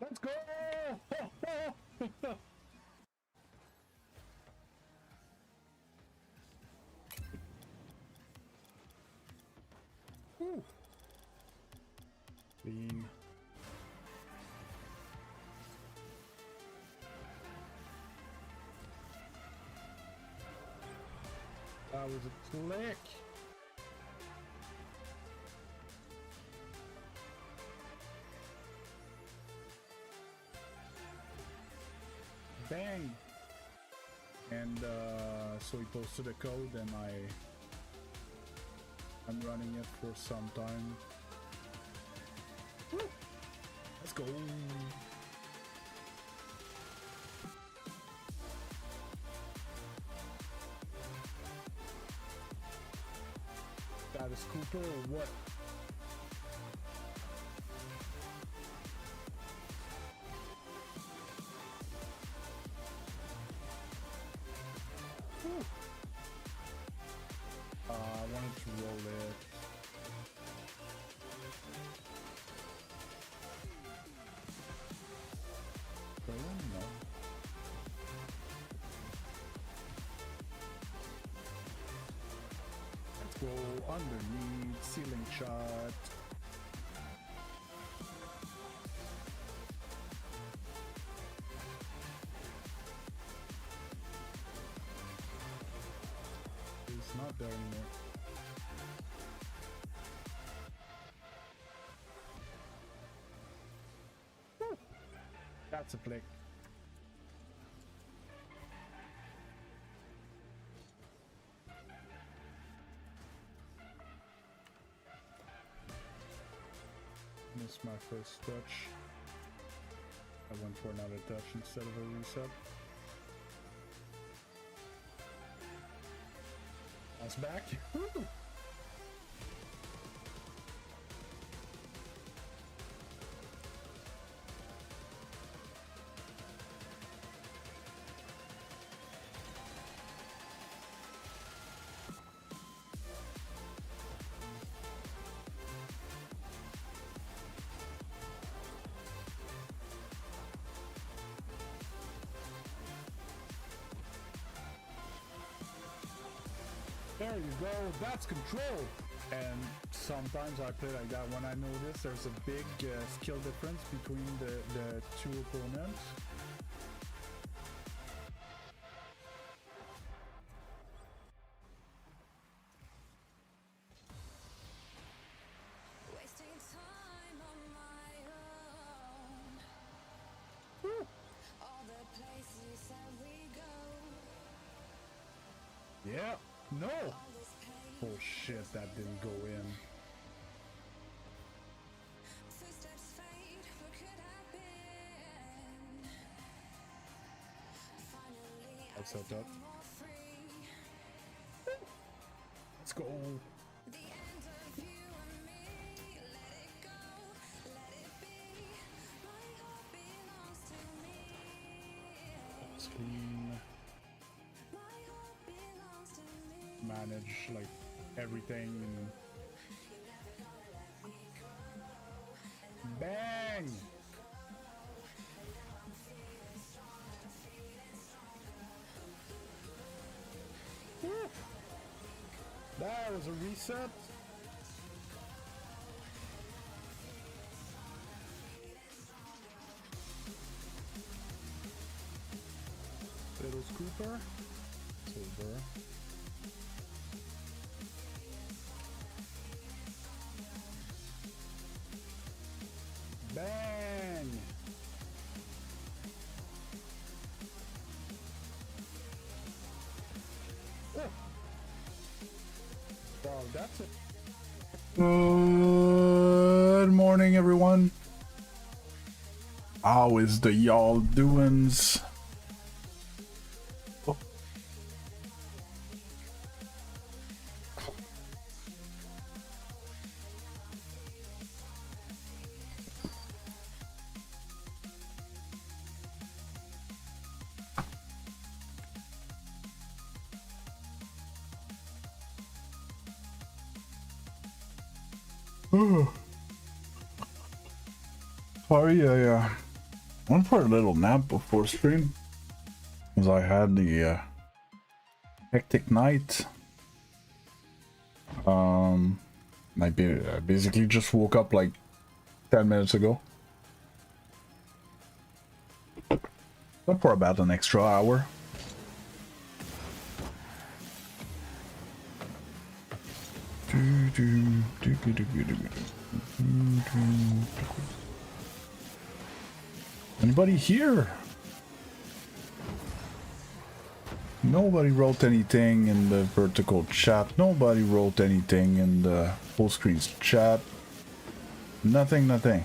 Let's go! Woo. Clean. That was a click. Bang! And so he posted a code and I'm running it for some time. Woo. Let's go! That is Cooper or what? I wanted to roll it. No. Let's go underneath, ceiling shot. It's not there anymore. Woo. That's a flick. Missed my first touch. I went for another touch instead of a reset. That's back. Woo. There you go, that's control! And sometimes I play like that when I notice there's a big skill difference between the two opponents. Wasting time on my own. Woo. All the places that we go. Yeah, no! All this pain. Oh shit, that didn't go in. Footsteps fade. What could have been? Finally, That's I so feel tough. more free. Let's go! The end of you and me. Let it go. Let it be. My heart belongs to me. It's clean. My heart belongs to me. Manage like everything and bang! Woo. That was a reset. Little Cooper. Silver. Bang! Oh. Wow, that's it. Good morning, everyone. How is the y'all doings? Oh. Sorry, Went for a little nap before stream, as I had the hectic night. I basically just woke up like 10 minutes ago. Went for about an extra hour. Anybody here? Nobody wrote anything in the vertical chat. Nobody wrote anything in the full screen chat. Nothing, nothing.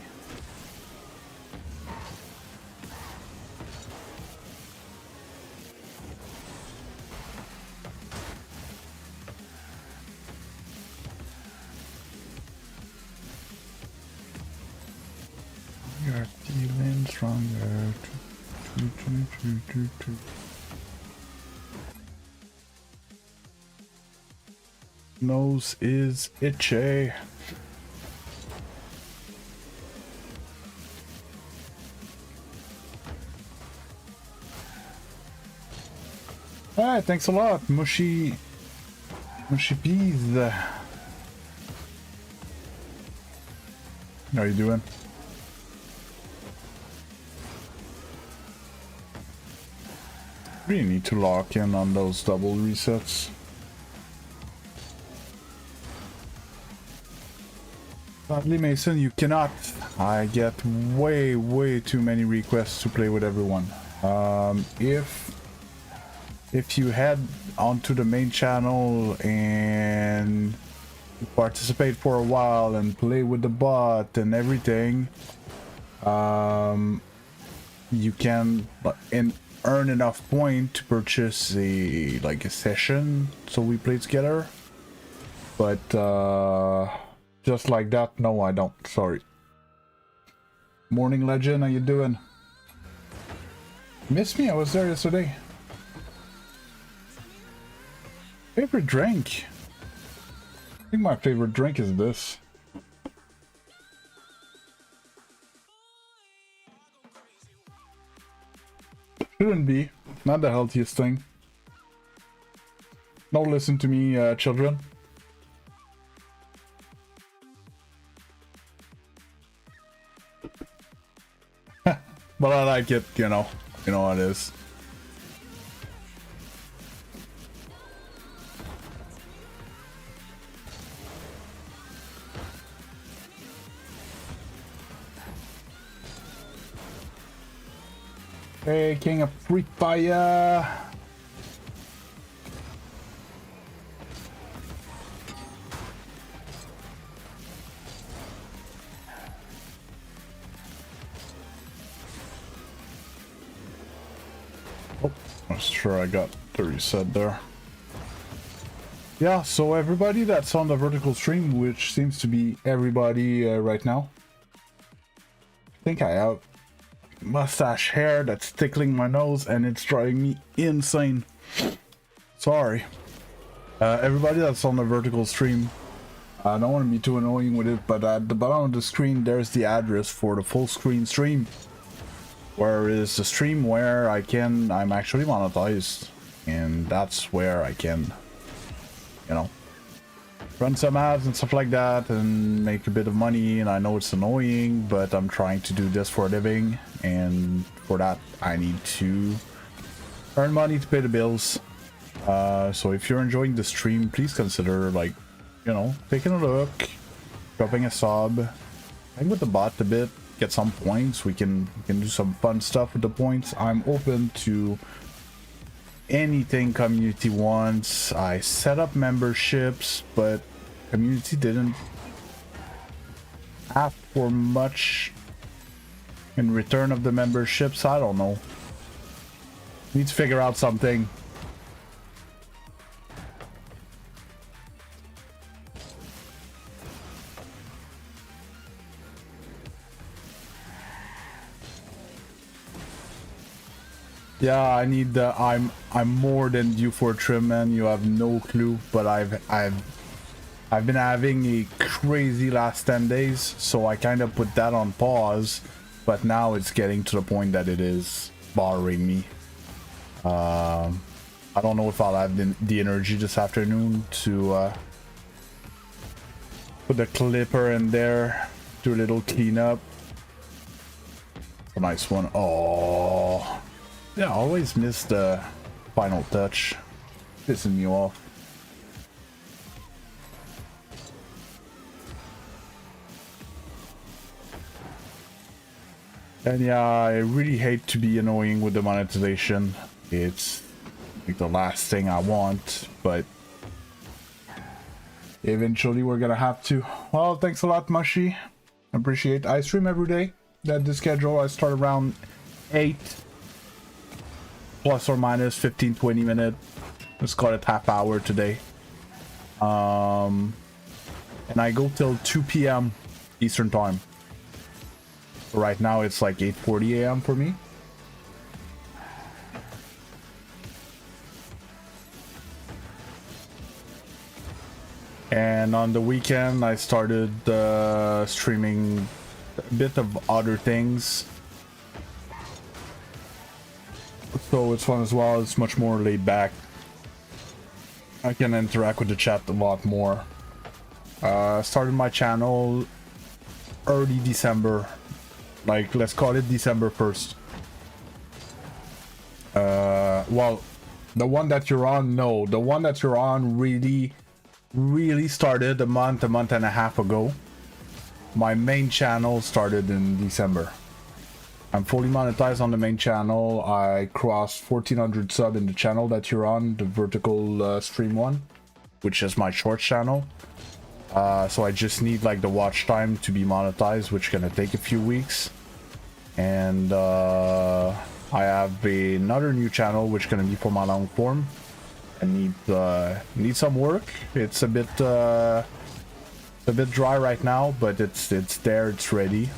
You're feeling stronger. Nose is itchy. Alright, thanks a lot, Mushy Peas. How are you doing? Really need to lock in on those double resets. Sadly, Mason, you cannot. I get way too many requests to play with everyone. If you head onto the main channel and participate for a while and play with the bot and everything, you can earn enough point to purchase a session so we play together. But just like that, no, I don't. Sorry. Morning Legend, how you doing? Miss me? I was there yesterday. Favorite drink? I think my favorite drink is this. Shouldn't be. Not the healthiest thing. Don't listen to me, children. But I like it, you know. You know how it is. Hey, King of Free Fire! Oh, I'm sure I got the reset there. Yeah, so everybody that's on the vertical stream, which seems to be everybody right now. I think I have mustache hair that's tickling my nose and it's driving me insane. Sorry. Everybody that's on the vertical stream, I don't want to be too annoying with it, but at the bottom of the screen there's the address for the full screen stream, where is the stream where I'm actually monetized, and that's where I can, you know, run some ads and stuff like that and make a bit of money. And I know it's annoying, but I'm trying to do this for a living, and for that I need to earn money to pay the bills. So if you're enjoying the stream, please consider, like, you know, taking a look, dropping a sub, hang with the bot a bit, get some points. We can do some fun stuff with the points. I'm open to anything community wants. I set up memberships, but community didn't ask for much in return of the memberships. I don't know. Need to figure out something. Yeah, I need the. I'm more than due for a trim, man. You have no clue, but I've been having a crazy last 10 days, so I kind of put that on pause but now it's getting to the point that it is bothering me. I don't know if I'll have the energy this afternoon to put the clipper in there, do a little cleanup. A nice one. Oh, yeah, I always miss the final touch. Pissing me off. And yeah, I really hate to be annoying with the monetization. It's like the last thing I want, but eventually we're gonna have to. Well, thanks a lot, Mushy. Appreciate. I stream every day. That the schedule, I start around 8 plus or minus 15-20 minutes. Let's call it half hour today. And I go till 2 p.m. Eastern time. Right now it's like 8:40 a.m. for me. And on the weekend I started streaming a bit of other things. So it's fun as well. It's much more laid back. I can interact with the chat a lot more. Started my channel early December. Like, let's call it December 1st. Well, the one that you're on, no. The one that you're on really started a month and a half ago. My main channel started in December. I'm fully monetized on the main channel. I crossed 1400 sub in the channel that you're on, the vertical stream one, which is my short channel. So I just need like the watch time to be monetized, which is gonna take a few weeks. And I have another new channel which is gonna be for my long form. I need some work. It's a bit dry right now, but it's there, it's ready.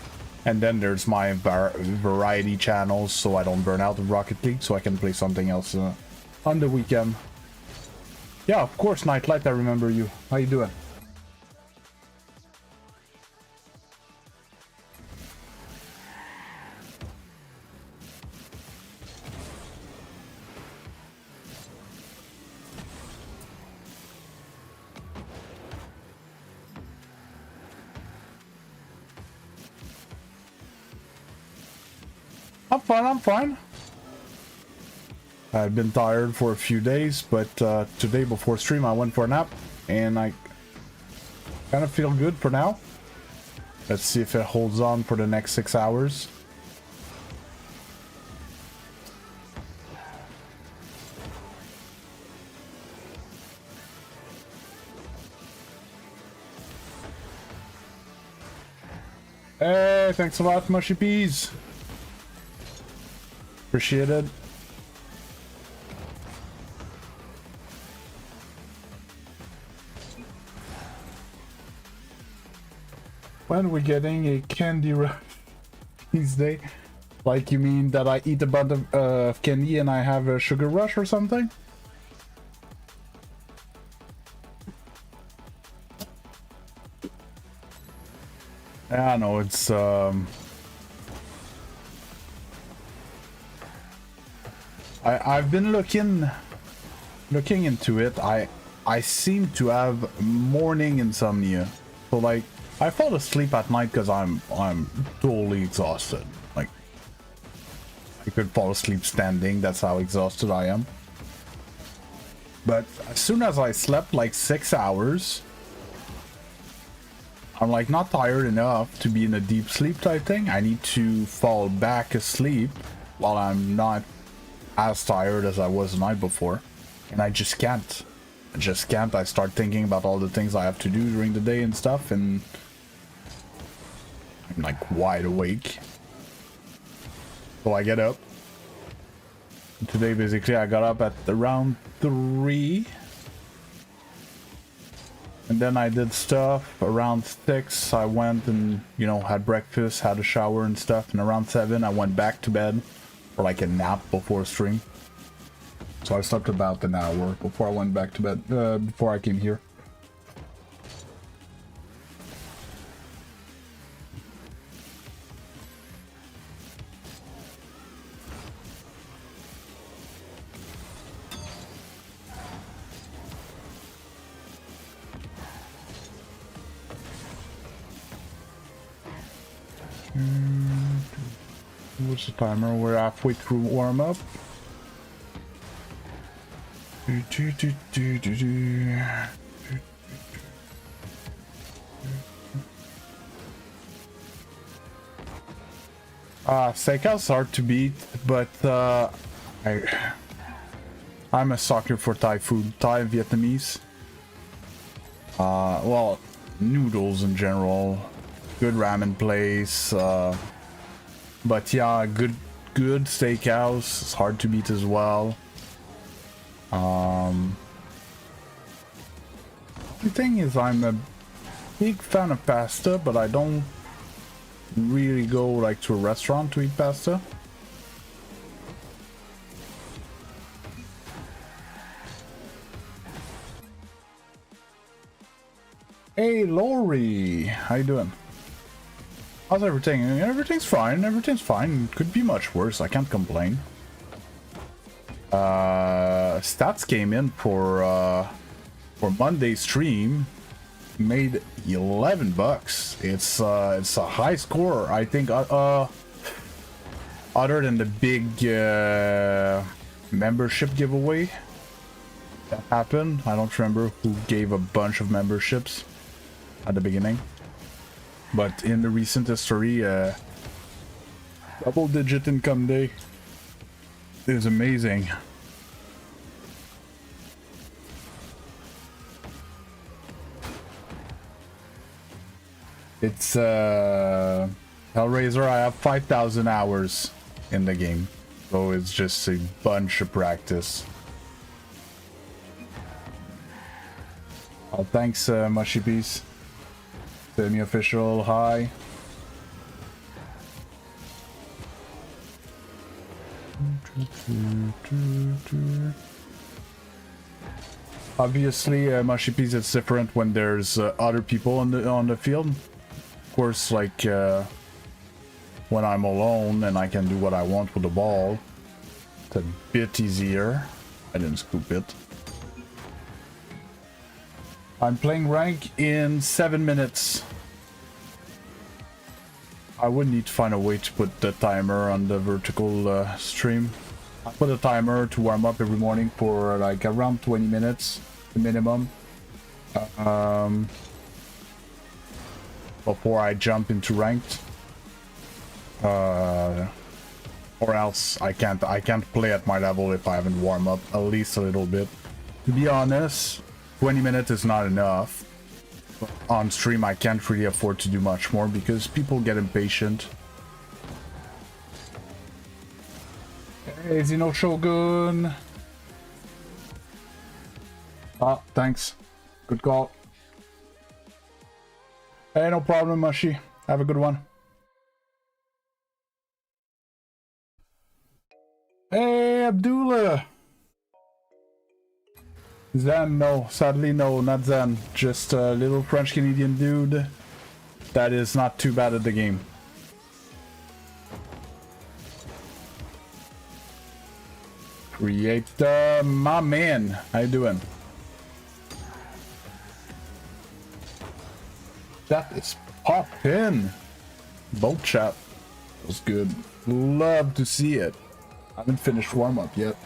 And then there's my variety channels, so I don't burn out in Rocket League, so I can play something else on the weekend. Yeah, of course, Nightlight, I remember you. How you doing? I'm fine. I've been tired for a few days, but today before stream I went for a nap, and I kind of feel good for now. Let's see if it holds on for the next 6 hours. Hey, thanks a lot, Mushy Peas. Appreciate it. When are we getting a candy rush these days? Like, you mean that I eat a bunch of candy and I have a sugar rush or something? Yeah, no, it's I've been looking into it. I seem to have morning insomnia. So like I fall asleep at night because I'm totally exhausted. Like I could fall asleep standing, that's how exhausted I am. But as soon as I slept like 6 hours, I'm like not tired enough to be in a deep sleep type thing. I need to fall back asleep while I'm not as tired as I was the night before, and I just can't. I start thinking about all the things I have to do during the day and stuff, and I'm like wide awake. So I get up. Today basically I got up at around 3, and then I did stuff. Around 6 I went and, you know, had breakfast, had a shower and stuff, and around 7 I went back to bed for like a nap before stream. So I slept about an hour before I went back to bed, before I came here. What's the timer? We're halfway through warm up. Steakhouse hard to beat, but I'm a sucker for Thai food, Thai and Vietnamese. Well, noodles in general, good ramen place, but yeah, good steakhouse is hard to beat as well. The thing is, I'm a big fan of pasta, but I don't really go like to a restaurant to eat pasta. Hey Lori, how you doing? How's everything? Everything's fine. Everything's fine. Could be much worse. I can't complain. Stats came in for Monday's stream. Made 11 bucks. It's a high score. I think. Other than the big membership giveaway that happened, I don't remember who gave a bunch of memberships at the beginning. But in the recent history, double-digit income day is amazing. It's Hellraiser. I have 5,000 hours in the game, so it's just a bunch of practice. Oh, thanks, Mushy Piece. Semi-official, hi. Obviously, Mushy Piece, it's different when there's other people on the field. Of course, like when I'm alone and I can do what I want with the ball, it's a bit easier. I didn't scoop it. I'm playing rank in 7 minutes. I would need to find a way to put the timer on the vertical stream. I put a timer to warm up every morning for like around 20 minutes, the minimum. Before I jump into ranked. Or else I can't play at my level if I haven't warmed up at least a little bit. To be honest, 20 minutes is not enough. On stream I can't really afford to do much more because people get impatient. Hey, Zeno Shogun. Ah, thanks. Good call. Hey, no problem, Mushy. Have a good one. Hey, Abdullah. Zen, no. Sadly, no, not Zen. Just a little French-Canadian dude that is not too bad at the game. Create, my man. How you doing? That is poppin'. Bolt chat was good. Love to see it. I haven't finished warm-up yet.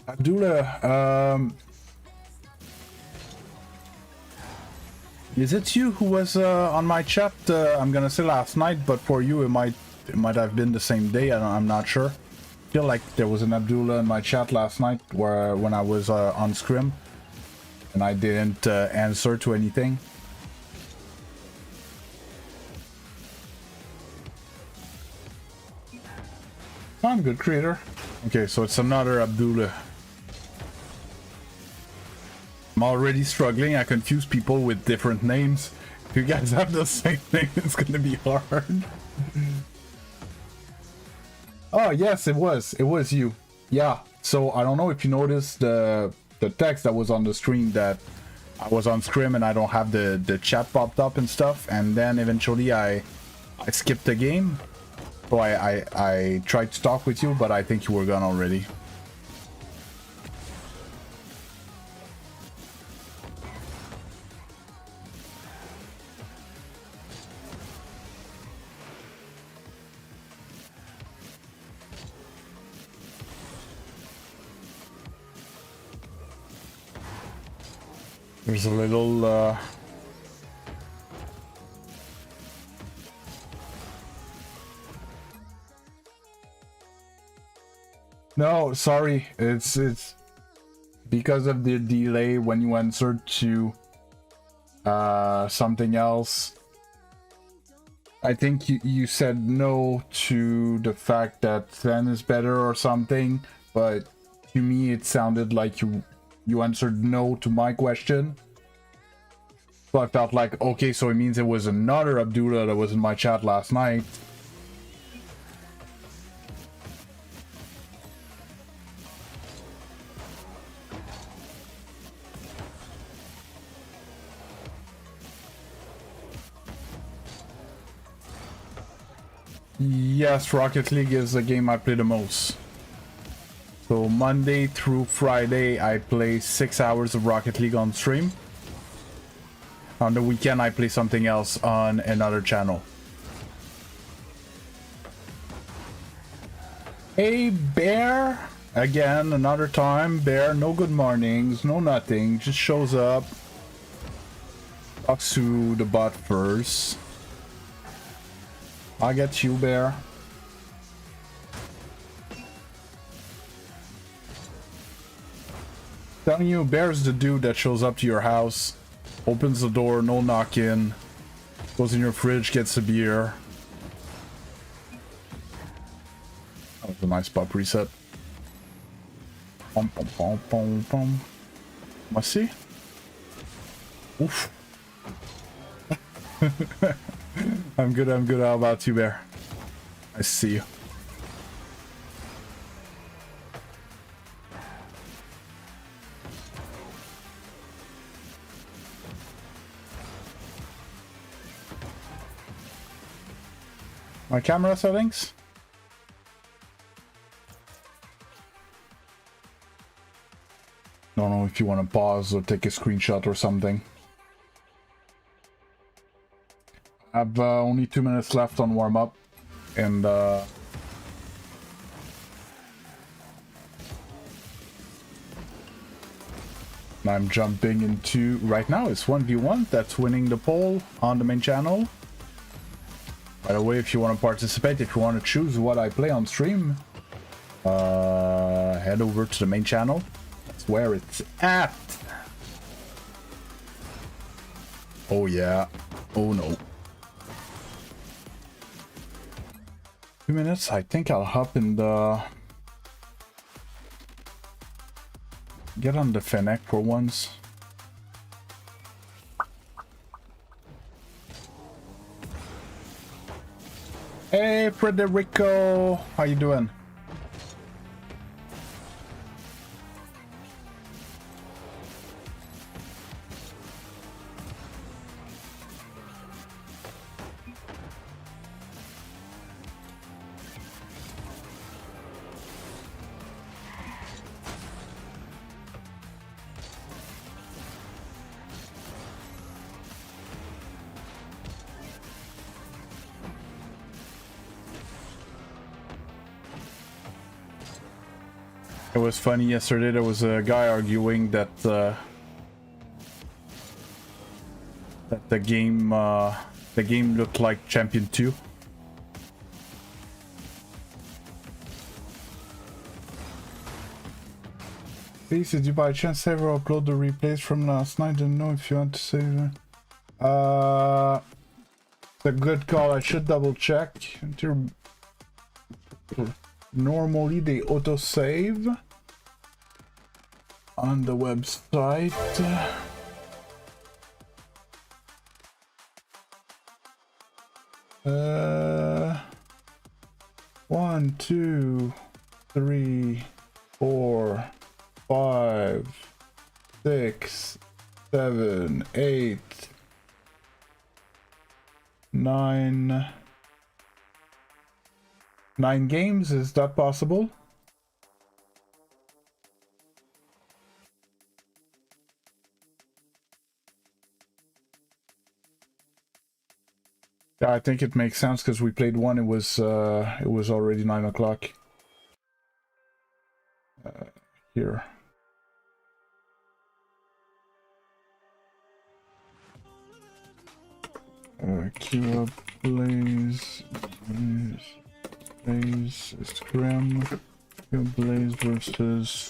Abdullah, is it you who was on my chat? I'm gonna say last night, but for you it might have been the same day. I'm not sure. I feel like there was an Abdullah in my chat last night when I was on scrim, and I didn't answer to anything. I'm good, creator. Okay, so it's another Abdullah. I'm already struggling. I confuse people with different names. If you guys have the same name, it's gonna be hard. Oh yes, it was you. Yeah. So I don't know if you noticed the text that was on the screen that I was on scrim and I don't have the chat popped up and stuff, and then eventually I skipped the game. So I tried to talk with you, but I think you were gone already. There's a little no, sorry. It's because of the delay when you answered to something else. I think you said no to the fact that Zen is better or something, but to me it sounded like you answered no to my question. So I felt like, okay, so it means it was another Abdullah that was in my chat last night. Yes, Rocket League is the game I play the most. So Monday through Friday, I play 6 hours of Rocket League on stream. On the weekend, I play something else on another channel. Hey, Bear! Again, another time. Bear, no good mornings, no nothing. Just shows up. Talks to the bot first. I get you, Bear. Telling you, Bear's the dude that shows up to your house, opens the door, no knock-in, goes in your fridge, gets a beer. That was a nice pop reset. Pom pom pom pom pom. Must see. Oof. I'm good, I'm good. How about you, Bear? I see you. My camera settings? Don't know if you want to pause or take a screenshot or something. I have only 2 minutes left on warm-up, and I'm jumping into, right now it's 1v1, that's winning the poll on the main channel. By the way, if you want to participate, if you want to choose what I play on stream, head over to the main channel. That's where it's at. Oh yeah, oh no. 2 minutes, I think I'll hop in the... Get on the Fennec for once. Hey, Frederico! How you doing? It was funny yesterday, there was a guy arguing that that the game looked like Champion 2. Please, did you by chance ever upload the replays from last night? Didn't know if you want to save it. It's a good call. I should double check. Normally they auto save on the website. 1, 2, 3, 4, 5, 6, 7, 8, 9. 9 games, is that possible? Yeah, I think it makes sense because we played one. It was already 9 o'clock. Here. Kira, Blaze, Blaze, Scram, Kira, Blaze versus...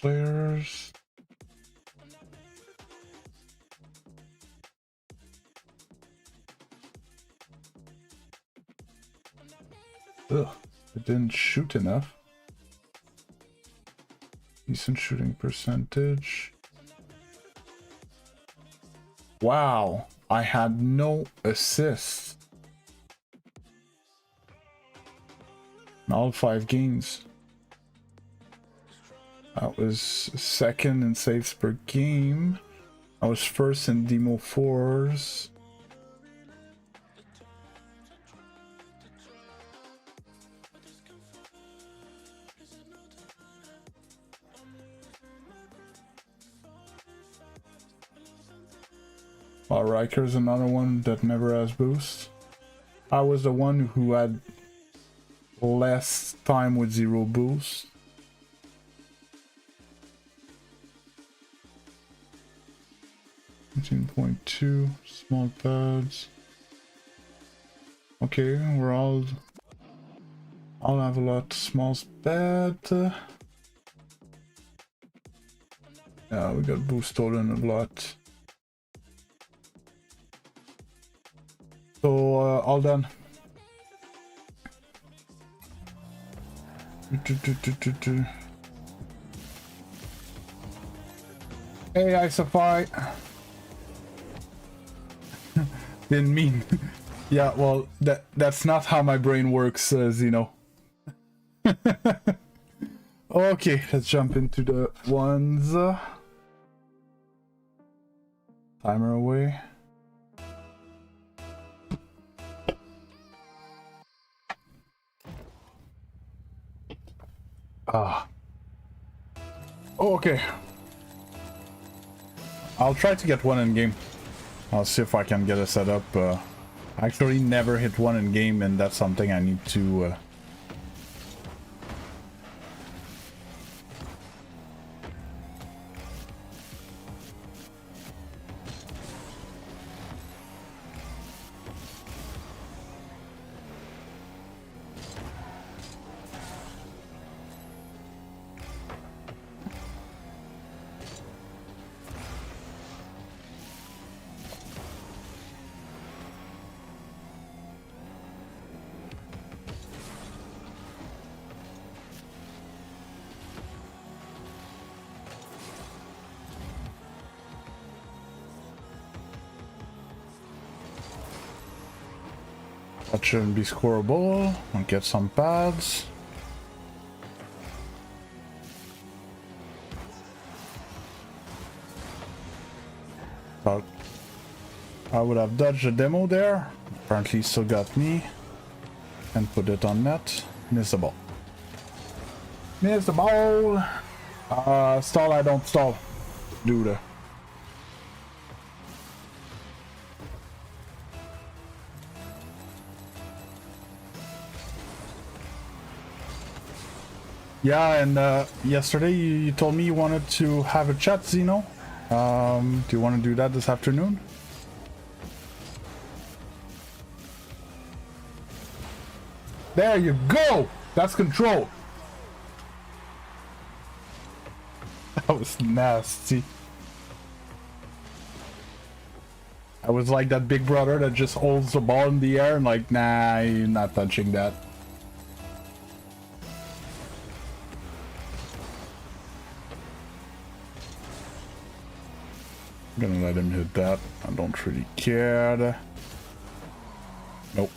players. Ugh, it didn't shoot enough. Decent shooting percentage. Wow, I had no assists in all 5 games. I was second in saves per game. I was first in demo 4s. Riker's another one that never has boost. I was the one who had less time with 0 boost. .2 small pads. Okay, we're all. I'll have a lot small pad. Yeah, we got boost stolen a lot. So all done. Hey, Isophi. Didn't mean. Yeah, well, that's not how my brain works, Zeno. Okay, let's jump into the ones. Timer away. Ah. Oh, okay. I'll try to get one in game. I'll see if I can get a setup. I actually never hit one in game, and that's something I need to... That shouldn't be scoreable. I'll get some pads. Thought I would have dodged the demo there. Apparently he still got me. And put it on net. Miss the ball. Miss the ball! Stall, I don't stall. Dude. Yeah, and yesterday you told me you wanted to have a chat, Zeno. Do you want to do that this afternoon? There you go! That's control! That was nasty. I was like that big brother that just holds the ball in the air and like, nah, you're not touching that. I'm gonna let him hit that. I don't really care. Nope.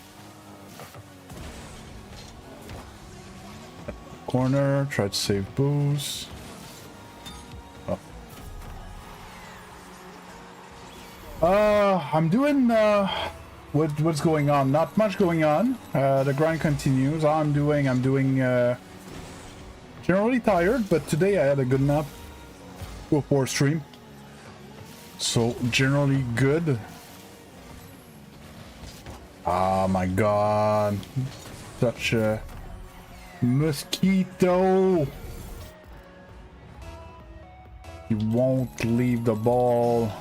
Corner, try to save boost. Oh. I'm doing what's going on? Not much going on. The grind continues. I'm doing Generally tired, but today I had a good nap before stream. So generally good. Oh my god. Such a mosquito. He won't leave the ball.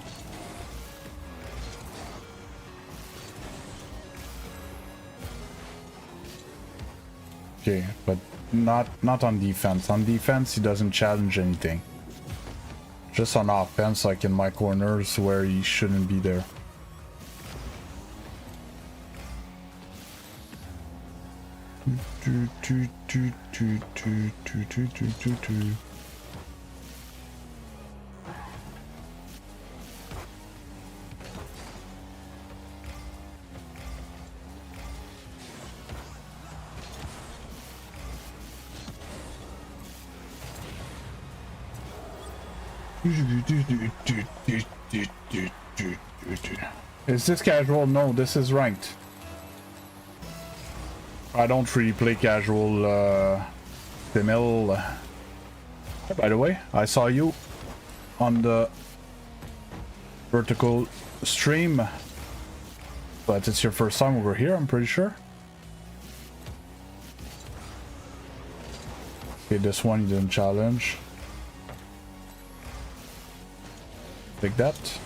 Okay, but not on defense. On defense, he doesn't challenge anything. Just on offense, like in my corners where he shouldn't be there. Is this casual? No, this is ranked. I don't really play casual, Demil. By the way, I saw you on the vertical stream, but it's your first time over here, I'm pretty sure. Okay, this one you didn't challenge. Take that.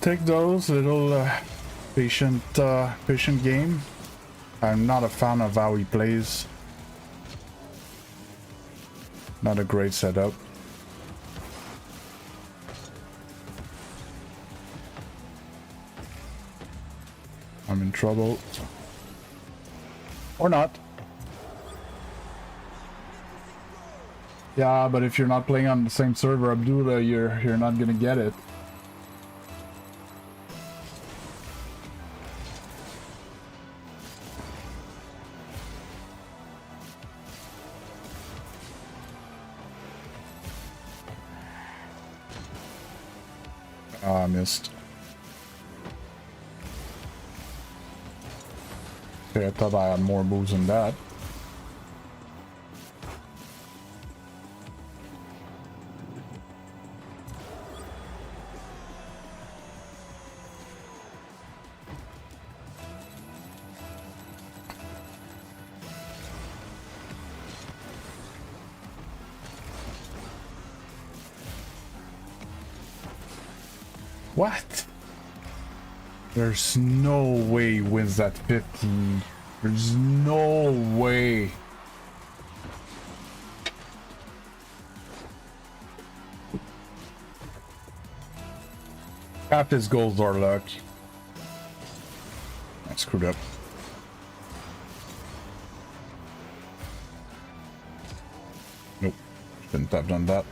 Take those little patient game. I'm not a fan of how he plays. Not a great setup. I'm in trouble. Or not. Yeah, but if you're not playing on the same server, Abdullah, you're not gonna get it. Ah, I missed. Okay, I thought I had more moves than that. What? There's no way he wins that 50. There's no way. Half his goals are luck. I screwed up. Nope. Shouldn't have done that.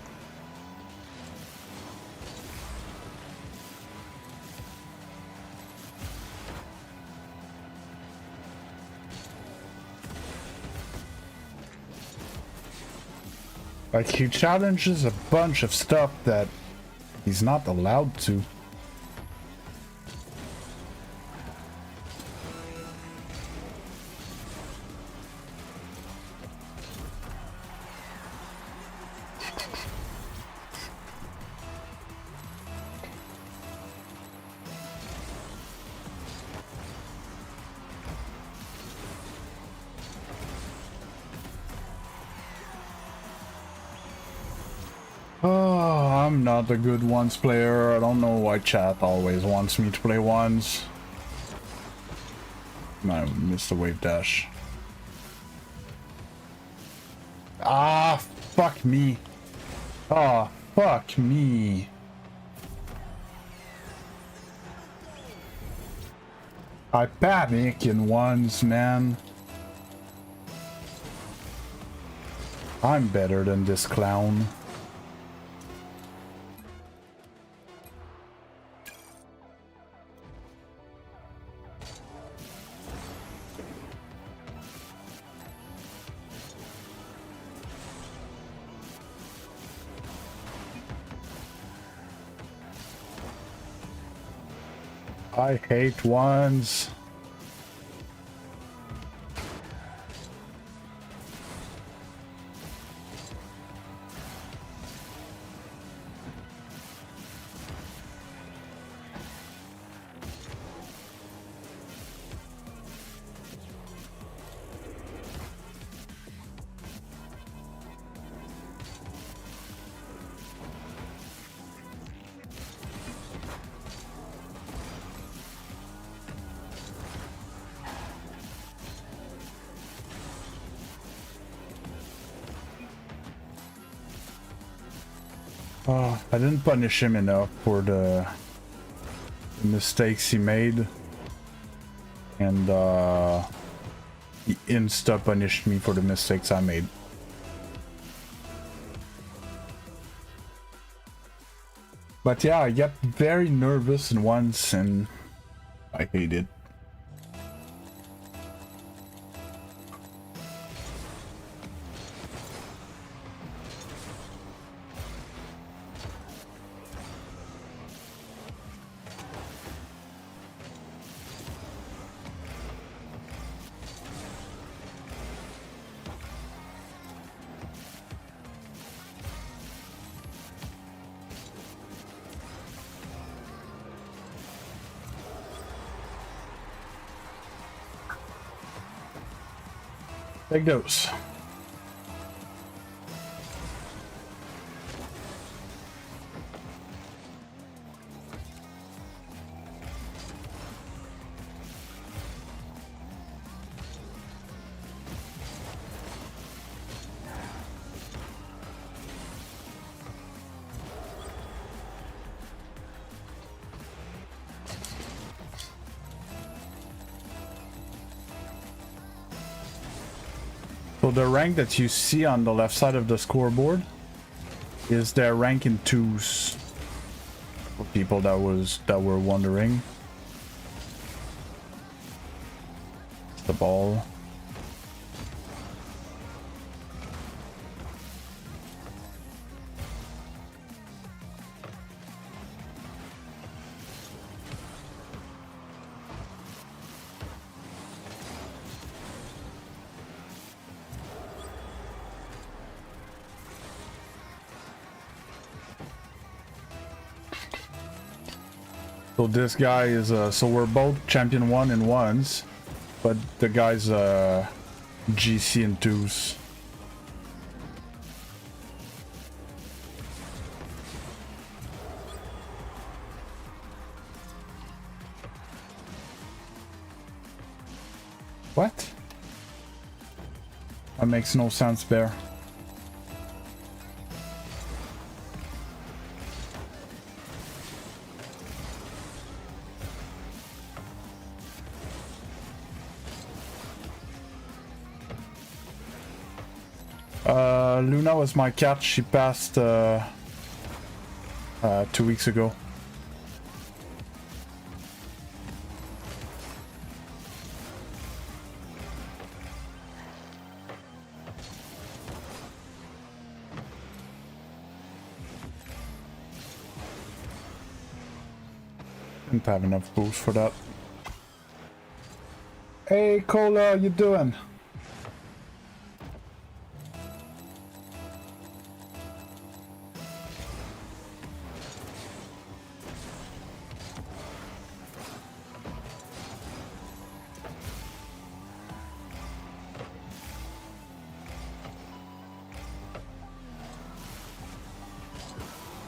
Like, he challenges a bunch of stuff that he's not allowed to. I'm not a good ones player. I don't know why chat always wants me to play ones. I missed the wave dash. Ah, fuck me. Oh, fuck me. I panic in ones, man. I'm better than this clown. I hate ones. I didn't punish him enough for the mistakes he made, and he insta punished me for the mistakes I made. But yeah, I get very nervous in once, and I hate it. Take those. So the rank that you see on the left side of the scoreboard is their rank in 2s. For people that were wondering. The ball. So this guy is so we're both champion 1 in 1s, but the guy's GC in 2s. What? That makes no sense, Bear. Luna was my cat. She passed 2 weeks ago. Didn't have enough boost for that. Hey Cola, how you doing?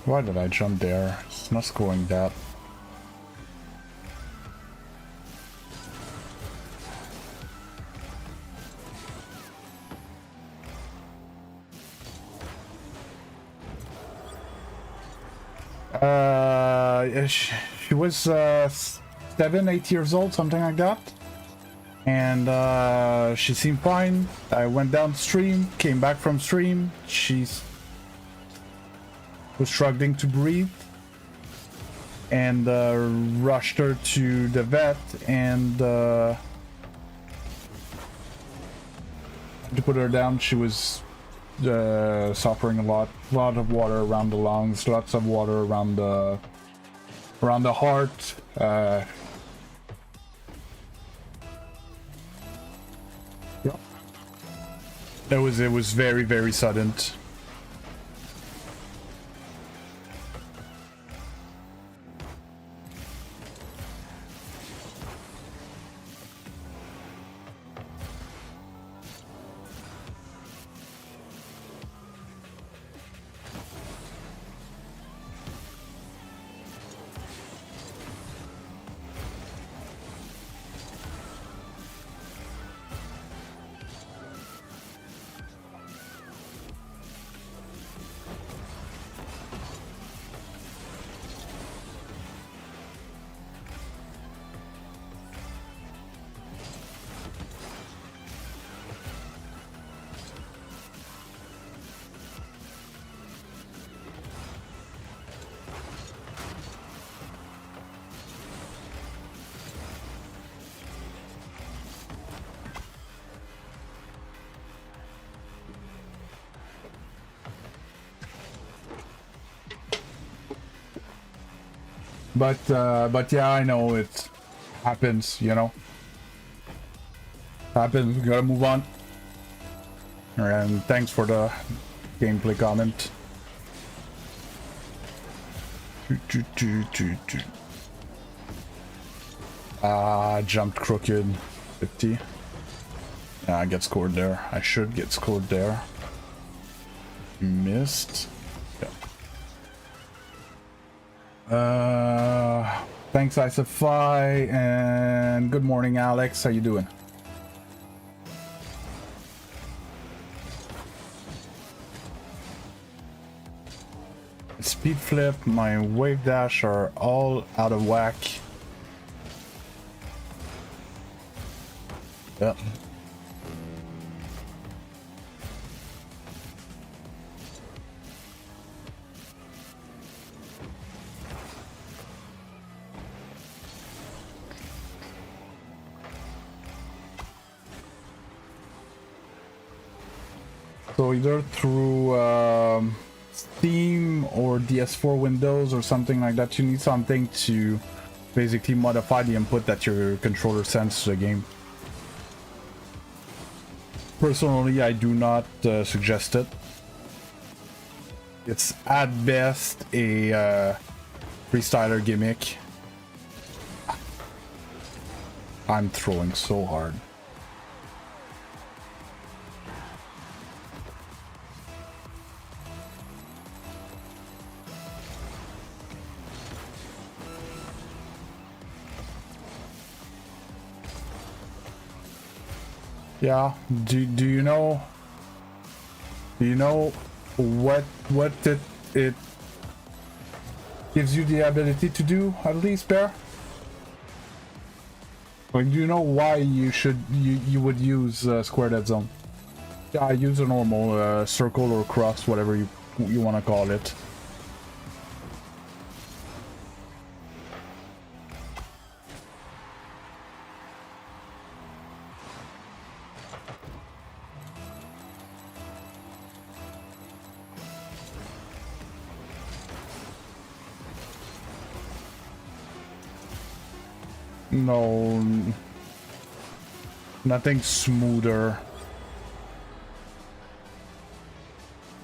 Why did I jump there? It's not scoring that. She was 7, 8 years old, something like that. And she seemed fine. I went downstream, came back from stream. She was struggling to breathe, and rushed her to the vet, and to put her down. She was suffering a lot of water around the lungs, lots of water around the heart. It was very, very sudden. But yeah, I know it happens, you know. Happens, we gotta move on. And thanks for the gameplay comment. Jumped crooked. 50. Yeah, I get scored there. I should get scored there. Missed. Thanks Isify, and good morning Alex, how you doing? Speed flip, my wave dash are all out of whack. Yep. So either through Steam or DS4 Windows or something like that, you need something to basically modify the input that your controller sends to the game. Personally, I do not suggest it. It's at best a freestyler gimmick. I'm throwing so hard. Yeah, do you know what it gives you the ability to do, at least, Bear? Like, do you know why you would use square dead zone? Yeah, I use a normal circle or cross, whatever you want to call it. No, nothing smoother.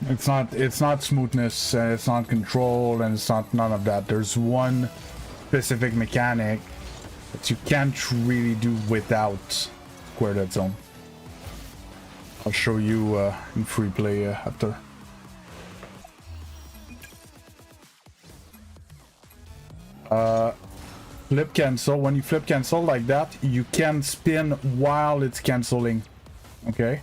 It's not smoothness, it's not control, and it's not none of that. There's one specific mechanic that you can't really do without square dead zone. I'll show you in free play after. Flip cancel. When you flip cancel like that, you can spin while it's canceling. Okay?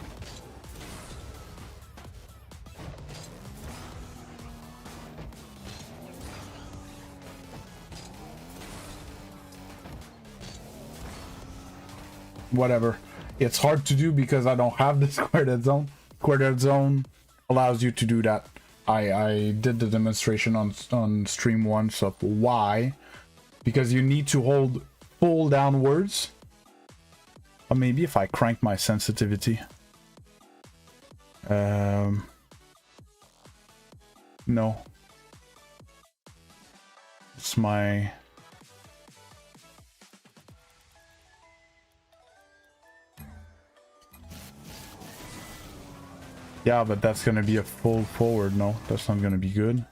Whatever. It's hard to do because I don't have the square dead zone. Square dead zone allows you to do that. I did the demonstration on stream once of why. Because you need to hold full downwards. Or maybe if I crank my sensitivity. No. It's my... Yeah, but that's gonna be a full forward. No, that's not gonna be good.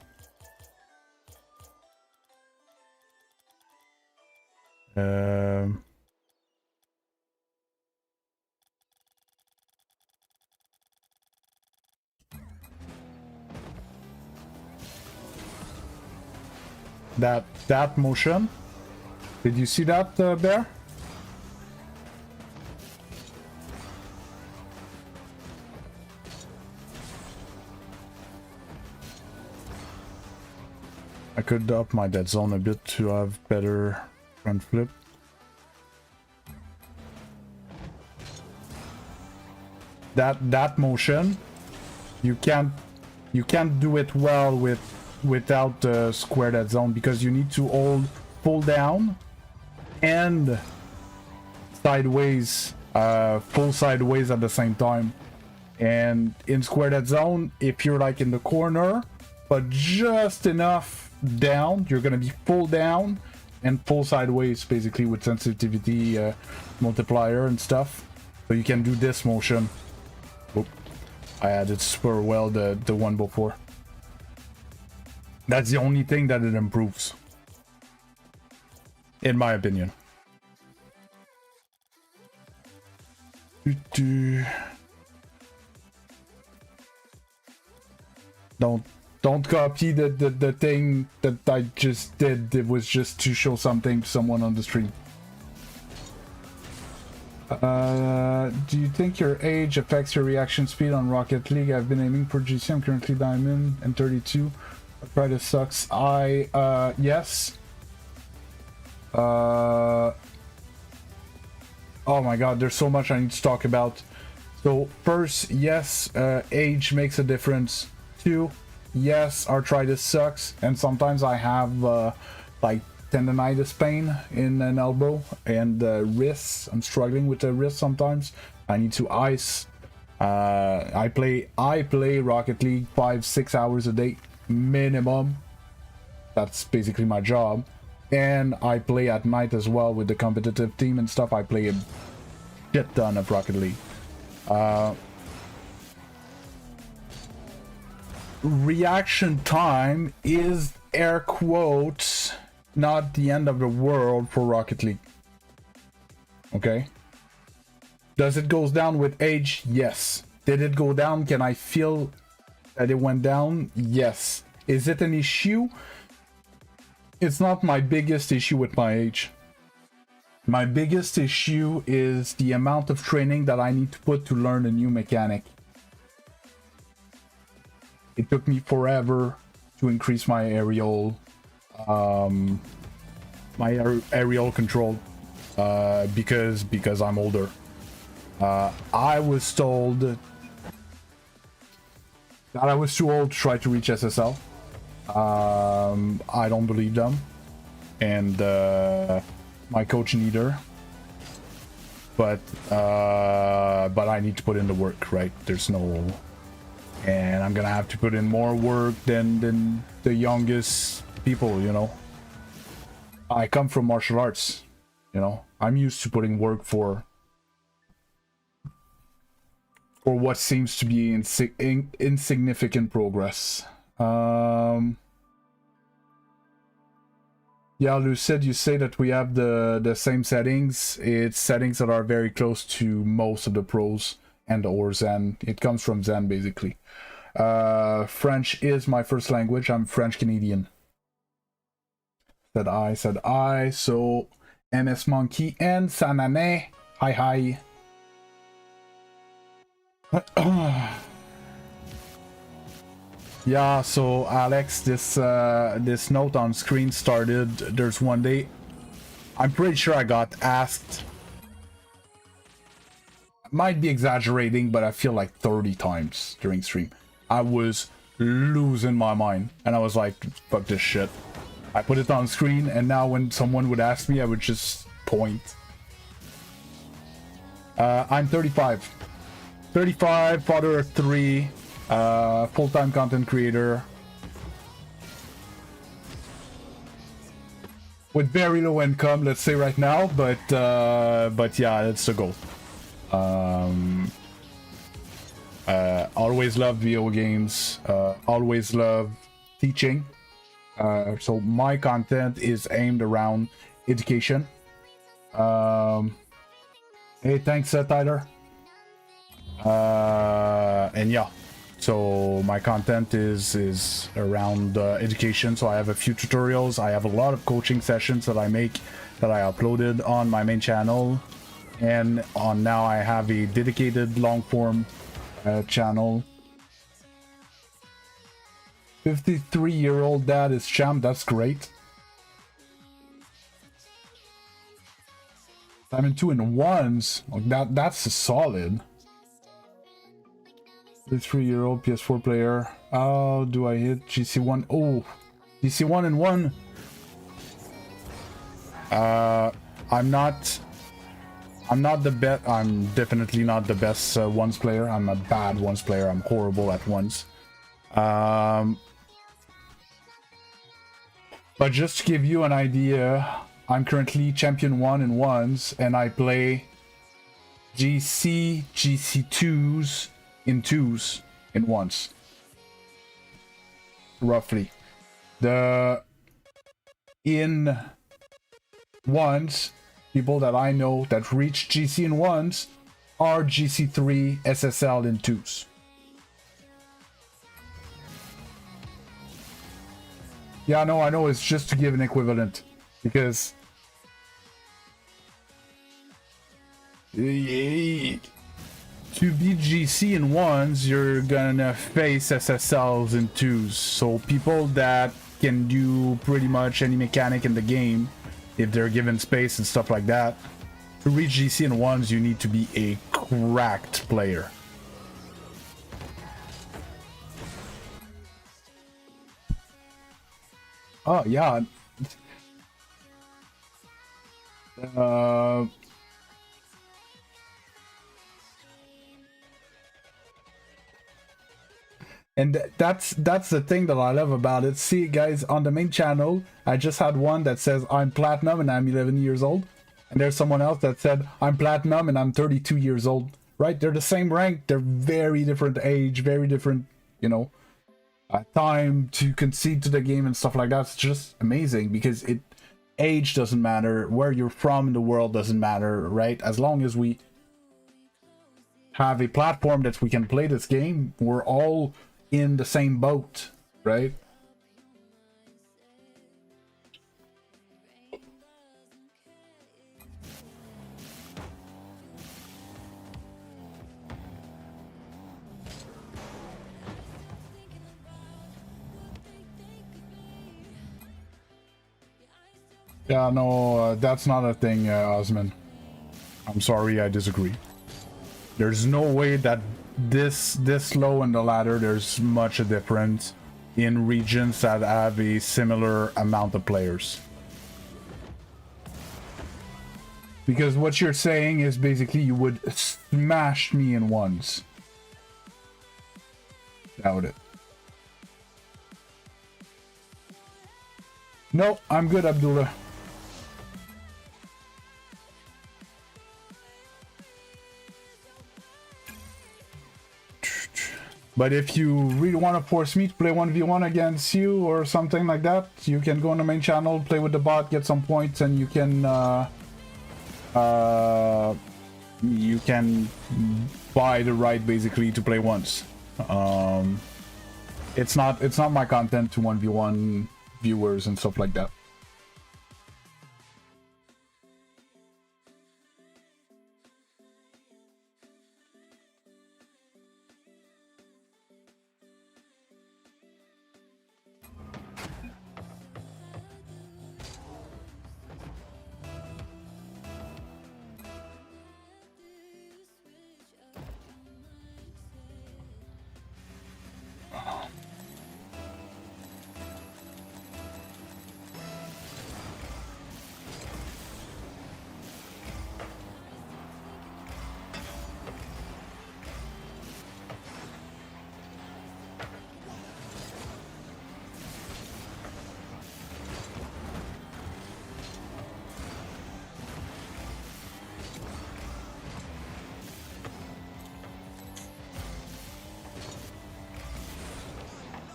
That motion. Did you see that, Bear? I could up my dead zone a bit to have better front flip. That motion, you can't do it well without the square dead zone, because you need to hold full down and sideways, full sideways at the same time. And in square dead zone, if you're like in the corner but just enough down, you're gonna be full down and full sideways, basically, with sensitivity multiplier and stuff. So you can do this motion. Oop. I added super well the one before. That's the only thing that it improves, in my opinion. Don't copy the thing that I just did. It was just to show something to someone on the stream. Do you think your age affects your reaction speed on Rocket League? I've been aiming for GC. I'm currently Diamond and 32. Arthritis sucks. Yes. Oh my god, there's so much I need to talk about. So first, yes, age makes a difference. Two, yes, arthritis sucks, and sometimes I have like tendonitis pain in an elbow and wrists. I'm struggling with the wrist sometimes. I need to ice. I play Rocket League 5-6 hours a day minimum. That's basically my job. And I play at night as well with the competitive team and stuff. I play a shit ton of Rocket League. Reaction time is, air quotes, not the end of the world for Rocket League. Okay? Does it go down with age? Yes. Did it go down? Can I feel that it went down? Yes. Is it an issue? It's not my biggest issue with my age. My biggest issue is the amount of training that I need to put to learn a new mechanic. It took me forever to increase my aerial aerial control because I'm older. I was told that I was too old to try to reach SSL. I don't believe them, and my coach neither. But I need to put in the work, right? There's no, and I'm gonna have to put in more work than the youngest people, you know. I come from martial arts, you know. I'm used to putting work for what seems to be insignificant progress. Yeah, Lucid, you say that we have the same settings. It's settings that are very close to most of the pros and or Zen. It comes from Zen, basically. French is my first language. I'm French Canadian. Said I. So MS Monkey and Sanane. Hi. Yeah, so Alex, this note on screen started. There's one day, I'm pretty sure I got asked, might be exaggerating, but I feel like 30 times during stream. I was losing my mind, and I was like, fuck this shit. I put it on screen, and now when someone would ask me, I would just point. I'm 35. 35, father of 3. Full-time content creator with very low income, let's say right now, but yeah, that's the goal. Always love video games. Always love teaching. So my content is aimed around education. Hey, thanks, Tyler. And yeah, so my content is around education. So I have a few tutorials. I have a lot of coaching sessions that I make, that I uploaded on my main channel, and on now I have a dedicated long form channel. 53-year-old dad is champ. That's great. I'm in 2-1s. That's a solid. 3-year-old PS4 player. How do I hit GC1? Oh, GC1 and 1. I'm not the best. I'm definitely not the best ones player. I'm a bad ones player. I'm horrible at ones. But just to give you an idea, I'm currently champion 1 in ones, and I play GC, GC2s in 2s in ones. Roughly. In ones, people that I know that reach GC in ones are GC3 SSL in 2s. Yeah, no, I know, it's just to give an equivalent, because to be GC in ones, you're gonna face SSLs in 2s. So people that can do pretty much any mechanic in the game, if they're given space and stuff like that, to reach GC in ones, you need to be a cracked player. Oh, yeah. And that's the thing that I love about it. See, guys, on the main channel, I just had one that says I'm platinum and I'm 11 years old. And there's someone else that said I'm platinum and I'm 32 years old. Right? They're the same rank. They're very different age, very different, you know, time to concede to the game and stuff like that. It's just amazing, because age doesn't matter, where you're from in the world doesn't matter, right? As long as we have a platform that we can play this game, we're all in the same boat, right? Yeah, no, that's not a thing, Osman. I'm sorry, I disagree. There's no way that this low in the ladder, there's much a difference in regions that have a similar amount of players. Because what you're saying is basically you would smash me in ones. Doubt it. No, I'm good, Abdullah. But if you really want to force me to play 1v1 against you or something like that, you can go on the main channel, play with the bot, get some points, and you can buy the right basically to play once. It's not my content to 1v1 viewers and stuff like that.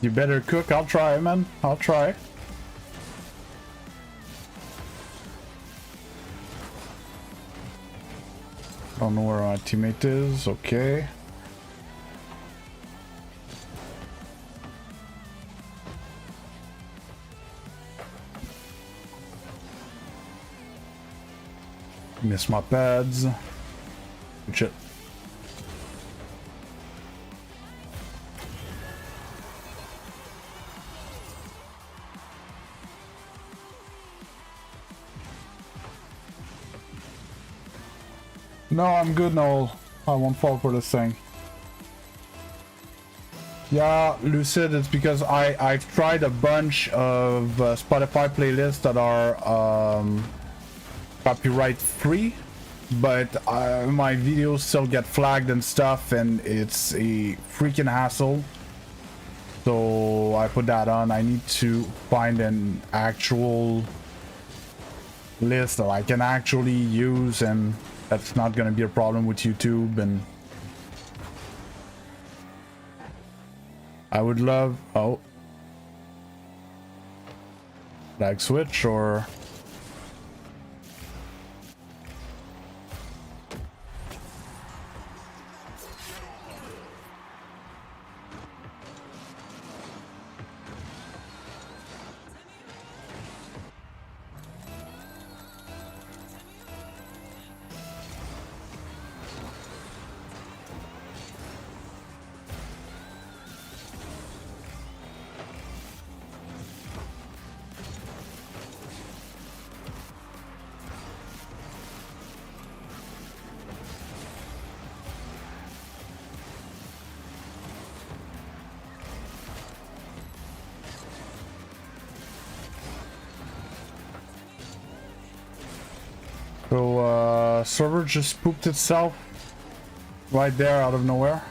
You better cook. I'll try, man. I'll try. Don't know where my teammate is. Okay. Miss my pads. Good shit. No, I'm good now. I won't fall for this thing. Yeah, Lucid, it's because I've tried a bunch of Spotify playlists that are copyright free, but my videos still get flagged and stuff, and it's a freaking hassle. So I put that on. I need to find an actual list that I can actually use, and that's not gonna be a problem with YouTube. And I would love... Oh. Lag switch or... So, server just pooped itself right there out of nowhere.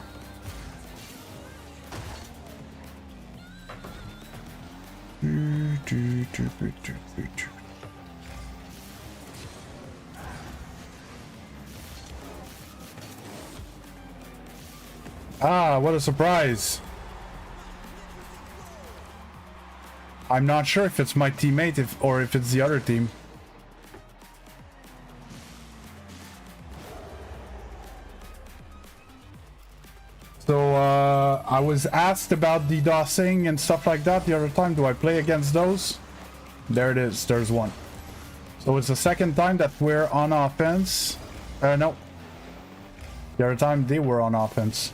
Ah, what a surprise. I'm not sure if it's my teammate or if it's the other team. So, I was asked about DDoSing and stuff like that the other time. Do I play against those? There it is. There's one. So it's the second time that we're on offense. No. The other time they were on offense.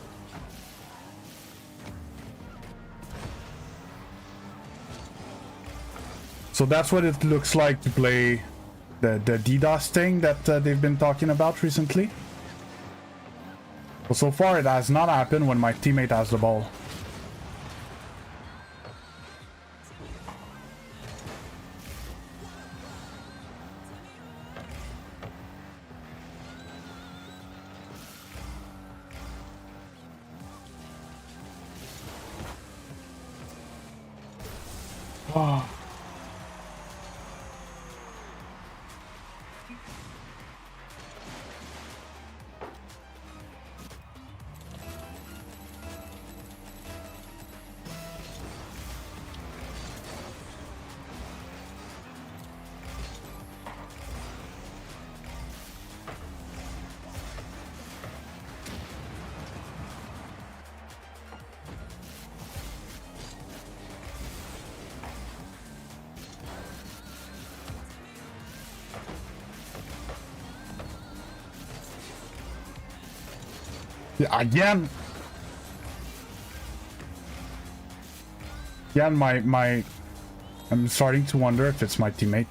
So that's what it looks like to play the DDoS thing that they've been talking about recently. Well, so far it has not happened when my teammate has the ball. Oh. Yeah, again. Yeah, I'm starting to wonder if it's my teammate.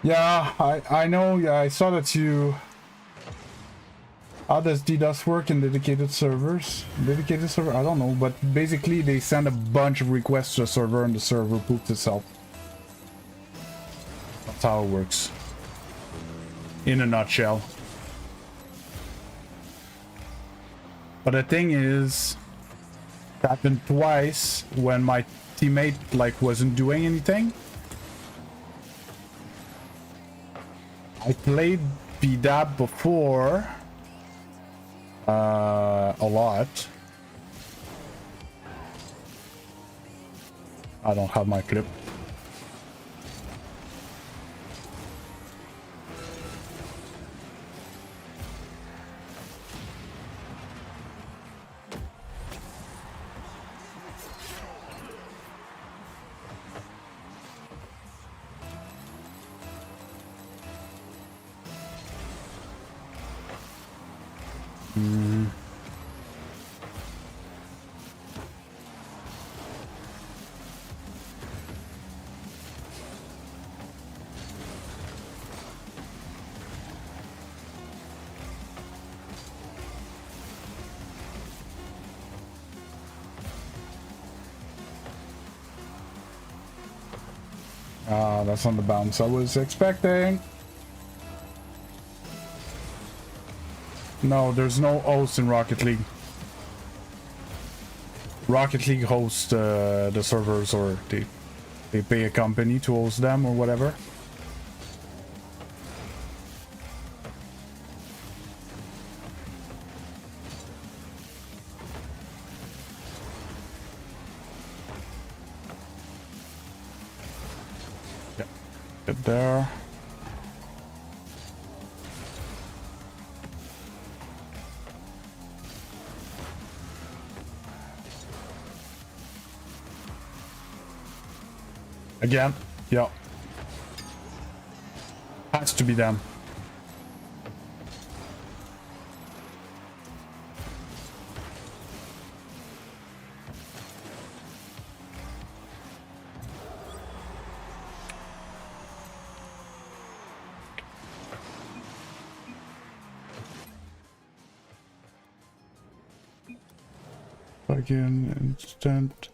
Yeah, I know. Yeah, I saw that you How does DDoS work in dedicated servers? Dedicated server? I don't know, but basically they send a bunch of requests to a server and the server poops itself. That's how it works. In a nutshell. But the thing is, it happened twice when my teammate like wasn't doing anything. I played BDAB before. A lot. I don't have my clip. That's on the bounce I was expecting. No, there's no host in Rocket League. Rocket League hosts the servers, or they pay a company to host them or whatever. Yep, get there. Again, yeah. Has to be them. Again, instant.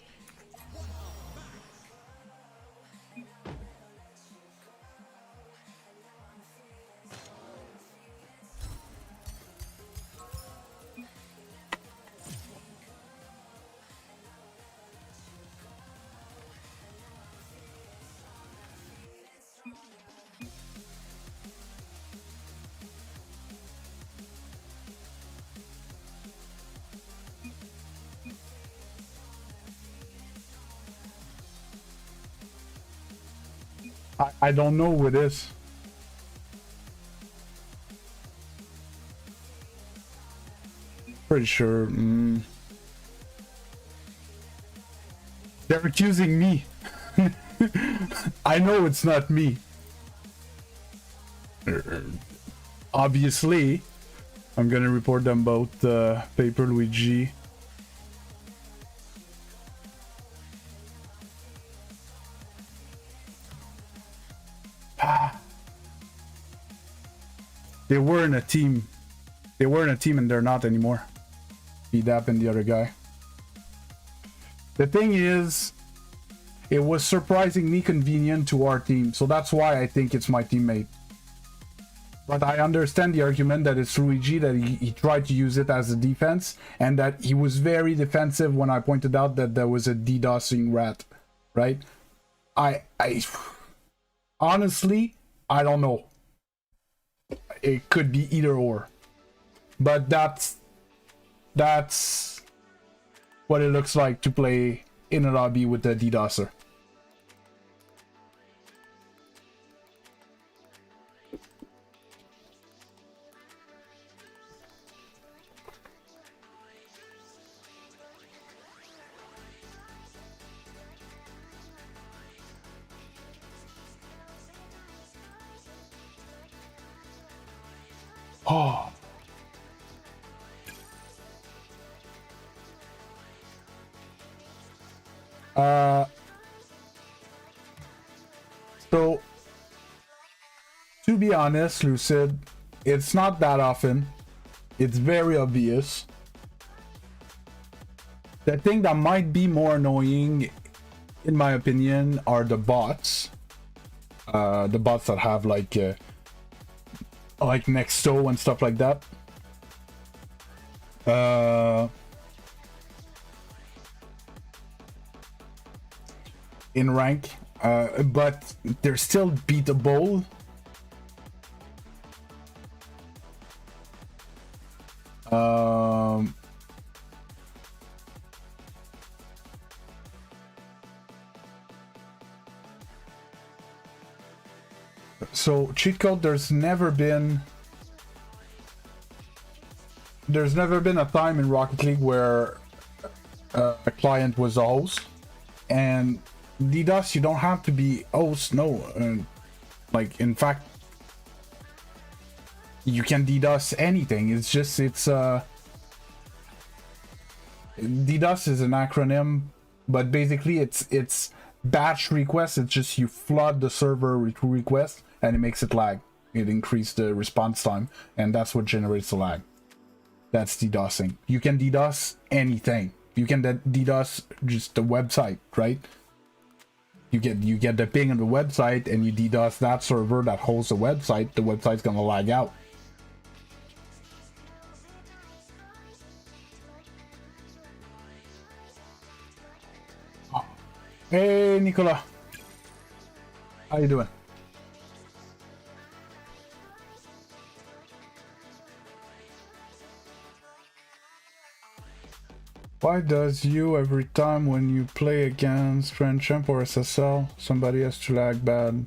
I don't know who it is. Pretty sure. They're accusing me. I know it's not me. Obviously, I'm gonna report them both, Paper Luigi. They were in a team. They were in a team and they're not anymore. BDAP and the other guy. The thing is, it was surprisingly convenient to our team, so that's why I think it's my teammate. But I understand the argument that it's Luigi, that he tried to use it as a defense, and that he was very defensive when I pointed out that there was a DDoSing rat, right? I honestly, I don't know. It could be either or. But that's what it looks like to play in a lobby with the DDoSer. Oh. So, to be honest, Lucid, it's not that often It's very obvious. The thing that might be more annoying, in my opinion, are the bots. The bots that have like Nexto and stuff like that. In rank, but they're still beatable. So cheat code, there's never been a time in Rocket League where a client was a host, and DDoS, you don't have to be host. No, like in fact, you can DDoS anything. It's just DDoS is an acronym, but basically it's batch requests. It's just you flood the server with requests and it makes it lag. It increases the response time, and that's what generates the lag. That's DDoSing. You can DDoS anything. You can DDoS just the website, right? You get the ping on the website and you DDoS that server that hosts the website. The website's gonna lag out. Hey, Nicola. How you doing? Why does you every time when you play against Grand Champ or SSL, somebody has to lag bad?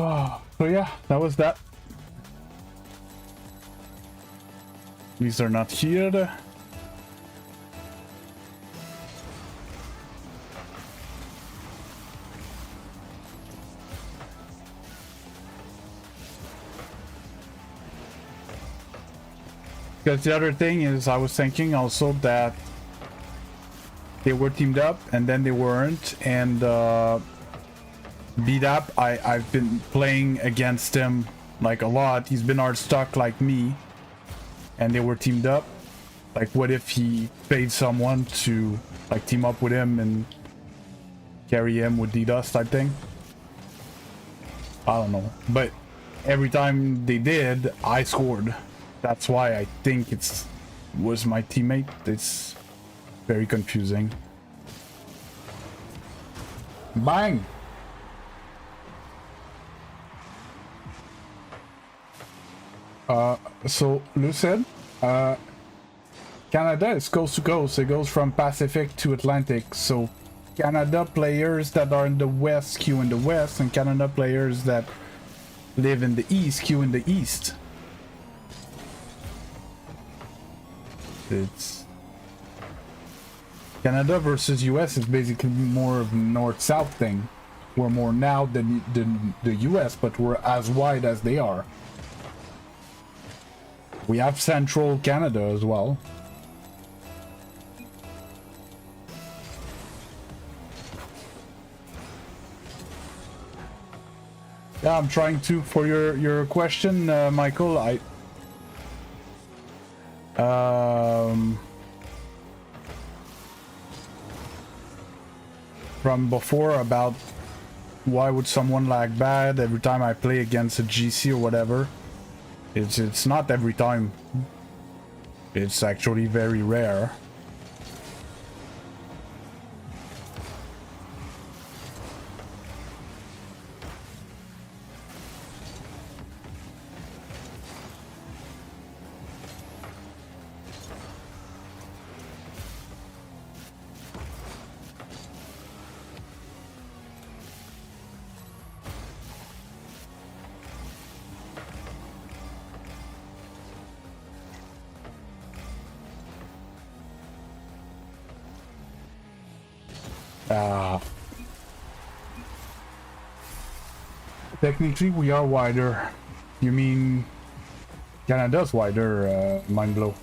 Oh, so yeah, that was that. These are not here. Because the other thing is, I was thinking also that they were teamed up and then they weren't, and beat up. I've been playing against him like a lot. He's been hard stuck like me, and they were teamed up. Like, what if he paid someone to like team up with him and carry him with DDoS type thing? I don't know, but every time they did, I scored. That's why I think was my teammate. It's very confusing. Bang! So Lucid, Canada is coast to coast. It goes from Pacific to Atlantic. So Canada players that are in the west queue in the west, and Canada players that live in the east queue in the east. It's Canada versus US is basically more of a north-south thing. We're more now than the US, but we're as wide as they are. We have central Canada as well. Yeah, I'm trying to, for your question, Michael, from before about why would someone lag bad every time I play against a GC or whatever. It's not every time. It's actually very rare. Yeah. Technically, we are wider. You mean Canada's wider, mind blow.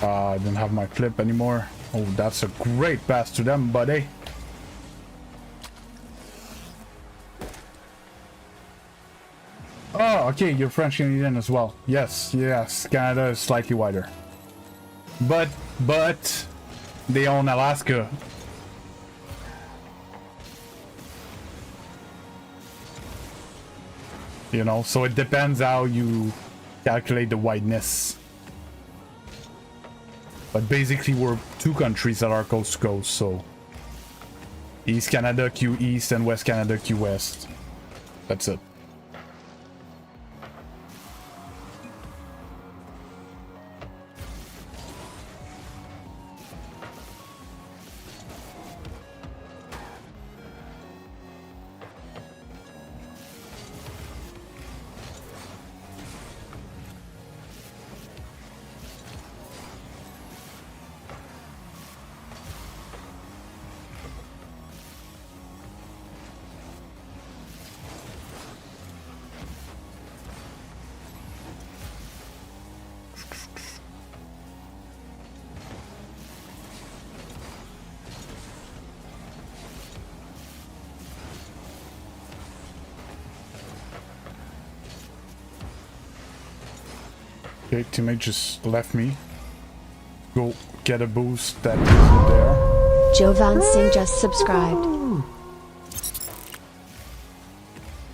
I didn't have my flip anymore. Oh, that's a great pass to them, buddy. Oh, okay, you're French Canadian as well. Yes, yes, Canada is slightly wider. But they own Alaska. You know, so it depends how you calculate the wideness. But basically we're two countries that are coast to coast, so East Canada Q East and West Canada Q West. That's it. Okay, teammate just left me. Go get a boost that isn't there. Jovan Singh just subscribed.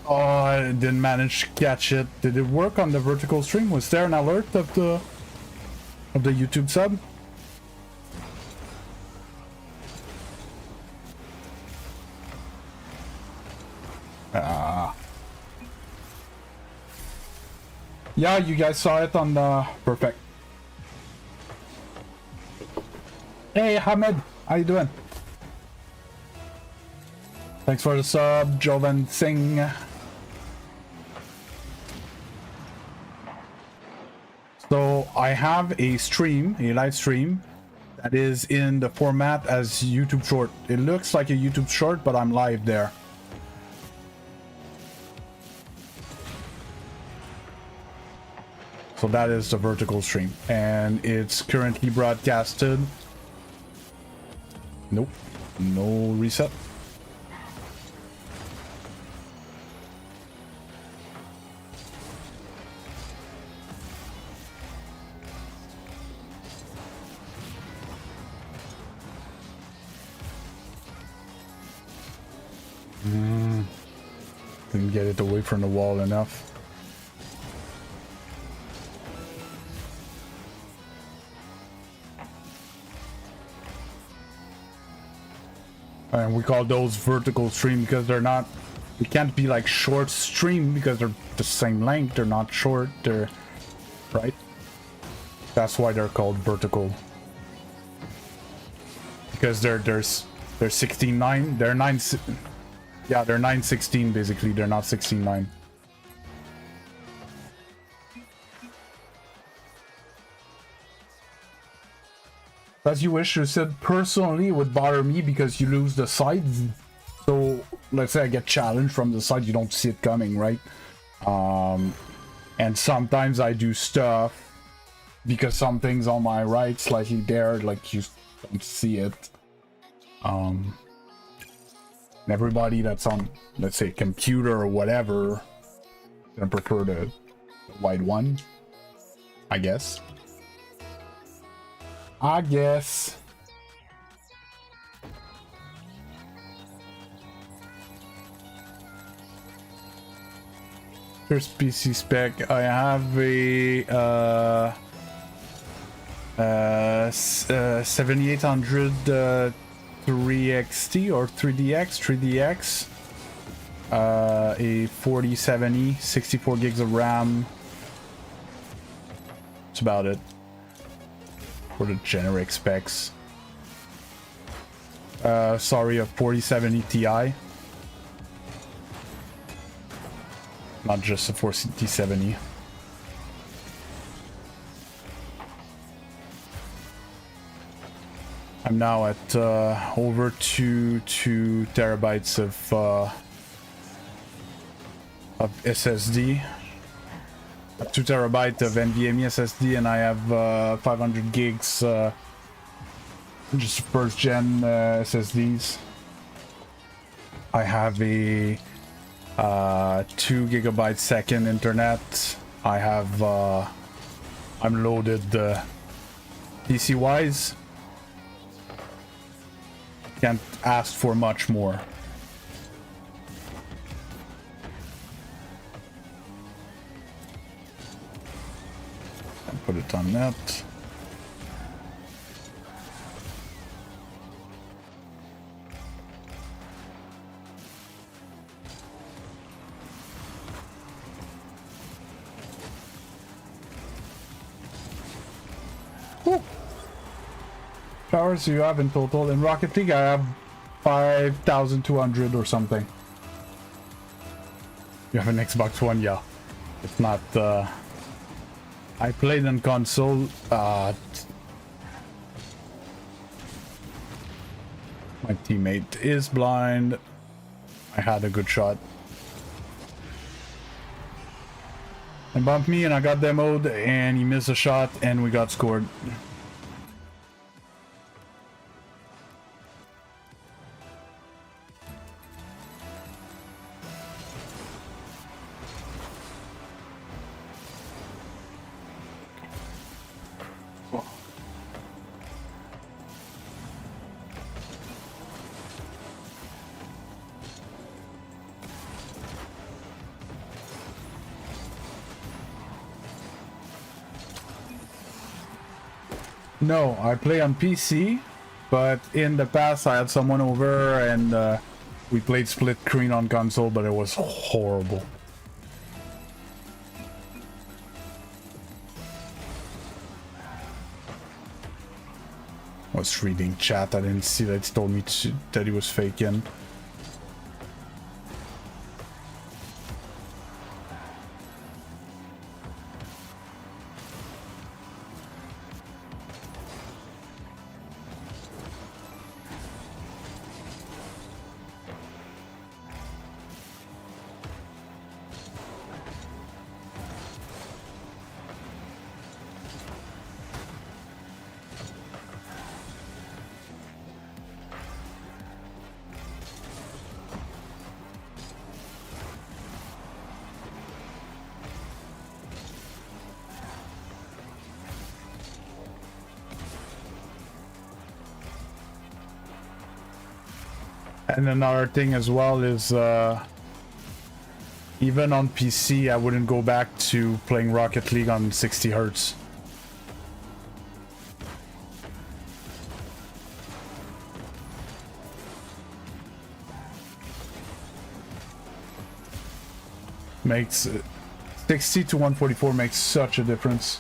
Oh, I didn't manage to catch it. Did it work on the vertical stream? Was there an alert of the YouTube sub? Yeah, you guys saw it on the... Perfect. Hey, Hamed. How you doing? Thanks for the sub, Jovan Singh. So, I have a stream, a live stream, that is in the format as YouTube short. It looks like a YouTube short, but I'm live there. So that is the vertical stream, and it's currently broadcasted. Nope, no reset. Didn't get it away from the wall enough. And we call those vertical stream because they're not, they can't be like short stream because they're the same length. They're not short, they're right. That's why they're called vertical. Because they're 16:9, they're 9, yeah, they're 9:16 basically, they're not 16:9. As you wish. You said personally it would bother me because you lose the sides. So let's say I get challenged from the side, you don't see it coming, right? And sometimes I do stuff because something's on my right, slightly there, like you don't see it. And everybody that's on, let's say, computer or whatever, gonna prefer the wide one, I guess. I guess. Here's PC spec. I have a 7800 3XT or 3DX, a 4070, 64 gigs of RAM. That's about it. For the generic specs. Sorry, a 4070 Ti. Not just a 4070. I'm now at over 2 terabytes of SSD. 2 terabyte of NVMe SSD, and I have 500 gigs just first gen SSDs. I have a 2 gigabyte second internet. I have I'm loaded PC wise. Can't ask for much more. Put it on net. Whew. Hours you have in total in Rocket League? I have 5,200 or something. You have an Xbox One? Yeah. It's not I played on console. My teammate is blind. I had a good shot. And bumped me and I got demoed and he missed a shot and we got scored. No, I play on PC, but in the past I had someone over and we played split screen on console, but it was horrible. I was reading chat, I didn't see that it told me that he was faking. And another thing as well is even on PC I wouldn't go back to playing Rocket League on 60 hertz. Makes 60 to 144 makes such a difference.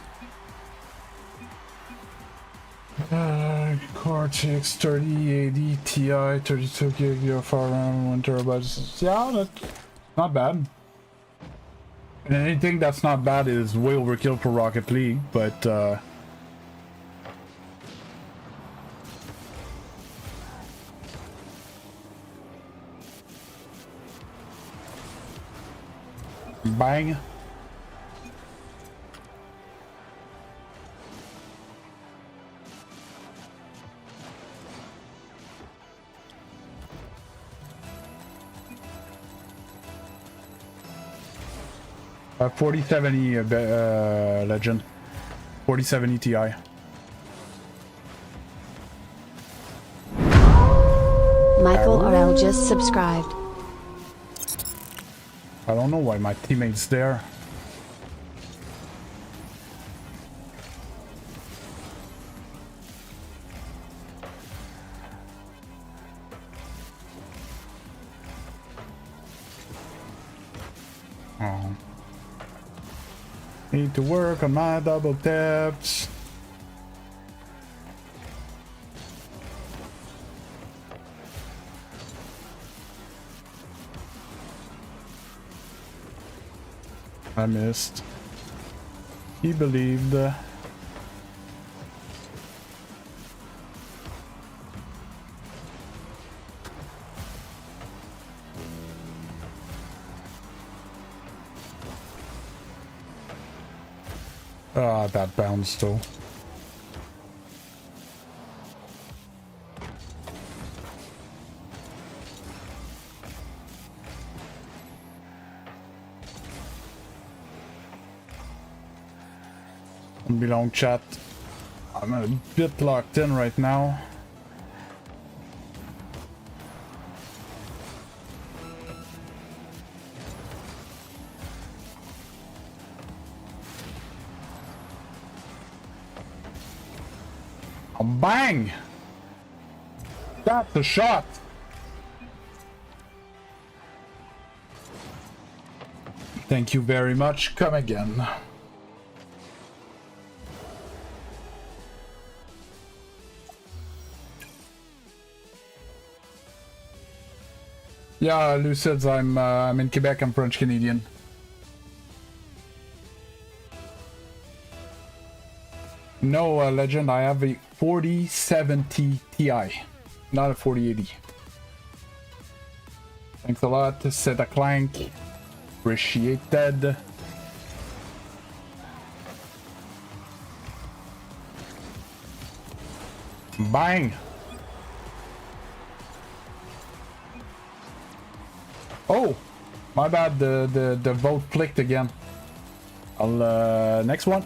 Cortex 3080 Ti 32 gig of RAM 1 terabyte. Yeah, that's not bad. And anything that's not bad is way overkill for Rocket League, but bang. A 4070 Legend. 4070 Ti. Michael RL just subscribed. I don't know why my teammate's there. Oh. Need to work on my double taps. I missed. He believed. Ah, that bounced though. Won't be long, chat. I'm a bit locked in right now. Bang! That's the shot! Thank you very much. Come again. Yeah, Lucids, I'm in Quebec. I'm French Canadian. No, Legend, I have a 4070 Ti, not a 4080. Thanks a lot, Set a Clank. Appreciated. Bang! Oh! My bad, the vote clicked again. I'll, next one.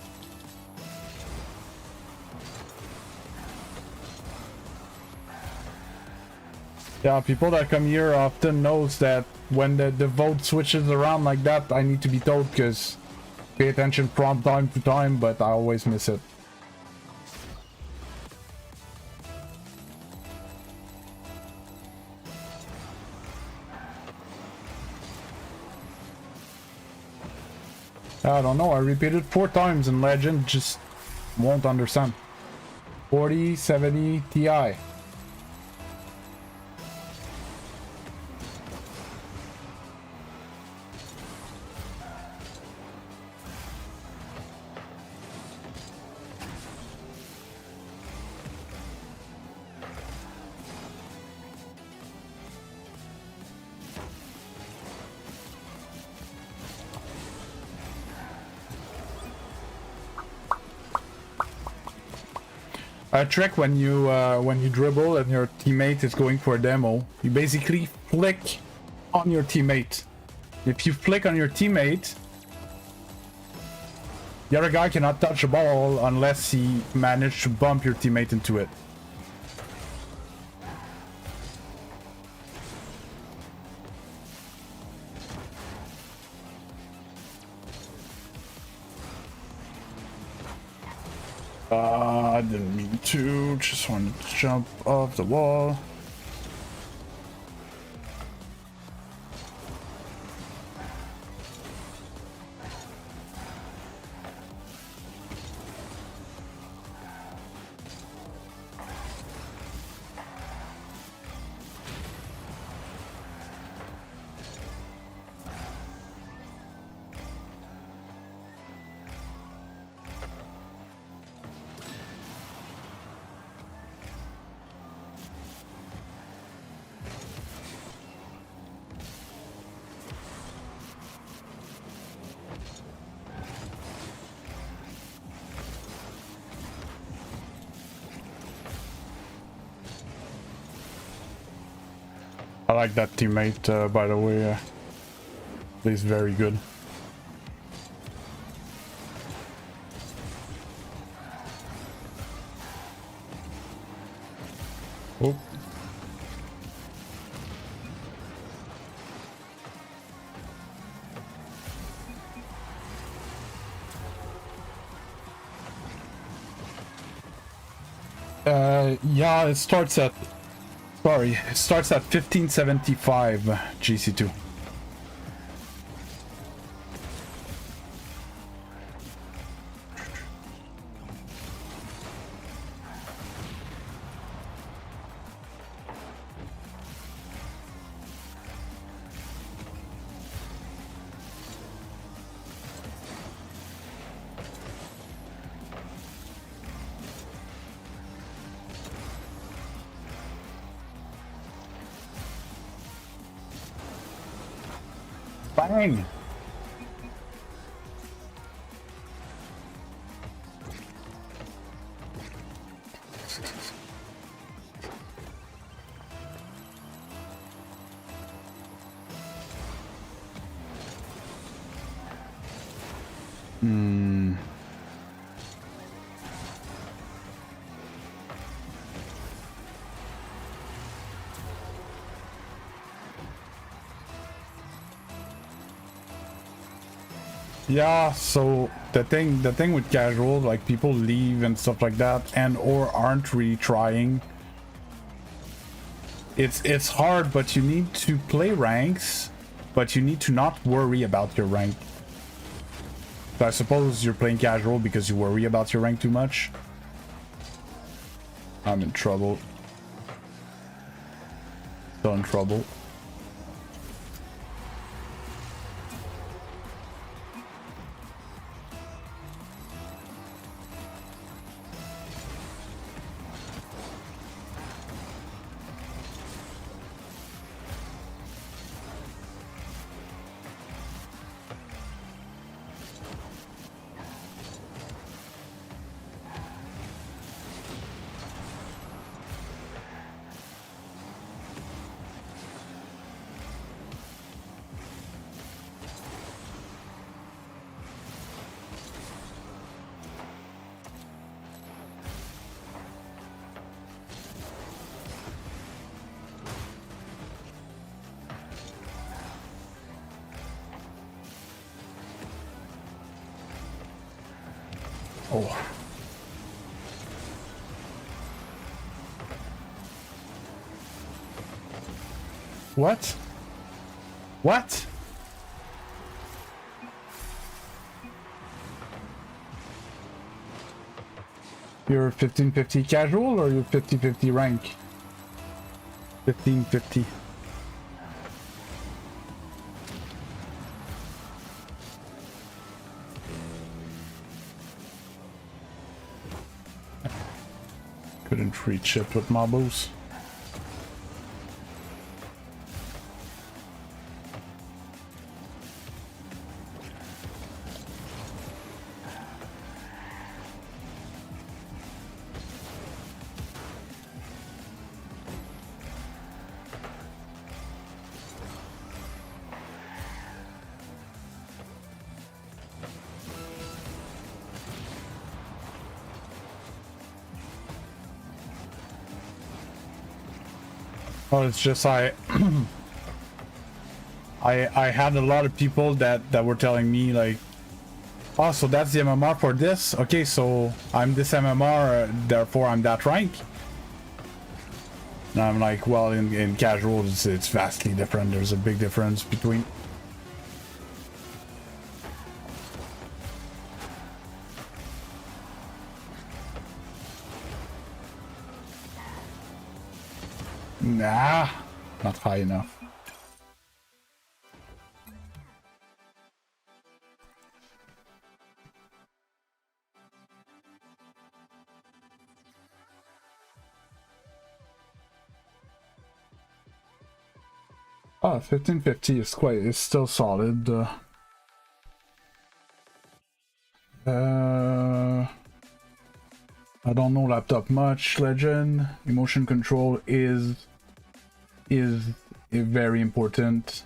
Yeah, people that come here often knows that when the vote switches around like that, I need to be told, because pay attention from time to time, but I always miss it. I don't know, I repeated 4 times in Legend, just won't understand. 4070 Ti. A trick when you dribble and your teammate is going for a demo, you basically flick on your teammate. If you flick on your teammate, the other guy cannot touch the ball unless he managed to bump your teammate into it. I didn't mean to, just wanted to jump off the wall. I like that teammate, by the way. He's very good. Oh. Yeah, it starts at... Sorry, it starts at 1575 GC2. Bang! Hmm. Yeah, so the thing with casual, like people leave and stuff like that, and or aren't retrying. It's hard, but you need to play ranks, but you need to not worry about your rank. So I suppose you're playing casual because you worry about your rank too much. I'm in trouble. Still in trouble. Oh. What? What? You're 1550 casual or you're 5050 rank? 1550. Couldn't reach it with my boost. Oh, it's just I had a lot of people that were telling me like, oh, so that's the MMR for this? Okay, so I'm this MMR, therefore I'm that rank. And I'm like, well, in casual, it's vastly different. There's a big difference between. Nah, not high enough. Oh, 1550 is it's still solid. I don't know laptop much. Legend emotion control is very important.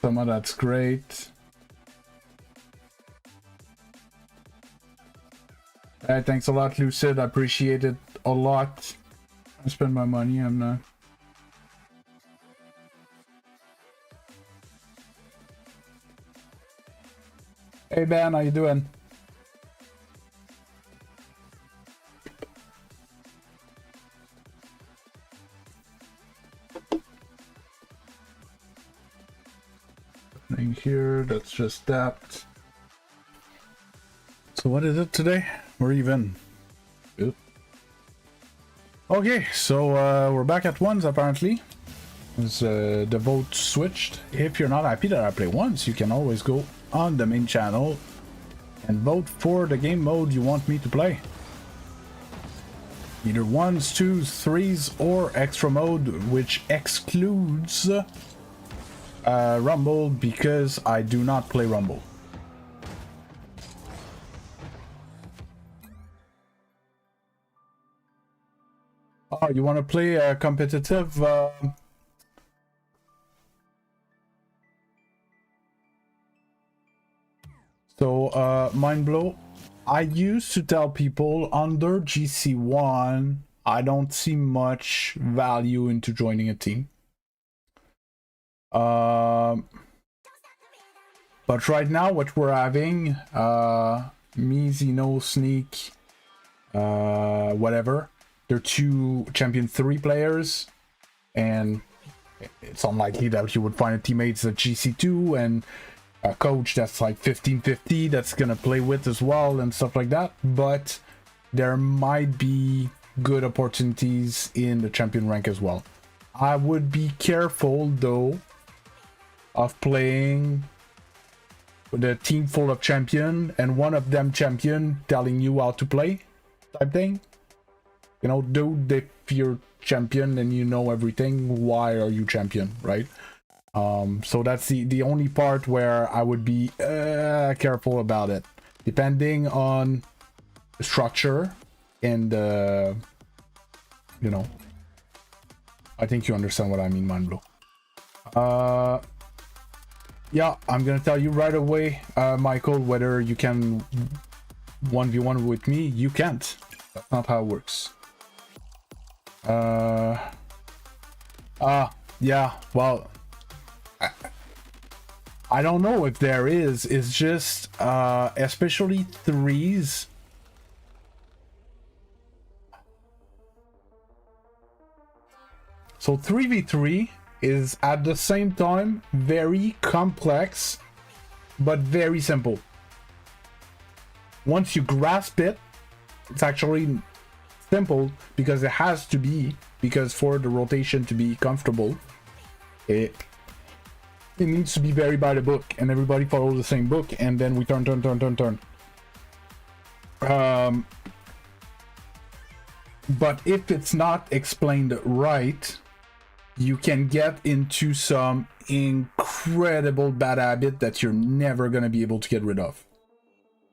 Some of that's great. Alright, thanks a lot, Lucid. I appreciate it a lot. I spend my money. I'm not. Hey Ben, how you doing? Thing here, that's just that. So what is it today? We're even. Good. Okay, so we're back at ones apparently. The vote switched. If you're not happy that I play once, you can always go on the main channel and vote for the game mode you want me to play. Either ones, twos, threes, or extra mode, which excludes Rumble because I do not play Rumble. Oh, you want to play a competitive? So, mind blow. I used to tell people under GC1, I don't see much value into joining a team. But right now, what we're having, me, Zeno, Sneak, whatever, they're 2 Champion 3 players, and it's unlikely that you would find a teammates at GC2 and a coach that's like 1550 that's gonna play with as well and stuff like that. But there might be good opportunities in the champion rank as well. I would be careful though of playing with a team full of champion and one of them champion telling you how to play type thing. You know, dude, if you're champion and you know everything, why are you champion, right? So that's the only part where I would be careful about it, depending on the structure and you know, I think you understand what I mean, Manblo. Yeah, I'm gonna tell you right away, Michael, whether you can 1v1 with me. You can't. That's not how it works. Yeah, well, I don't know if there is. It's just especially threes. So 3v3 is at the same time very complex but very simple. Once you grasp it, it's actually simple because it has to be, because for the rotation to be comfortable, it needs to be very by the book and everybody follows the same book, and then we turn. But if it's not explained right, you can get into some incredible bad habit that you're never going to be able to get rid of.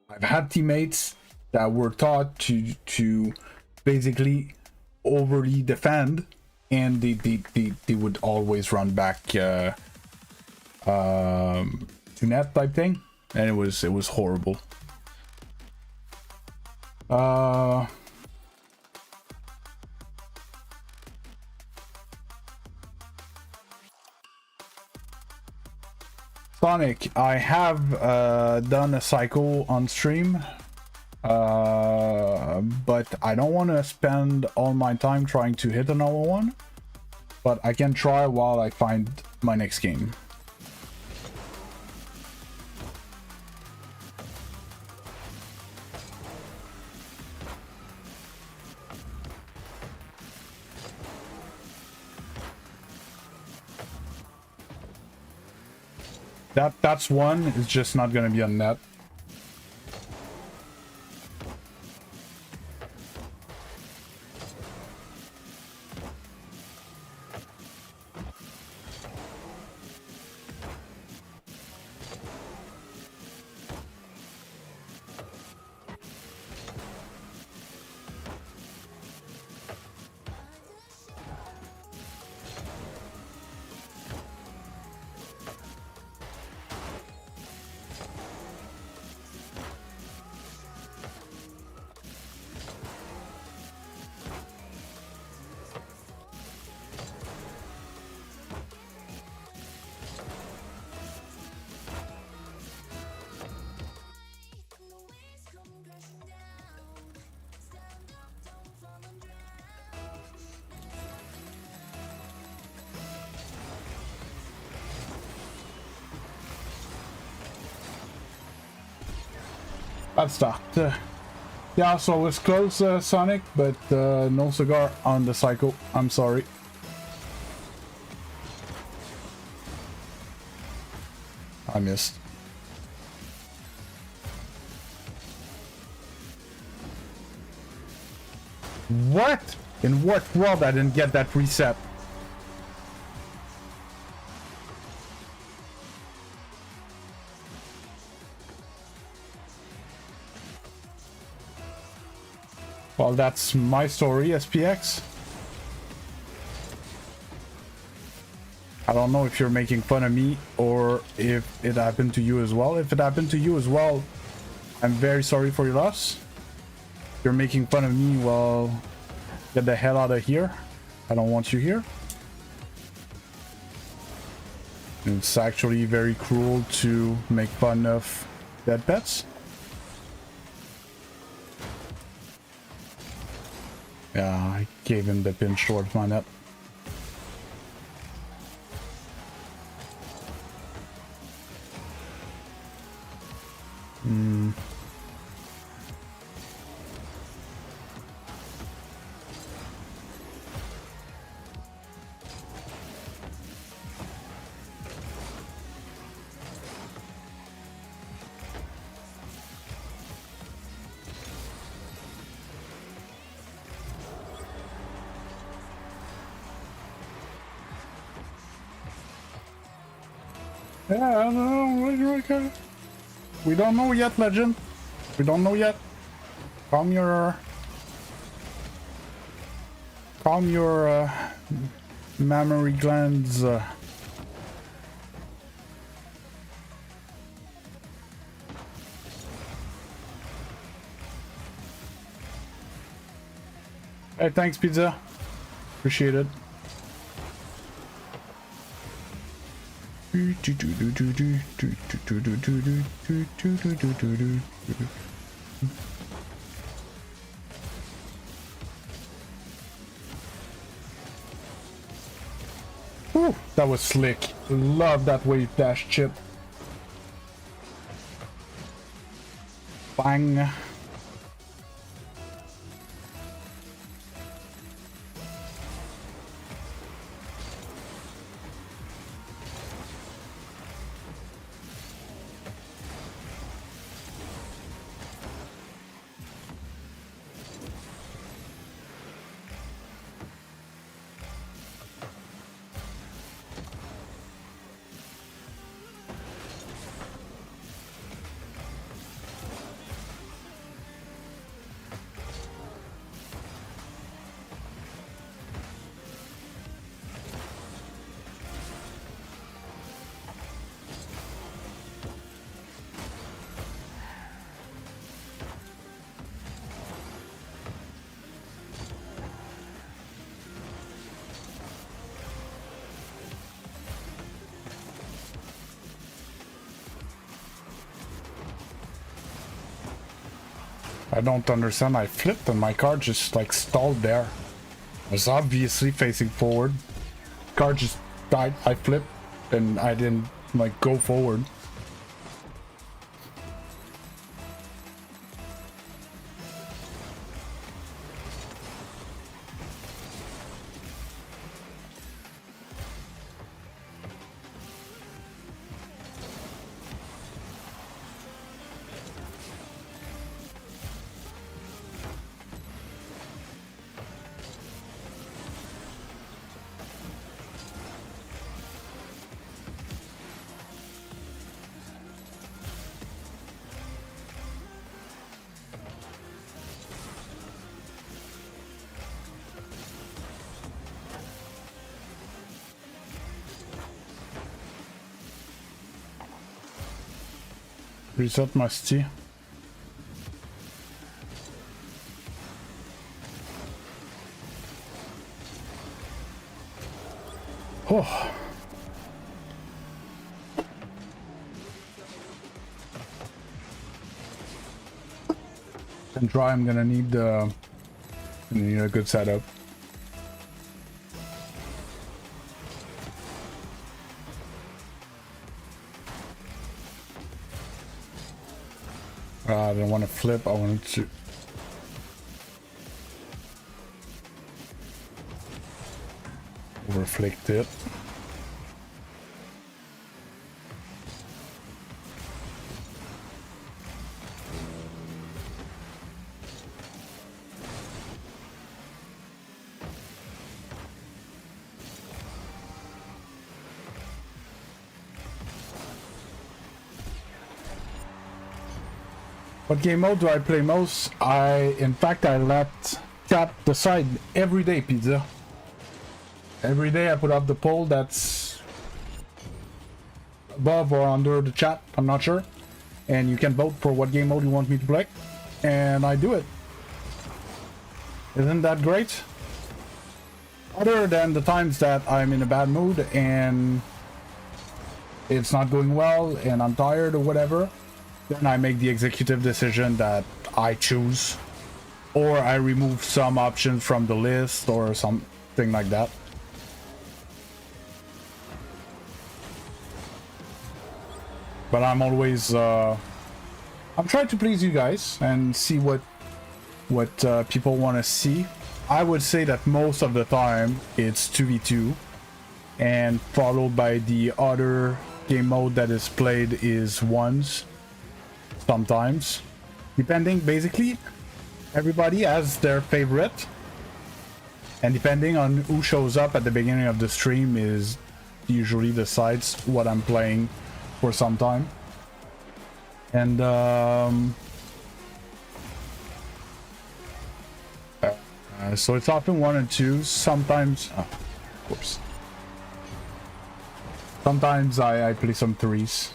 I've had teammates that were taught to basically overly defend, and they would always run back to net type thing, and it was horrible. Sonic, I have done a cycle on stream, but I don't want to spend all my time trying to hit another one, but I can try while I find my next game. That's one. It's just not gonna be on net. Bad start. Yeah, so it's close, Sonic, but no cigar on the cycle. I'm sorry. I missed. What? In what world I didn't get that reset? Well, that's my story, SPX. I don't know if you're making fun of me or if it happened to you as well. If it happened to you as well, I'm very sorry for your loss. You're making fun of me, well, get the hell out of here. I don't want you here. It's actually very cruel to make fun of dead pets. Yeah, I gave him the pinch towards my net. Yeah, I don't know. We don't know yet, Legend. We don't know yet. Calm your mammary glands. Hey, thanks, pizza. Appreciate it. Ooh, that was slick. Love that wave dash chip. Bang. I don't understand. I flipped and my card just like stalled there. I was obviously facing forward. Card just died. I flipped and I didn't like go forward. Reset my T. Oh. And dry, I'm gonna need a good setup. I don't want to flip, I wanted to... Overflicked it. What game mode do I play most? In fact, I let chat decide every day, Pizza. Every day I put up the poll that's above or under the chat, I'm not sure. and you can vote for what game mode you want me to play, and I do it. Isn't that great? Other than the times that I'm in a bad mood and it's not going well and I'm tired or whatever, then I make the executive decision that I choose, or I remove some options from the list or something like that. But I'm always I'm trying to please you guys and see what people want to see. I would say that most of the time it's 2v2, and followed by the other game mode that is played is ones sometimes, depending. Basically everybody has their favorite, and depending on who shows up at the beginning of the stream is usually decides what I'm playing for some time. And so it's often 1 and 2. Sometimes of course, sometimes I play some 3s.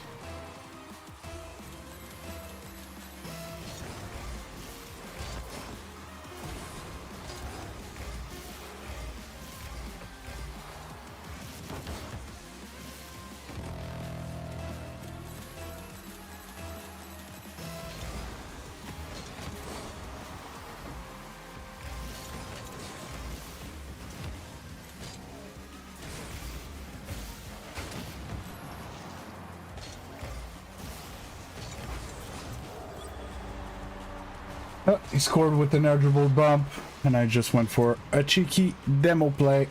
He scored with an eligible bump, and I just went for a cheeky demo play.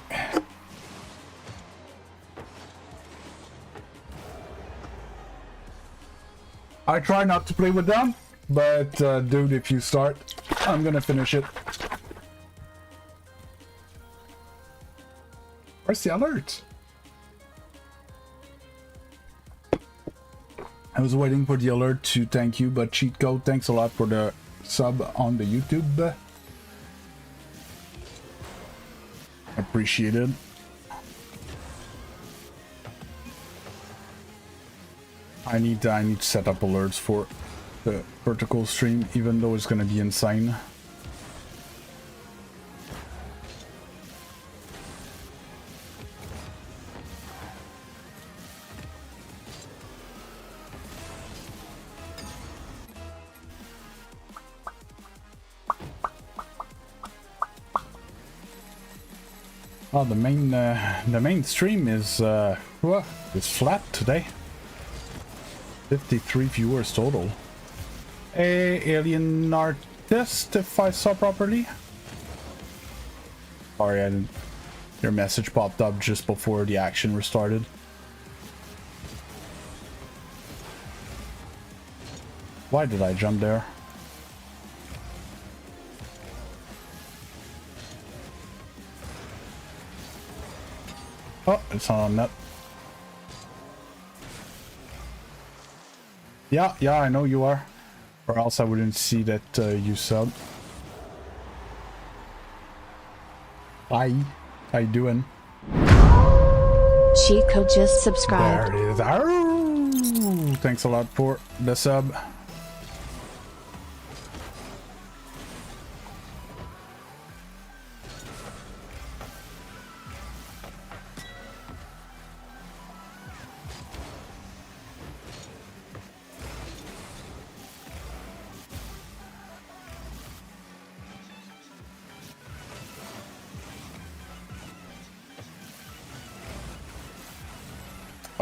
I try not to play with them, but dude, if you start, I'm gonna finish it. Where's the alert? I was waiting for the alert to thank you, but cheat code, thanks a lot for the sub on the YouTube. Appreciated. I need to set up alerts for the vertical stream, even though it's gonna be insane. Oh, the main stream is flat today. 53 viewers total. Hey, alien artist, if I saw properly. Sorry, I didn't. Your message popped up just before the action restarted. Why did I jump there? Oh, it's not on net. Yeah, I know you are. Or else I wouldn't see that you sub. Hi. How you doing? Chico just subscribed. There it is. Arrgh! Thanks a lot for the sub.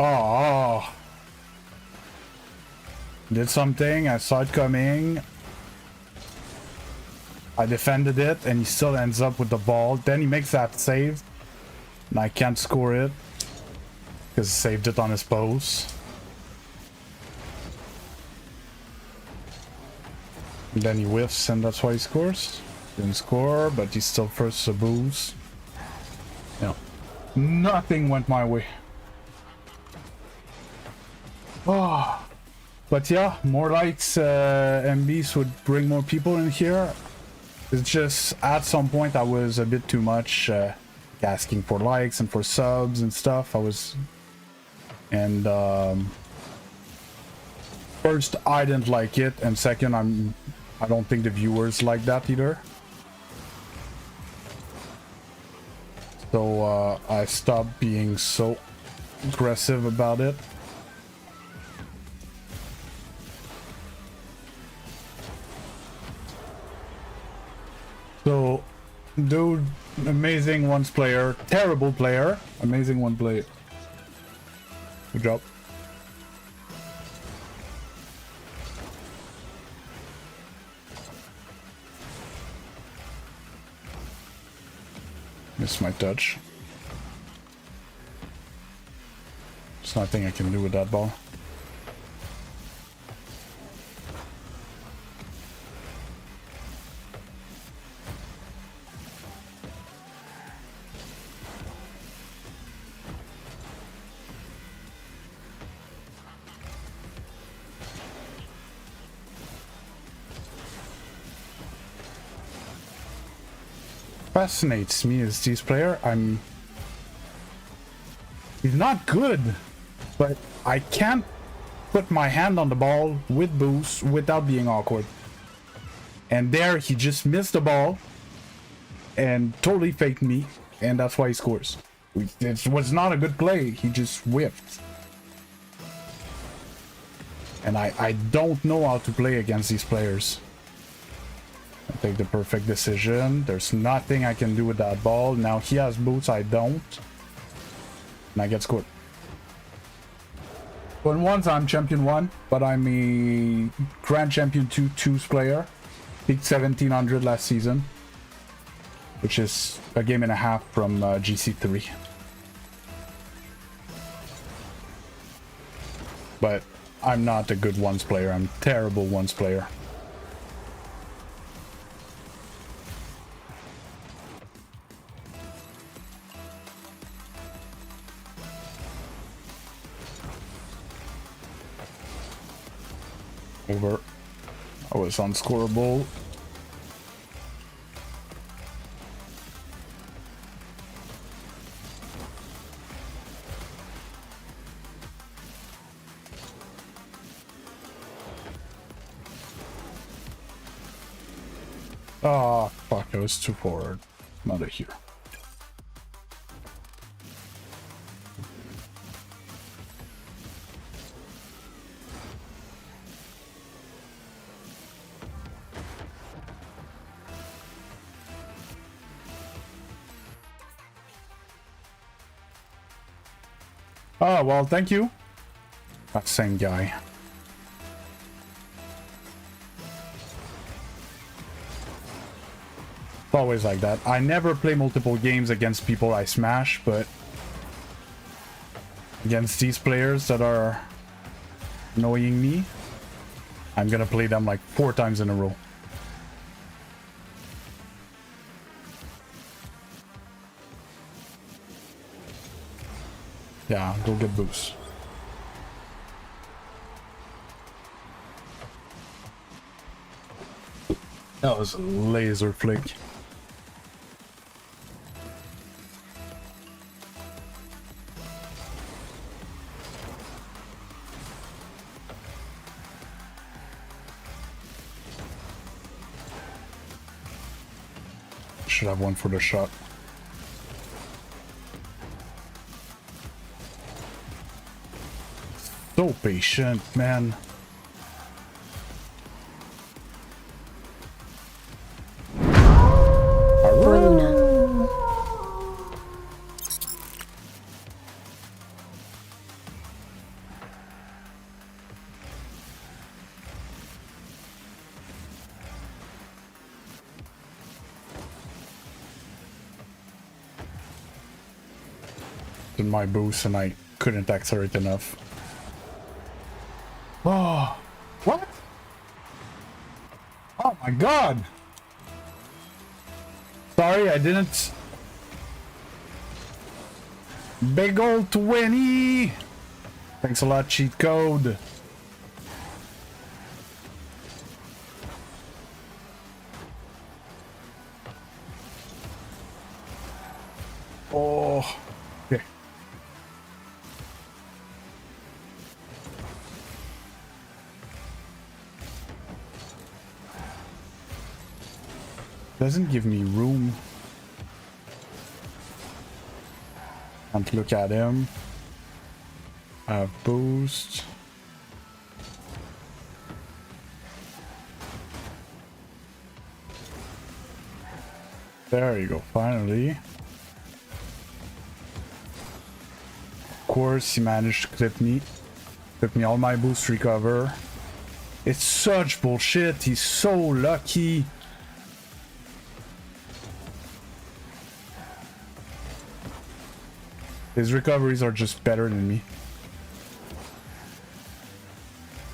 Oh, did something, I saw it coming, I defended it, and he still ends up with the ball. Then he makes that save, and I can't score it, because he saved it on his post. And then he whiffs, and that's why he scores. Didn't score, but he still first a boost. Yeah, nothing went my way. Oh, but yeah, more likes, MBs would bring more people in here. It's just at some point I was a bit too much asking for likes and for subs and stuff. I was, and First, I didn't like it, and second, I don't think the viewers like that either. So I stopped being so aggressive about it. So, dude, amazing once player, terrible player, amazing one player. Good job. Missed my touch. There's nothing I can do with that ball. Fascinates me is this player. He's not good, but I can't put my hand on the ball with boost without being awkward. And there he just missed the ball and totally faked me, and that's why he scores. It was not a good play, he just whiffed. And I don't know how to play against these players. I take the perfect decision. There's nothing I can do with that ball. Now he has boots, I don't. And I get scored. But once I'm champion 1, but I'm a grand champion 2 twos player. Peaked 1700 last season, which is a game and a half from GC3. But I'm not a good ones player. I'm a terrible ones player. Over. I was unscorable. Oh, fuck, I was too forward. I'm out of here. Oh, well, thank you. That same guy. It's always like that. I never play multiple games against people I smash, but against these players that are annoying me, I'm gonna play them like 4 times in a row. Yeah, go get boost. That was a laser flick. Should have one for the shot. So patient, man. Bruna. Did my boost and I couldn't accelerate enough. Oh, what? Oh my god! Sorry, I didn't. Big old 20! Thanks a lot, cheat code. Oh, okay. Doesn't give me room. Can't look at him. Boost. There you go, finally. Of course, he managed to clip me. Clip me all my boost recover. It's such bullshit. He's so lucky. His recoveries are just better than me.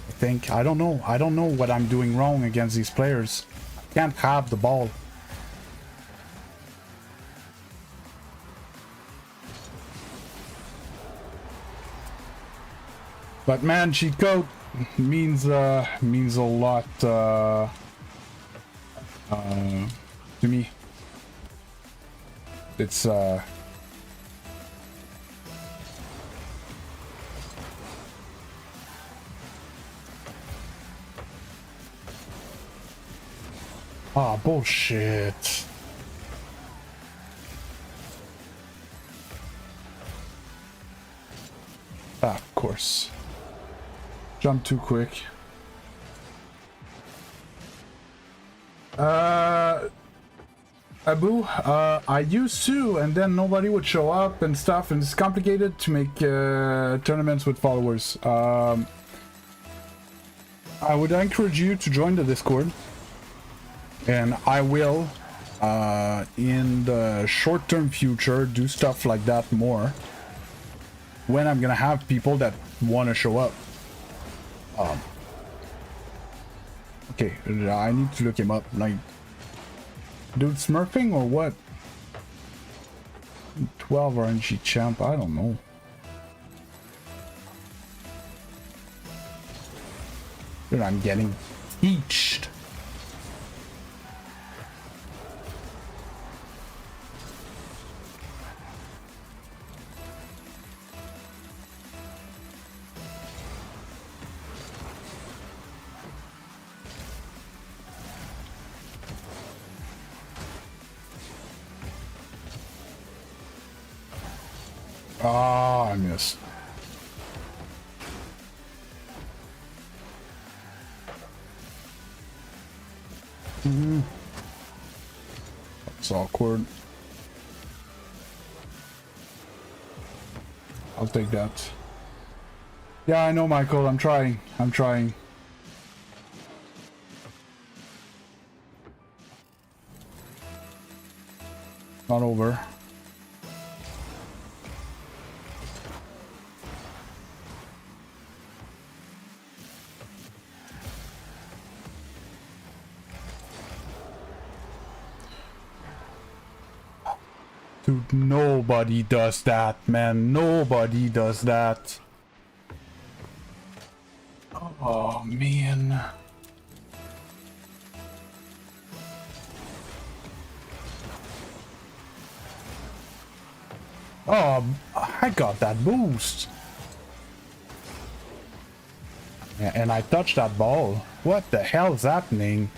I think. I don't know. I don't know what I'm doing wrong against these players. I can't have the ball. But man, cheat code means a lot to me. It's bullshit. Of course. Jump too quick. Abu, I used to, and then nobody would show up and stuff, and it's complicated to make tournaments with followers. I would encourage you to join the Discord, and I will, in the short-term future, do stuff like that more when I'm gonna have people that want to show up. Okay, I need to look him up. Like, dude, smurfing or what? 12 RNG champ, I don't know. Dude, I'm getting teached. Ah, I missed. That's awkward. I'll take that. Yeah, I know, Michael. I'm trying. I'm trying. Not over. Dude, nobody does that, man. Nobody does that. Oh, man. Oh, I got that boost. And I touched that ball. What the hell is happening?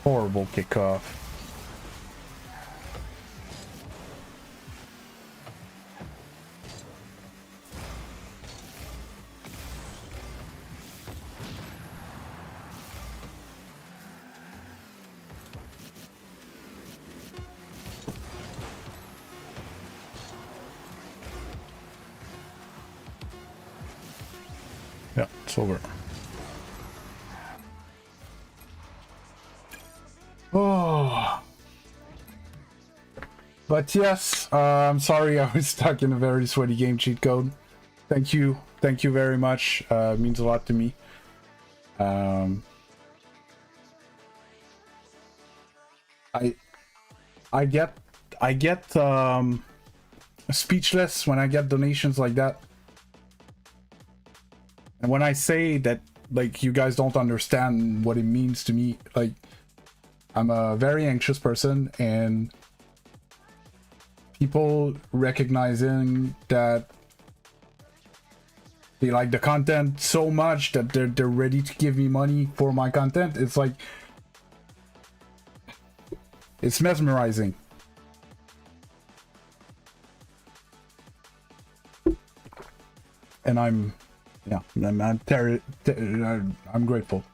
Horrible kickoff. Yeah, it's over. Oh. But yes, I'm sorry I was stuck in a very sweaty game cheat code. Thank you very much. It means a lot to me. I get speechless when I get donations like that. And when I say that, like, you guys don't understand what it means to me, like, I'm a very anxious person, and people recognizing that they like the content so much that they're ready to give me money for my content, it's like, it's mesmerizing. And I'm grateful,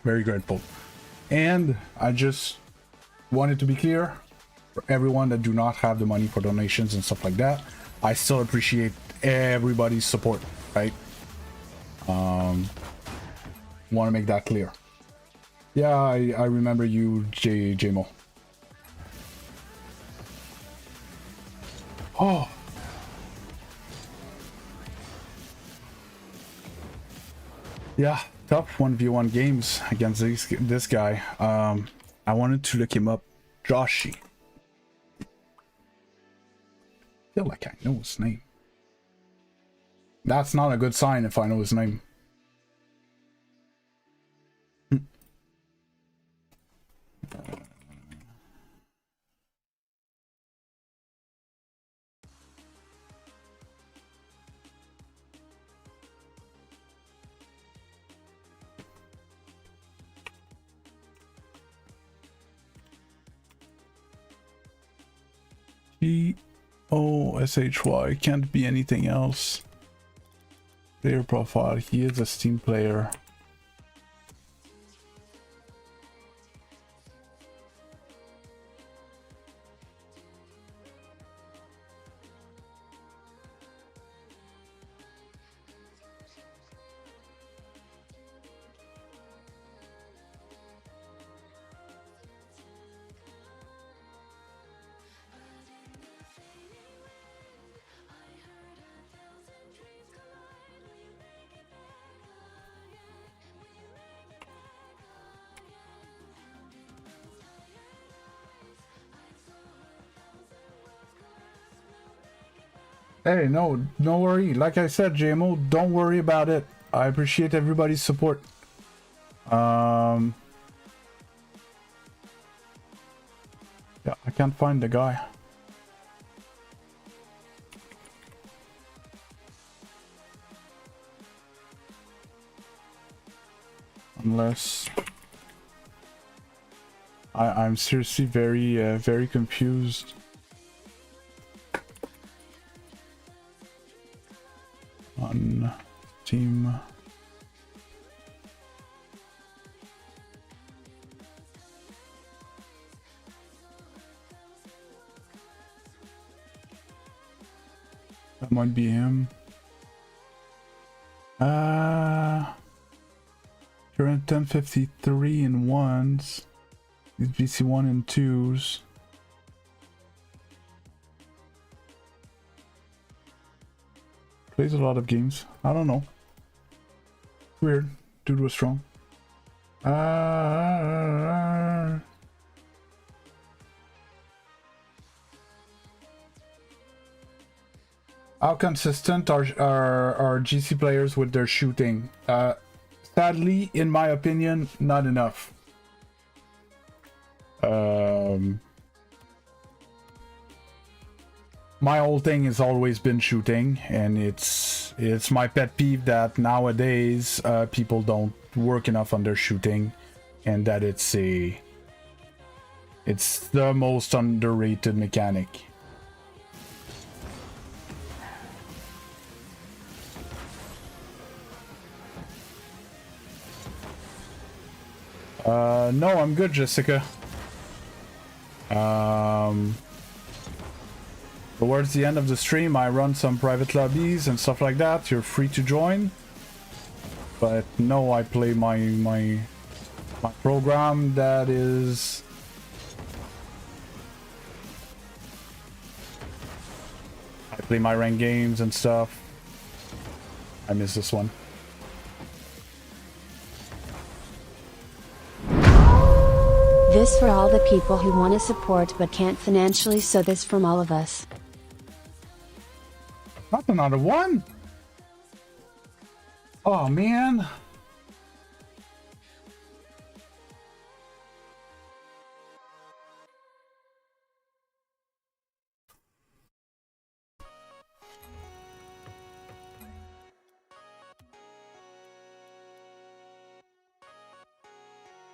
very grateful. And I just wanted to be clear for everyone that do not have the money for donations and stuff like that, I still appreciate everybody's support, right? Want to make that clear. Yeah, I remember you, JMO. Oh. Yeah, tough 1v1 games against this guy. I wanted to look him up. Joshy. Feel like I know his name. That's not a good sign if I know his name. Joshy, can't be anything else. Player profile, he is a Steam player. Hey, no worry. Like I said, JMO, don't worry about it. I appreciate everybody's support. Yeah, I can't find the guy. Unless I'm seriously very confused. On team. That might be him. You're in 1053 in ones. These BC1 and 2s. Plays a lot of games. I don't know. Weird. Dude was strong. How consistent are GC players with their shooting? Sadly, in my opinion, not enough. My whole thing has always been shooting, and it's my pet peeve that nowadays people don't work enough on their shooting. and that it's the most underrated mechanic. No, I'm good, Jessica. Towards the end of the stream, I run some private lobbies and stuff like that. You're free to join. But no, I play my program that is... I play my ranked games and stuff. I miss this one. This for all the people who want to support but can't financially, so this from all of us. Not another one! Oh man!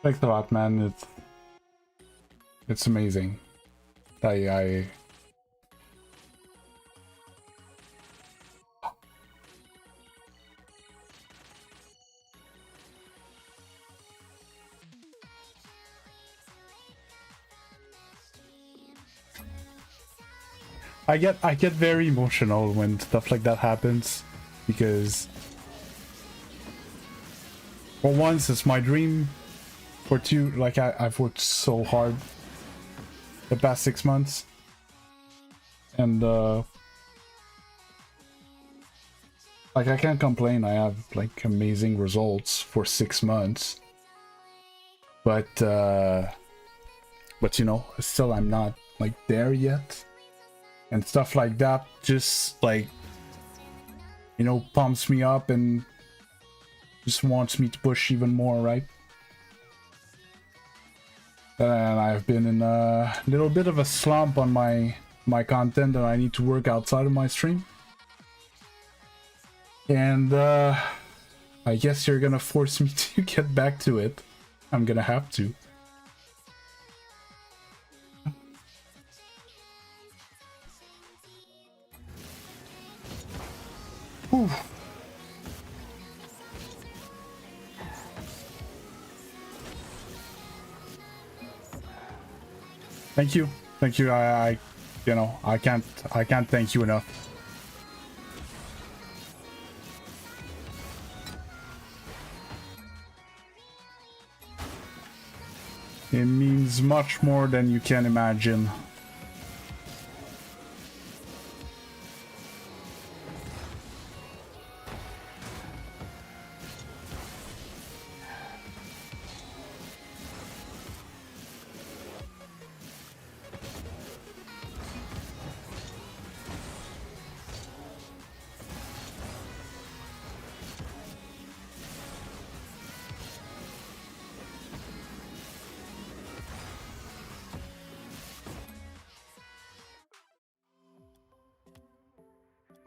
Thanks a lot, man. It's amazing. I get very emotional when stuff like that happens, because for once it's my dream. For two, like I've worked so hard the past 6 months, and like I can't complain. I have like amazing results for 6 months, but you know, still I'm not like there yet, and stuff like that just like, you know, pumps me up and just wants me to push even more, right? And I've been in a little bit of a slump on my content that I need to work outside of my stream. And I guess you're gonna force me to get back to it. I'm gonna have to. Whew. Thank you. Thank you. I you know, I can't thank you enough. It means much more than you can imagine.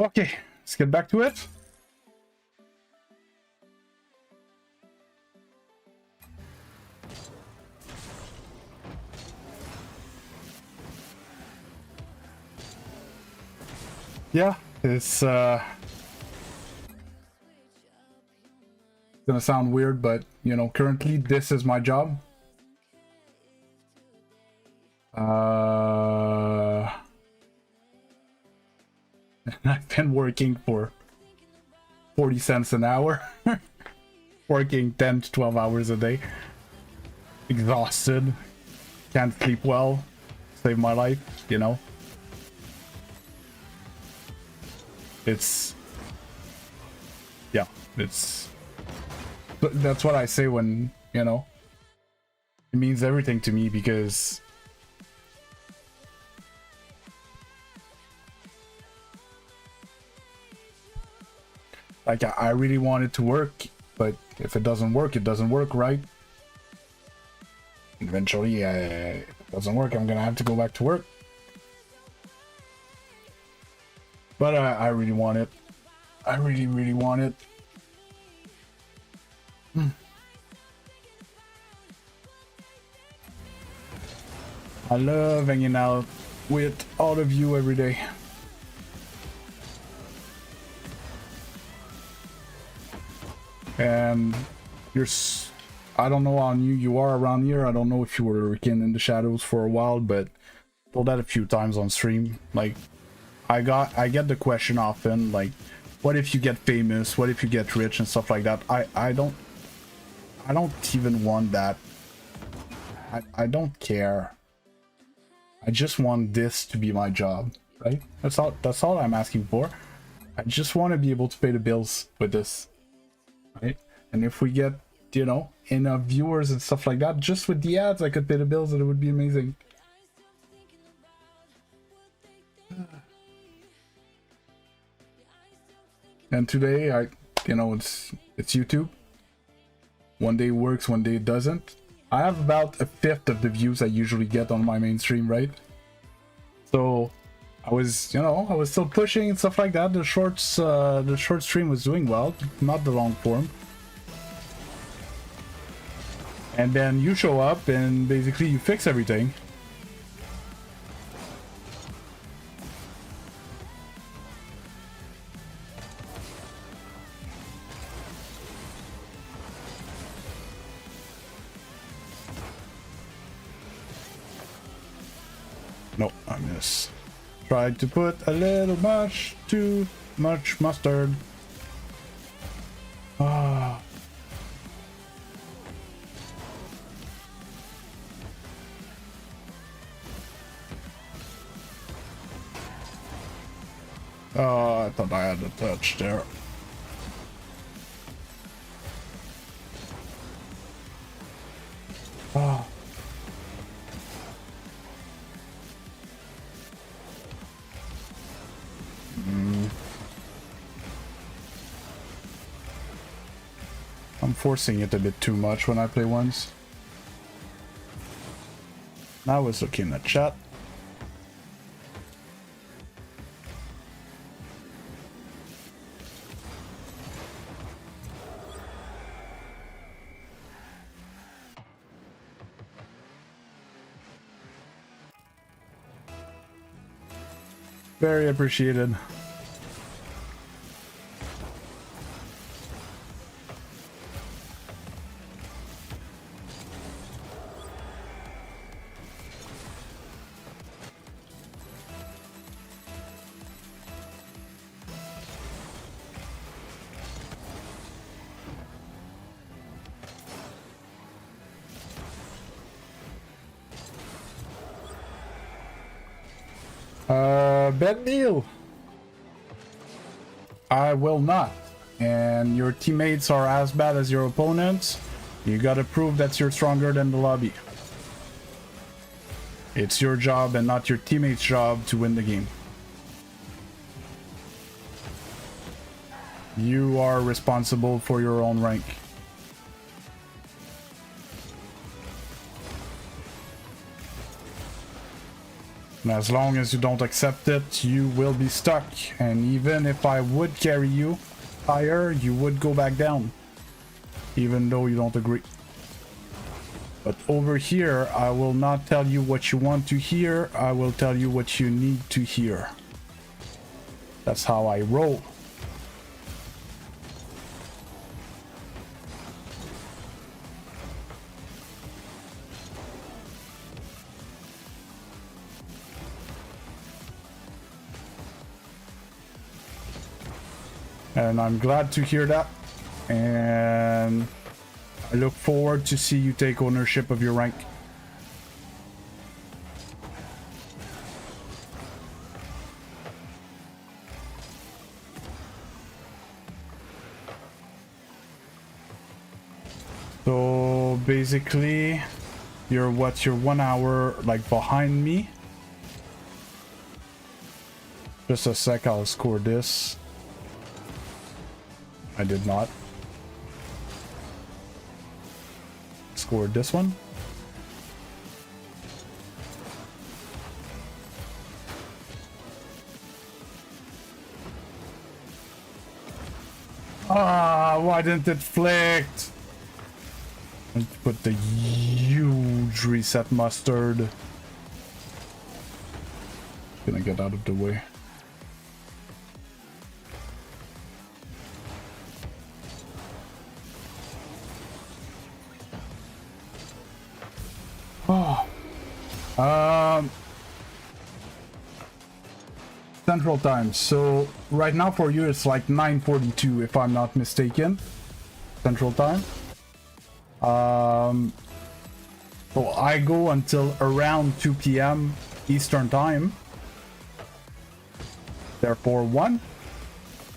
Okay, let's get back to it. Yeah, it's gonna sound weird, but you know, currently this is my job. I've been working for 40 cents an hour. Working 10 to 12 hours a day. Exhausted. Can't sleep well. Save my life, you know. It's... yeah, it's... that's what I say when, you know, it means everything to me, because like I really want it to work, but if it doesn't work, it doesn't work, right? Eventually, if it doesn't work, I'm gonna have to go back to work. But I really want it. I really, really want it. I love hanging out with all of you every day. And I don't know how new you are around here. I don't know if you were working in the shadows for a while, but I told that a few times on stream. Like, I get the question often, like, what if you get famous? What if you get rich and stuff like that? I don't even want that. I don't care. I just want this to be my job, right? That's all I'm asking for. I just want to be able to pay the bills with this, right? And if we get, you know, enough viewers and stuff like that, just with the ads I could pay the bills and it would be amazing. And today you know, it's YouTube. One day works, one day it doesn't. I have about a fifth of the views I usually get on my main stream, right? So I was, you know, I was still pushing and stuff like that. The short stream was doing well, not the long form. And then you show up and basically you fix everything. No, I miss. Tried to put a little much, too much mustard. Ah. Oh, I thought I had a touch there. Ah. I'm forcing it a bit too much when I play ones. Now I was looking at chat. Very appreciated. Bad deal. I will not. And your teammates are as bad as your opponents. You gotta prove that you're stronger than the lobby. It's your job and not your teammates' job to win the game. You are responsible for your own rank. And as long as you don't accept it, you will be stuck. And even if I would carry you higher, you would go back down. Even though you don't agree. But over here, I will not tell you what you want to hear. I will tell you what you need to hear. That's how I roll. And I'm glad to hear that. And I look forward to see you take ownership of your rank. So basically, you're 1 hour like behind me. Just a sec, I'll score this. I did not. Scored this one. Ah, why didn't it flicked? Let's put the huge reset mustard. Gonna get out of the way. Oh. Central time. So right now for you it's like 9:42 if I'm not mistaken. Central time. So I go until around 2 p.m. Eastern time. Therefore 1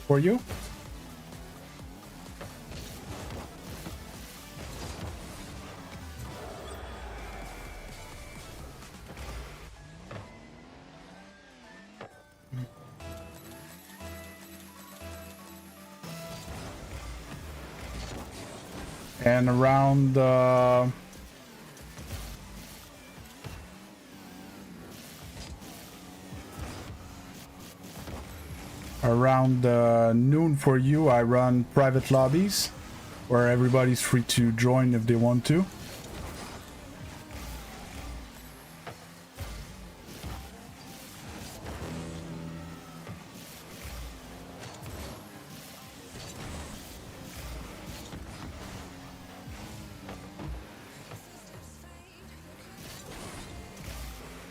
for you. And around noon for you, I run private lobbies where everybody's free to join if they want to.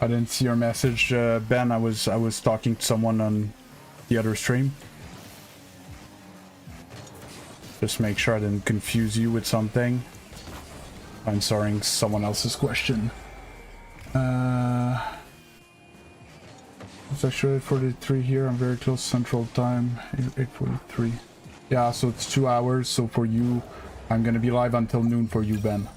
I didn't see your message, Ben. I was talking to someone on the other stream. Just make sure I didn't confuse you with something. I'm answering someone else's question. It's actually 8:43 here. I'm very close Central Time. 8:43. Yeah, so it's 2 hours. So for you, I'm gonna be live until noon for you, Ben.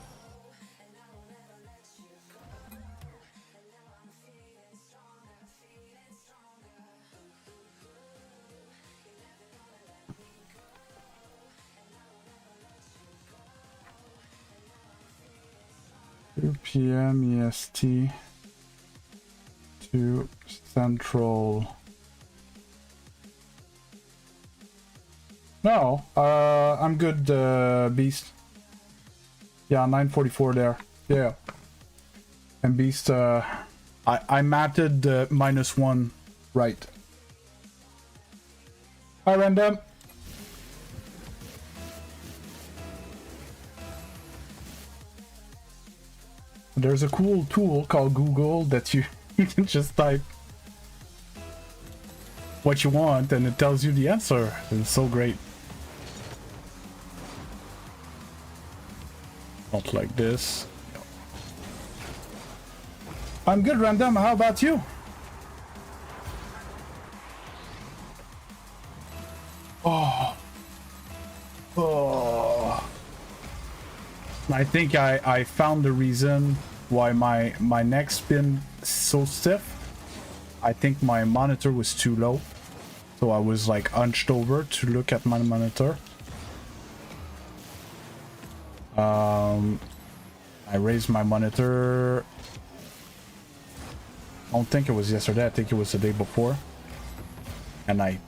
PM EST to Central. No, I'm good, Beast. Yeah, 9:44 there. Yeah. And Beast, I matted -1 right. Hi, Random. There's a cool tool called Google that you can just type what you want and it tells you the answer. It's so great. Not like this. I'm good, Random. How about you? Oh. I think I found the reason why my neck's been so stiff. I think my monitor was too low. So I was like hunched over to look at my monitor. I raised my monitor. I don't think it was yesterday. I think it was the day before. And I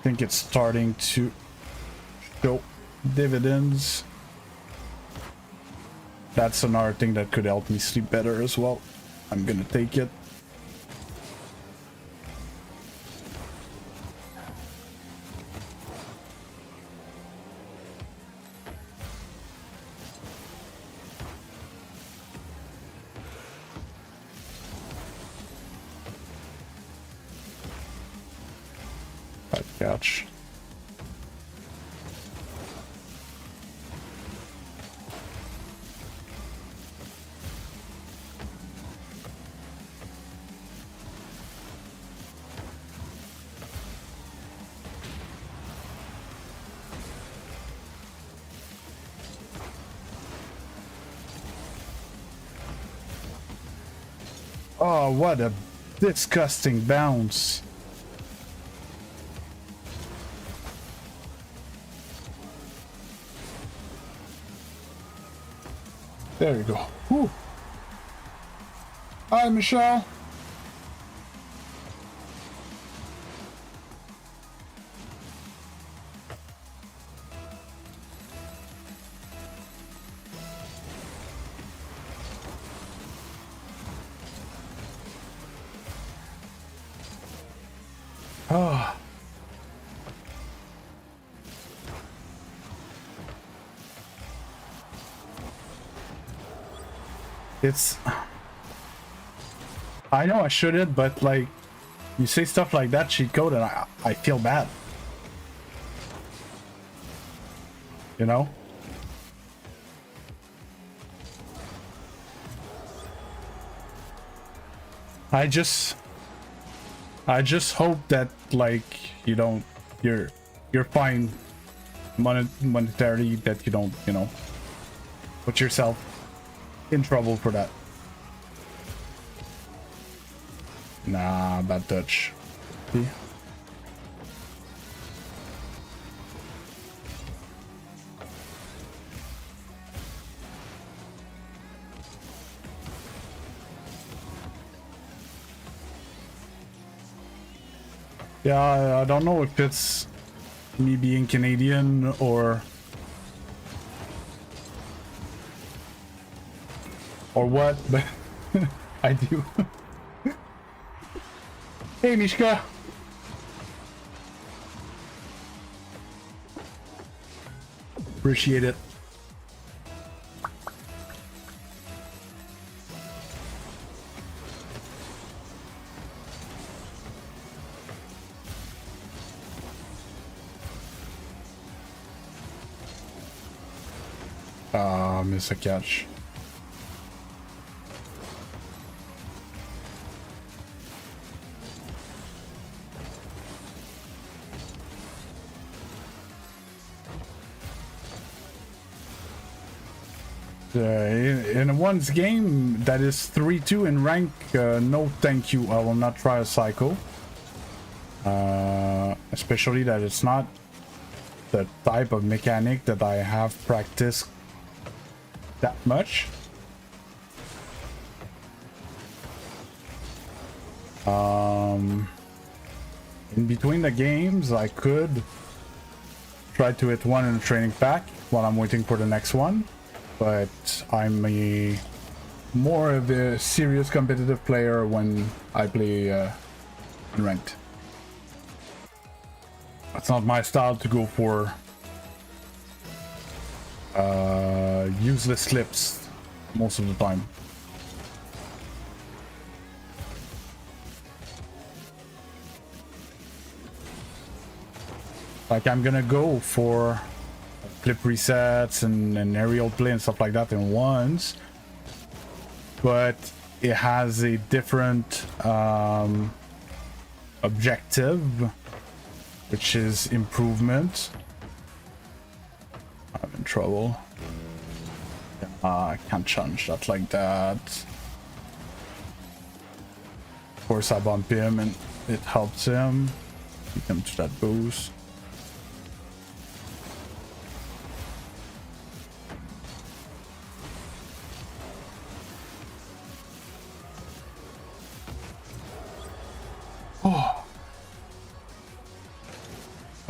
think it's starting to show dividends. That's another thing that could help me sleep better as well. I'm gonna take it. Couch. Oh, what a disgusting bounce. There you go. Whew. Hi, Michelle. Oh. It's... I know I shouldn't, but like, you say stuff like that, cheat code, and I feel bad. You know? I just hope that like you don't, you're fine monetarily, that you don't, you know, put yourself in trouble for that. Nah, bad touch. See? Yeah, I don't know if it's me being Canadian or what, but I do. Hey, Mishka. Appreciate it. Miss a catch. In one's game that is 3-2 in rank, no thank you, I will not try a cycle. Especially that it's not the type of mechanic that I have practiced that much. In between the games, I could try to hit one in a training pack while I'm waiting for the next one, but I'm a more of a serious competitive player when I play in ranked. It's not my style to go for useless clips most of the time. Like, I'm gonna go for clip resets and aerial play and stuff like that in ones, but it has a different objective, which is improvement. I'm in trouble. I can't change that like that. Of course, I bump him and it helps him. He comes to that boost. Oh.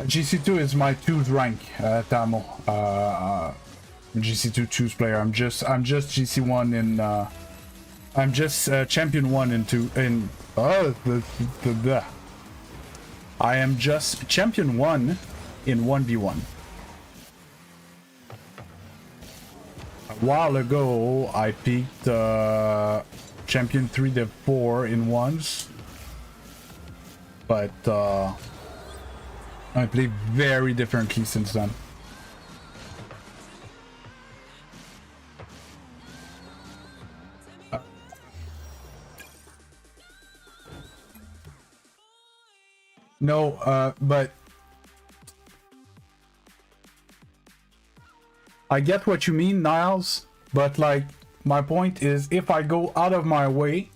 GC2 is my 2th rank, Tamo. GC2 choose player. I'm just GC1 in I'm just champion 1 in 2 in I am just champion 1 in 1v1. A while ago I peaked champion 3 to 4 in ones, but I play very differently since then. No, but I get what you mean, Niles, but like, my point is, if I go out of my way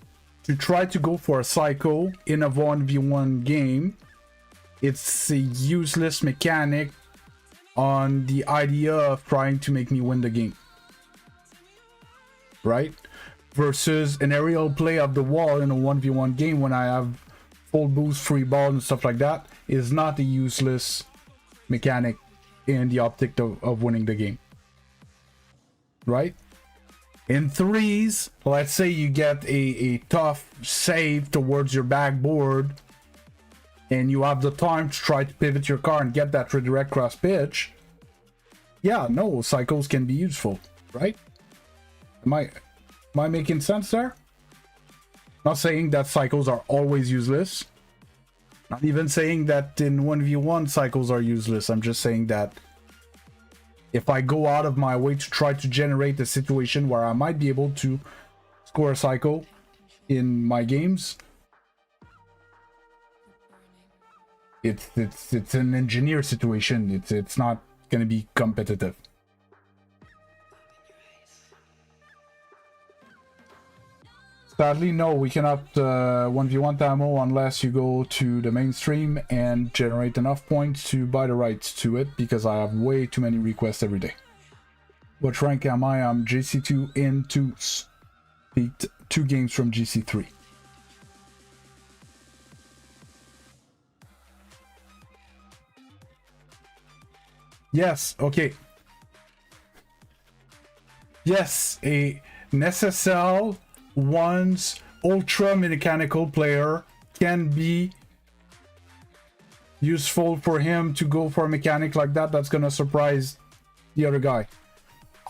to try to go for a psycho in a 1v1 game, it's a useless mechanic on the idea of trying to make me win the game, right? Versus an aerial play of the wall in a 1v1 game when I have full boost, free ball and stuff like that is not a useless mechanic in the optic of winning the game, right? In threes, let's say you get a tough save towards your backboard and you have the time to try to pivot your car and get that redirect cross pitch, yeah, no, cycles can be useful, right? Am I making sense there? Not saying that cycles are always useless. Not even saying that in 1v1 cycles are useless. I'm just saying that if I go out of my way to try to generate a situation where I might be able to score a cycle in my games, it's an engineer situation. It's not going to be competitive. Sadly, no, we cannot 1v1 Tamo unless you go to the mainstream and generate enough points to buy the rights to it, because I have way too many requests every day. What rank am I? I'm GC2 in 2. Beat 2 games from GC3. Yes, okay. Yes, a SSL one's ultra mechanical player can be useful for him to go for a mechanic like that. That's gonna surprise the other guy.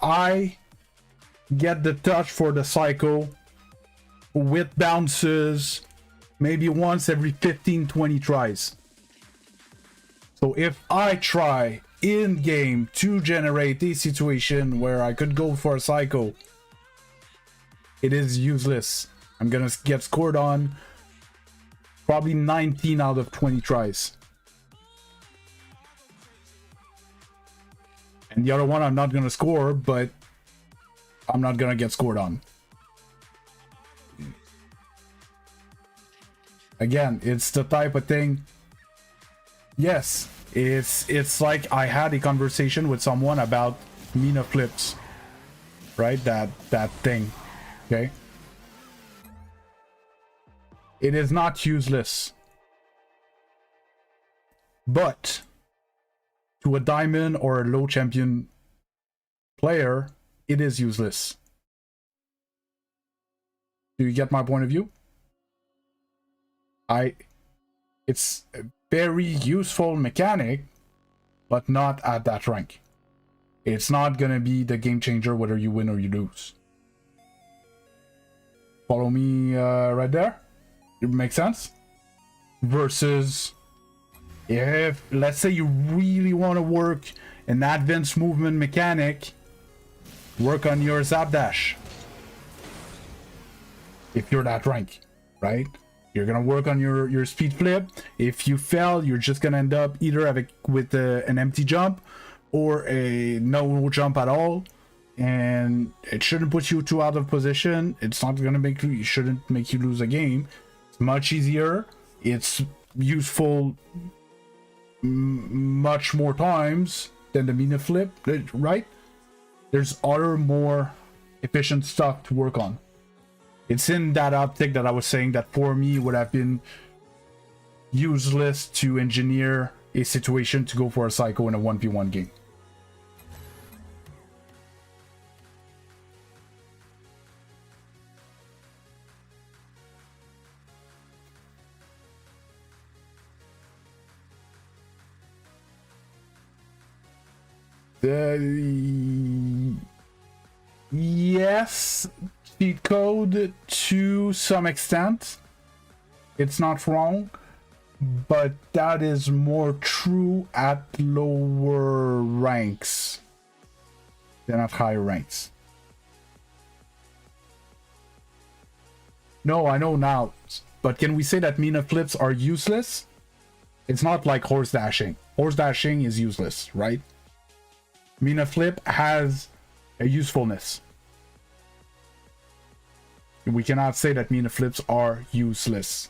I get the touch for the cycle with bounces maybe once every 15-20 tries. So if I try in game to generate a situation where I could go for a cycle, it is useless. I'm gonna get scored on probably 19 out of 20 tries. And the other one I'm not gonna score, but I'm not gonna get scored on. Again, it's the type of thing. Yes, it's like I had a conversation with someone about Mina flips, right? That thing. Okay. It is not useless, but to a diamond or a low champion player, it is useless. Do you get my point of view? It's a very useful mechanic, but not at that rank. It's not gonna be the game changer whether you win or you lose. Follow me right there? It makes sense? Versus if, let's say, you really want to work an advanced movement mechanic, work on your zap dash. If you're that rank, right? You're gonna work on your speed flip. If you fail, you're just gonna end up either with an empty jump or a no jump at all. And it shouldn't put you too out of position. It's not gonna make you, shouldn't make you lose a game. It's much easier. It's useful much more times than the Mina flip, right? There's other more efficient stuff to work on. It's in that optic that I was saying that for me would have been useless to engineer a situation to go for a psycho in a 1v1 game. Yes, cheat code to some extent. It's not wrong, but that is more true at lower ranks than at higher ranks. No, I know now, but can we say that Mina flips are useless? It's not like horse dashing. Horse dashing is useless, right? Mina flip has a usefulness. We cannot say that Mina flips are useless.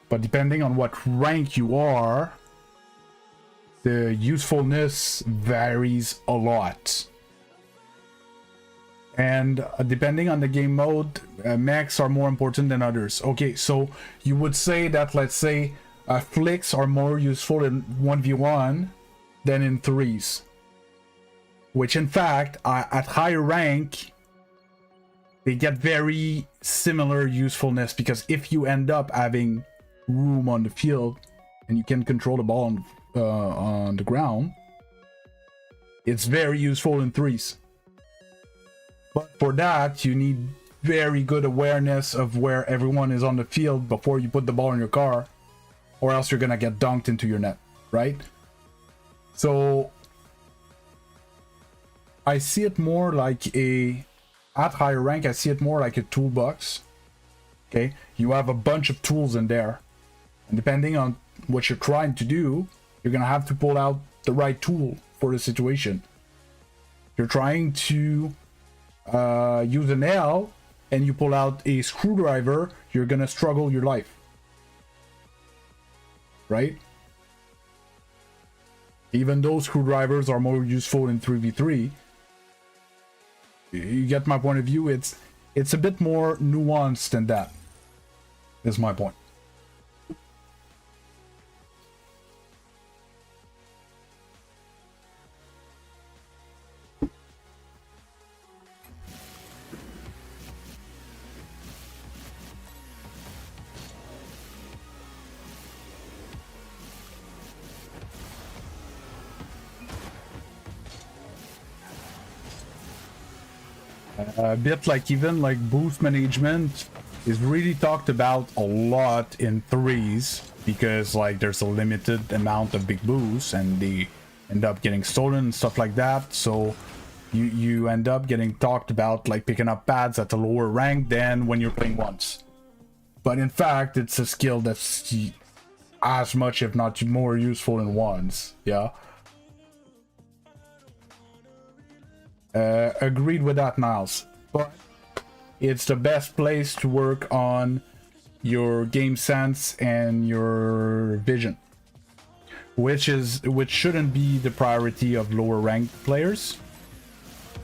But depending on what rank you are, the usefulness varies a lot. And depending on the game mode, mechs are more important than others. Okay, so you would say that, let's say, flicks are more useful in 1v1 than in 3s. which in fact, at higher rank, they get very similar usefulness, because if you end up having room on the field and you can control the ball on the ground, it's very useful in threes. But for that, you need very good awareness of where everyone is on the field before you put the ball in your car, or else you're gonna get dunked into your net, right? So I see it more like at higher rank, I see it more like a toolbox. Okay, you have a bunch of tools in there, and depending on what you're trying to do, you're gonna have to pull out the right tool for the situation. If you're trying to use a nail and you pull out a screwdriver, you're gonna struggle your life, right? Even though screwdrivers are more useful in 3v3, you get my point of view. It's a bit more nuanced than that, is my point. A bit like even like boost management is really talked about a lot in threes, because like there's a limited amount of big boosts and they end up getting stolen and stuff like that. So you end up getting talked about like picking up pads at a lower rank than when you're playing once. But in fact, it's a skill that's as much, if not more, useful in ones. Yeah. Agreed with that, Niles. But it's the best place to work on your game sense and your vision, which shouldn't be the priority of lower ranked players,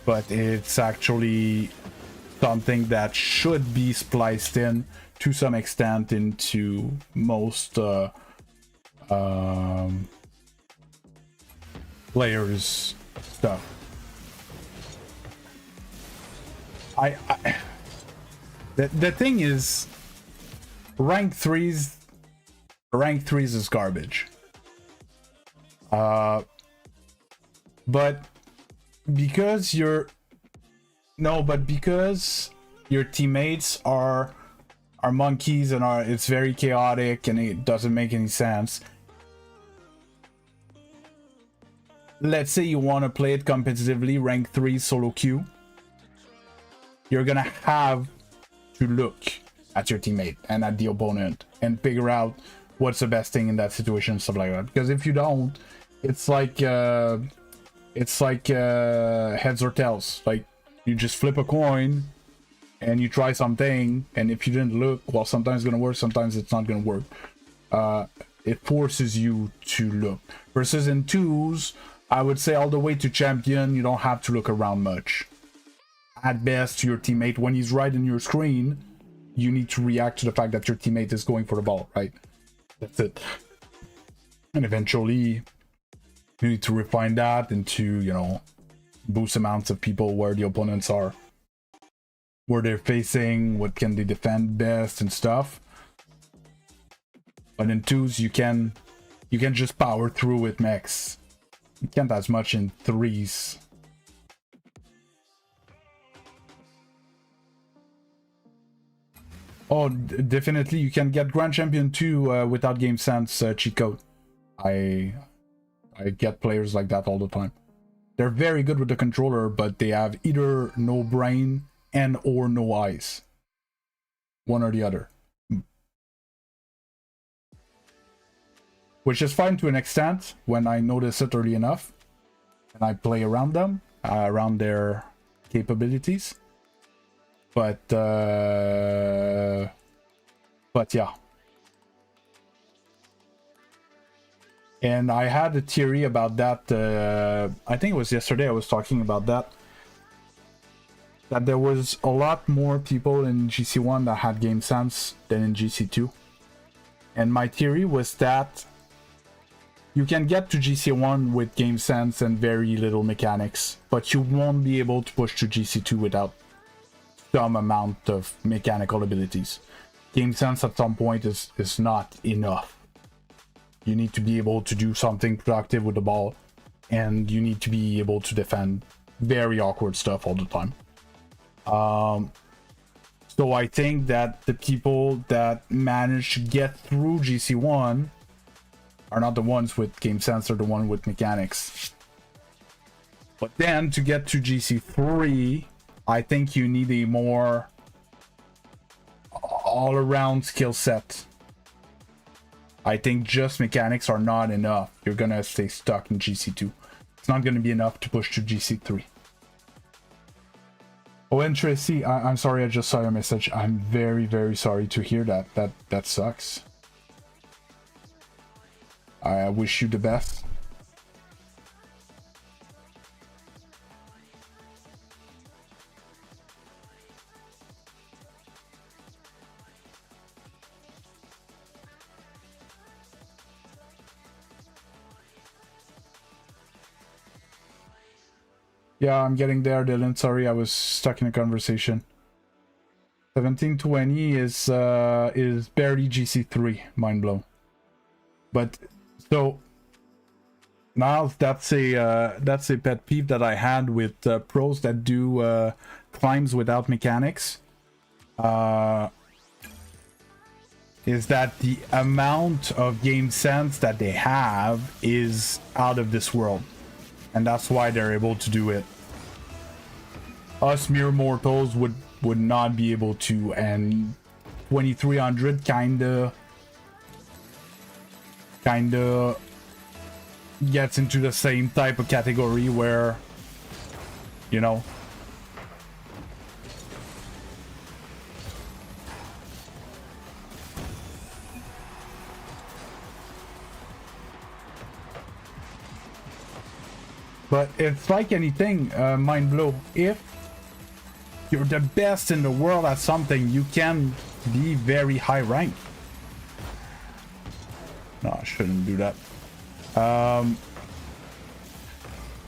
but it's actually something that should be spliced in to some extent into most players' stuff. The thing is, rank threes is garbage. But because your teammates are monkeys and it's very chaotic and it doesn't make any sense. Let's say you want to play it competitively, rank 3 solo queue. You're gonna have to look at your teammate and at the opponent and figure out what's the best thing in that situation, stuff like that. Because if you don't, it's like heads or tails. Like, you just flip a coin and you try something, and if you didn't look, well, sometimes it's gonna work, sometimes it's not gonna work. It forces you to look. Versus in twos, I would say all the way to champion, you don't have to look around much. At best, to your teammate, when he's right in your screen, you need to react to the fact that your teammate is going for the ball, right? That's it. And eventually, you need to refine that into, you know, boost amounts of people where the opponents are, where they're facing, what can they defend best and stuff. But in twos, you can just power through with mechs. You can't as much in threes. Oh, definitely, you can get Grand Champion 2 without game sense cheat code. I get players like that all the time. They're very good with the controller, but they have either no brain and or no eyes. One or the other. Which is fine to an extent when I notice it early enough. And I play around them, around their capabilities. But yeah. And I had a theory about that. I think it was yesterday I was talking about that. That there was a lot more people in GC1 that had game sense than in GC2. And my theory was that You can get to GC1 with game sense and very little mechanics, but you won't be able to push to GC2 without some amount of mechanical abilities. Game sense at some point is not enough. You need to be able to do something productive with the ball, and you need to be able to defend very awkward stuff all the time. So I think that the people that manage to get through GC1 are not the ones with game sense, or the one with mechanics. But then to get to GC3, I think you need a more all-around skill set. I think just mechanics are not enough. You're gonna stay stuck in GC2. It's not gonna be enough to push to GC3. Oh, and Tracy, I'm sorry, I just saw your message. I'm very, very sorry to hear that. That sucks. I wish you the best. Yeah, I'm getting there, Dylan. Sorry, I was stuck in a conversation. 1720 is barely GC3. Mind blown. But so now that's a pet peeve that I had with pros that do climbs without mechanics. Is that the amount of game sense that they have is out of this world. And that's why they're able to do it. Us mere mortals would not be able to, and 2300 kinda gets into the same type of category where, you know, but it's like anything, mind blow. If you're the best in the world at something, you can be very high rank. No, I shouldn't do that.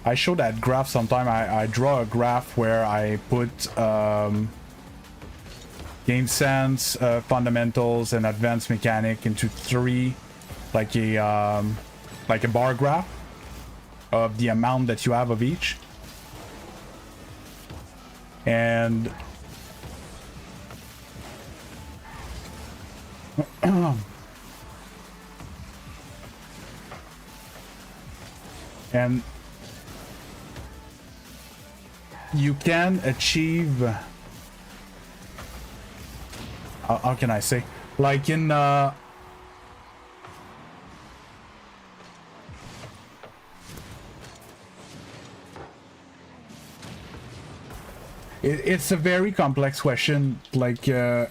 I show that graph sometime. I draw a graph where I put game sense, fundamentals, and advanced mechanic into three, like a bar graph of the amount that you have of each. And and you can achieve, how can I say, like in it's a very complex question, like I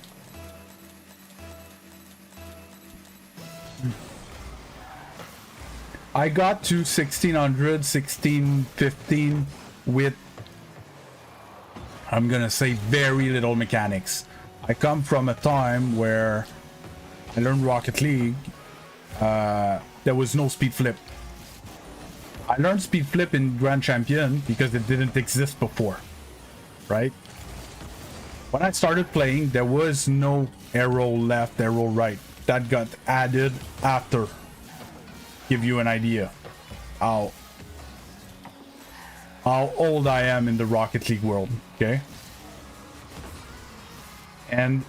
got to 1600, 1615 with, I'm gonna say, very little mechanics. I come from a time where I learned Rocket League. There was no speed flip. I learned speed flip in Grand Champion because it didn't exist before. Right? When I started playing, there was no arrow left, arrow right. That got added after. Give you an idea how old I am in the Rocket League world, okay? And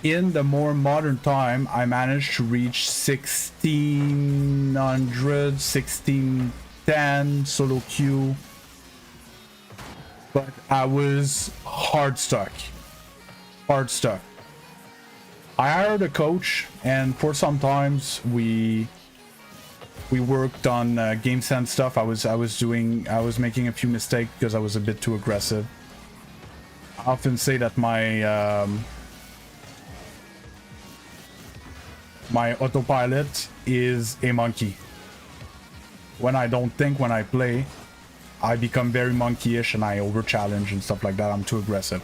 in the more modern time, I managed to reach 1600, 1610 solo queue, but I was hard stuck. I hired a coach, and for some times we worked on game sense stuff. I was making a few mistakes because I was a bit too aggressive. I often say that my my autopilot is a monkey. When I don't think, when I play, I become very monkeyish and I over challenge and stuff like that. I'm too aggressive.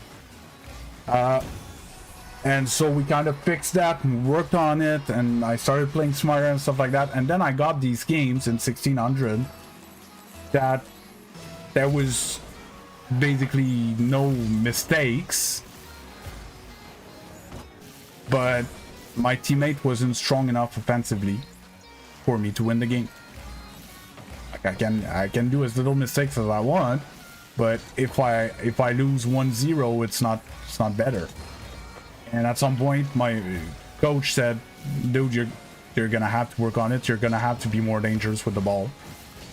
And so we kind of fixed that and worked on it, and I started playing smarter and stuff like that. And then I got these games in 1600 that there was basically no mistakes, but my teammate wasn't strong enough offensively for me to win the game. Like I can do as little mistakes as I want, but if I lose 1-0, it's not better. And at some point my coach said, dude, you're gonna have to work on it. You're gonna have to be more dangerous with the ball.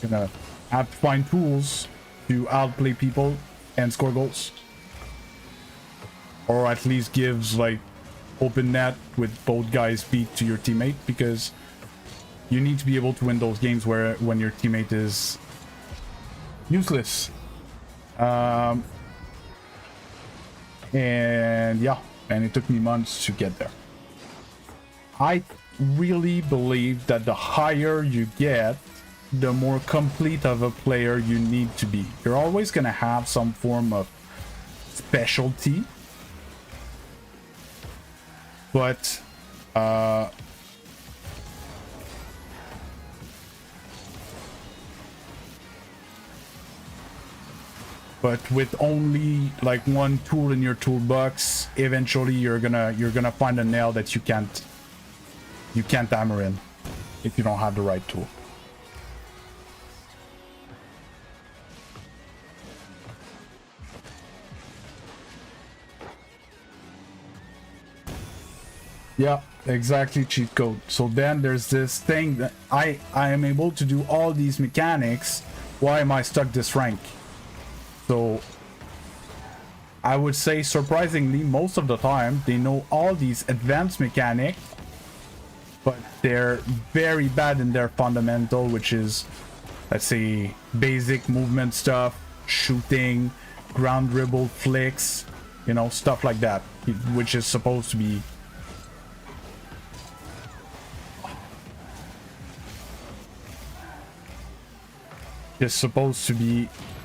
You're gonna have to find tools to outplay people and score goals, or at least gives like open net with both guys beat to your teammate, because you need to be able to win those games when your teammate is useless. And yeah, and it took me months to get there. I really believe that the higher you get, the more complete of a player you need to be. You're always gonna have some form of specialty, but with only like one tool in your toolbox, eventually you're gonna find a nail that you can't hammer in if you don't have the right tool. Yeah, exactly, cheat code. So then there's this thing that I am able to do all these mechanics. Why am I stuck this rank? So I would say, surprisingly, most of the time they know all these advanced mechanics, but they're very bad in their fundamental, which is, let's say, basic movement stuff, shooting, ground dribble, flicks, you know, stuff like that, which is supposed to be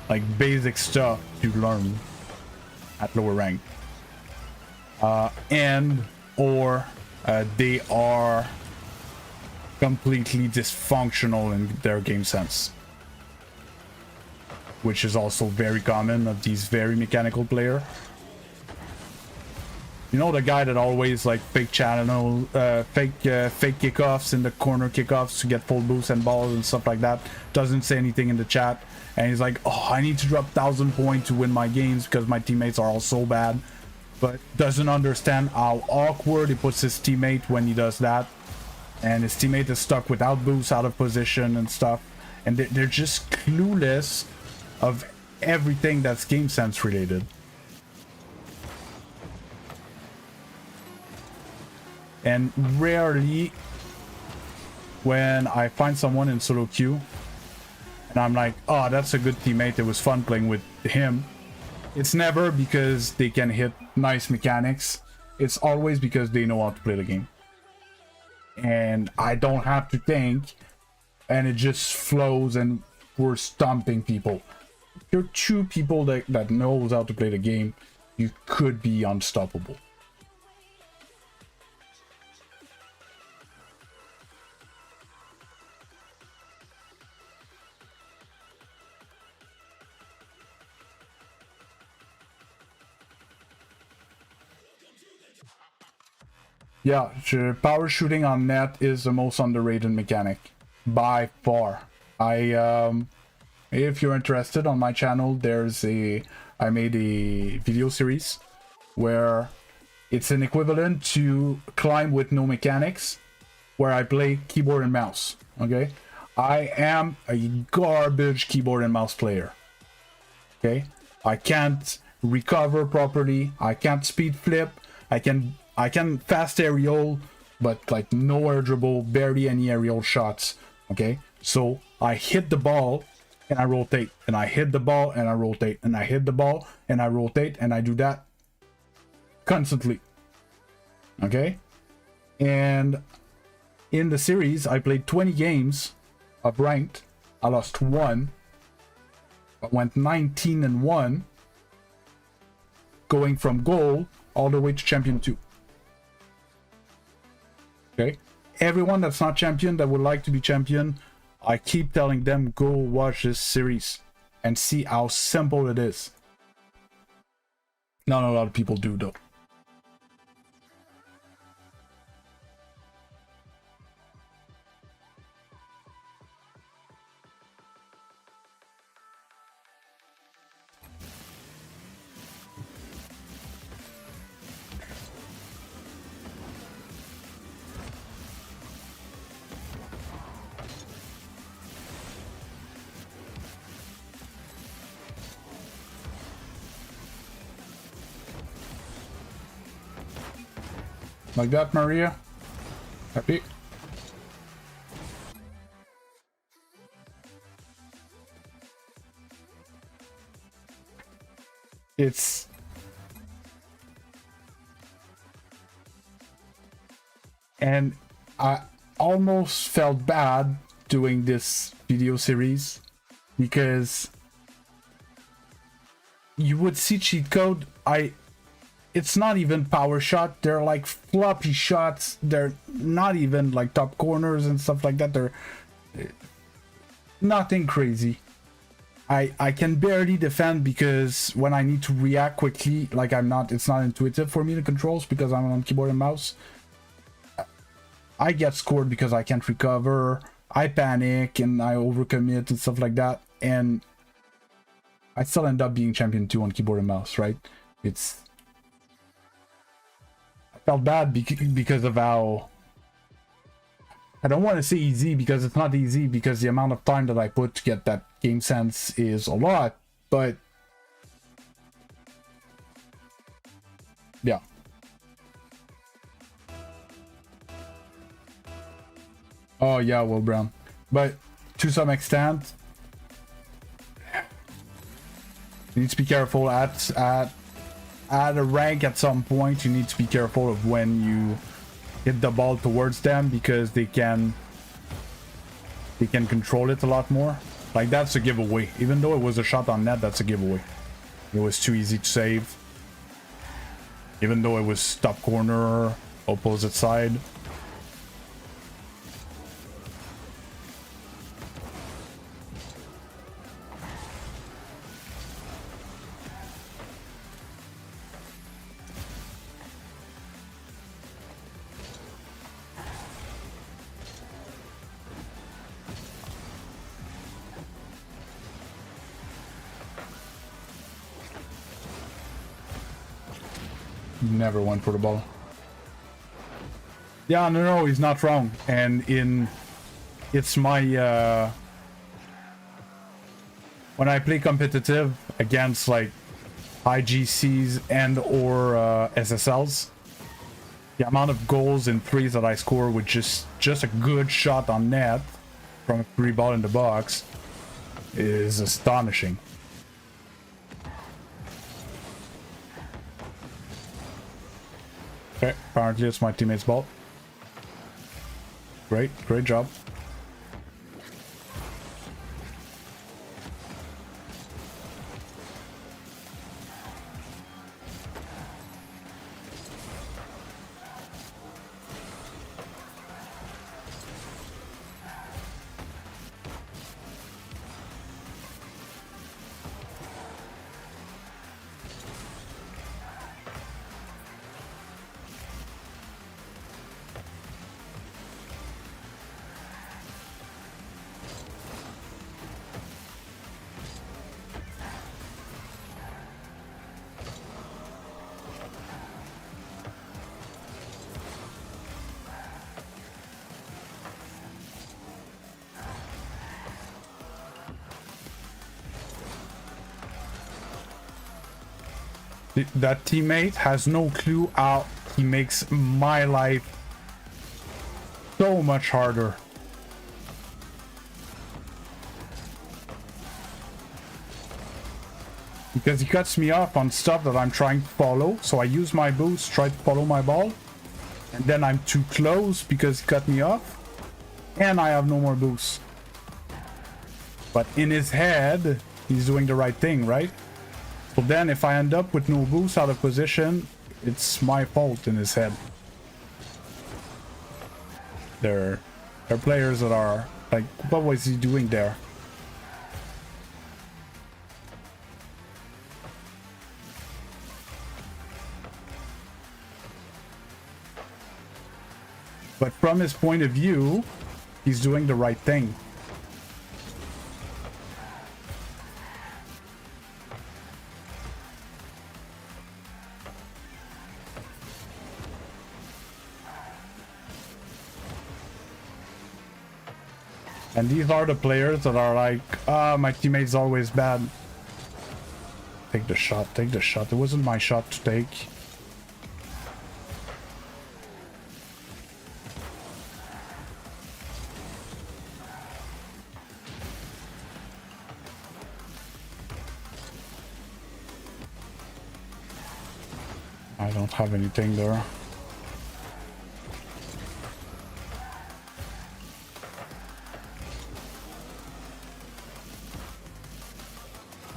like basic stuff to learn at lower rank, and or they are completely dysfunctional in their game sense, which is also very common of these very mechanical player. You know, the guy that always like fake channel, fake kickoffs in the corner kickoffs to get full boost and balls and stuff like that, doesn't say anything in the chat, and he's like, oh, I need to drop 1,000 points to win my games because my teammates are all so bad, but doesn't understand how awkward he puts his teammate when he does that, and his teammate is stuck without boost, out of position and stuff, and they're just clueless of everything that's game sense related. And rarely, when I find someone in solo queue and I'm like, oh, that's a good teammate, it was fun playing with him, it's never because they can hit nice mechanics. It's always because they know how to play the game. And I don't have to think, and it just flows and we're stomping people. If you're two people that knows how to play the game, you could be unstoppable. Yeah, sure. Power shooting on net is the most underrated mechanic by far. If you're interested, on my channel, I made a video series where it's an equivalent to climb with no mechanics, where I play keyboard and mouse. Okay, I am a garbage keyboard and mouse player. Okay, I can't recover properly. I can't speed flip. I can fast aerial, but like no air dribble, barely any aerial shots. Okay, so I hit the ball and I rotate, and I hit the ball and I rotate, and I hit the ball and I rotate, and I do that constantly. Okay, and in the series I played 20 games of ranked. I lost 1, but went 19-1, going from gold all the way to champion 2. Okay? Everyone that's not champion that would like to be champion, I keep telling them, go watch this series and see how simple it is. Not a lot of people do though. Like that, Maria? Happy? It's... And I almost felt bad doing this video series because you would see cheat code. It's not even power shot, they're like floppy shots, they're not even like top corners and stuff like that, they're nothing crazy. I can barely defend because when I need to react quickly, like it's not intuitive for me, the controls, because I'm on keyboard and mouse. I get scored because I can't recover, I panic and I overcommit and stuff like that, and I still end up being champion 2 on keyboard and mouse, right? It's... I felt bad because of how... I don't want to say easy because it's not easy, because the amount of time that I put to get that game sense is a lot, but... yeah. Oh yeah, Will Brown. But to some extent, you need to be careful at a rank. At some point, you need to be careful of when you hit the ball towards them, because they can control it a lot more. Like, that's a giveaway. Even though it was a shot on net, that's a giveaway. It was too easy to save. Even though it was top corner, opposite side. Never went for the ball. Yeah, no, he's not wrong. And it's my when I play competitive against like IGCs and or SSLs, the amount of goals and threes that I score with just a good shot on net from a free ball in the box is astonishing. Okay, apparently it's my teammate's ball. Great job. That teammate has no clue how he makes my life so much harder. Because he cuts me off on stuff that I'm trying to follow, so I use my boost, try to follow my ball, and then I'm too close because he cut me off, and I have no more boost. But in his head, he's doing the right thing, right? So then if I end up with no boost out of position, it's my fault in his head. They're players that are like, what was he doing there? But from his point of view, he's doing the right thing. And these are the players that are like, ah, my teammate's always bad. Take the shot, take the shot. It wasn't my shot to take. I don't have anything there.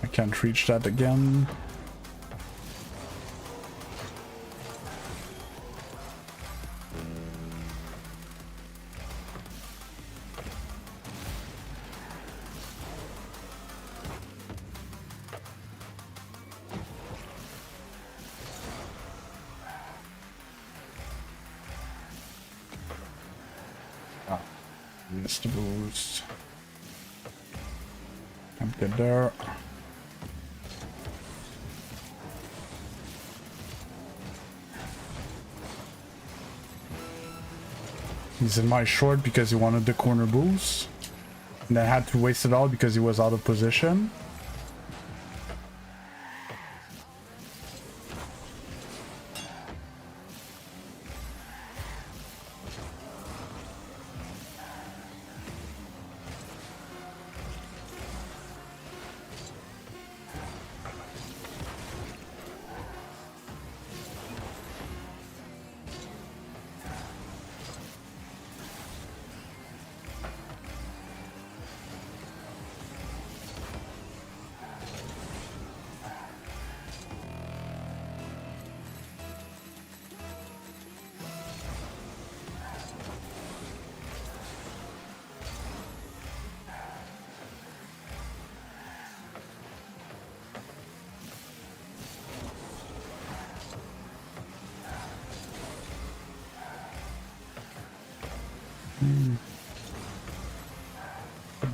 I can't reach that again. Missed the boost. Can't get there. He's in my short because he wanted the corner boost. And I had to waste it all because he was out of position.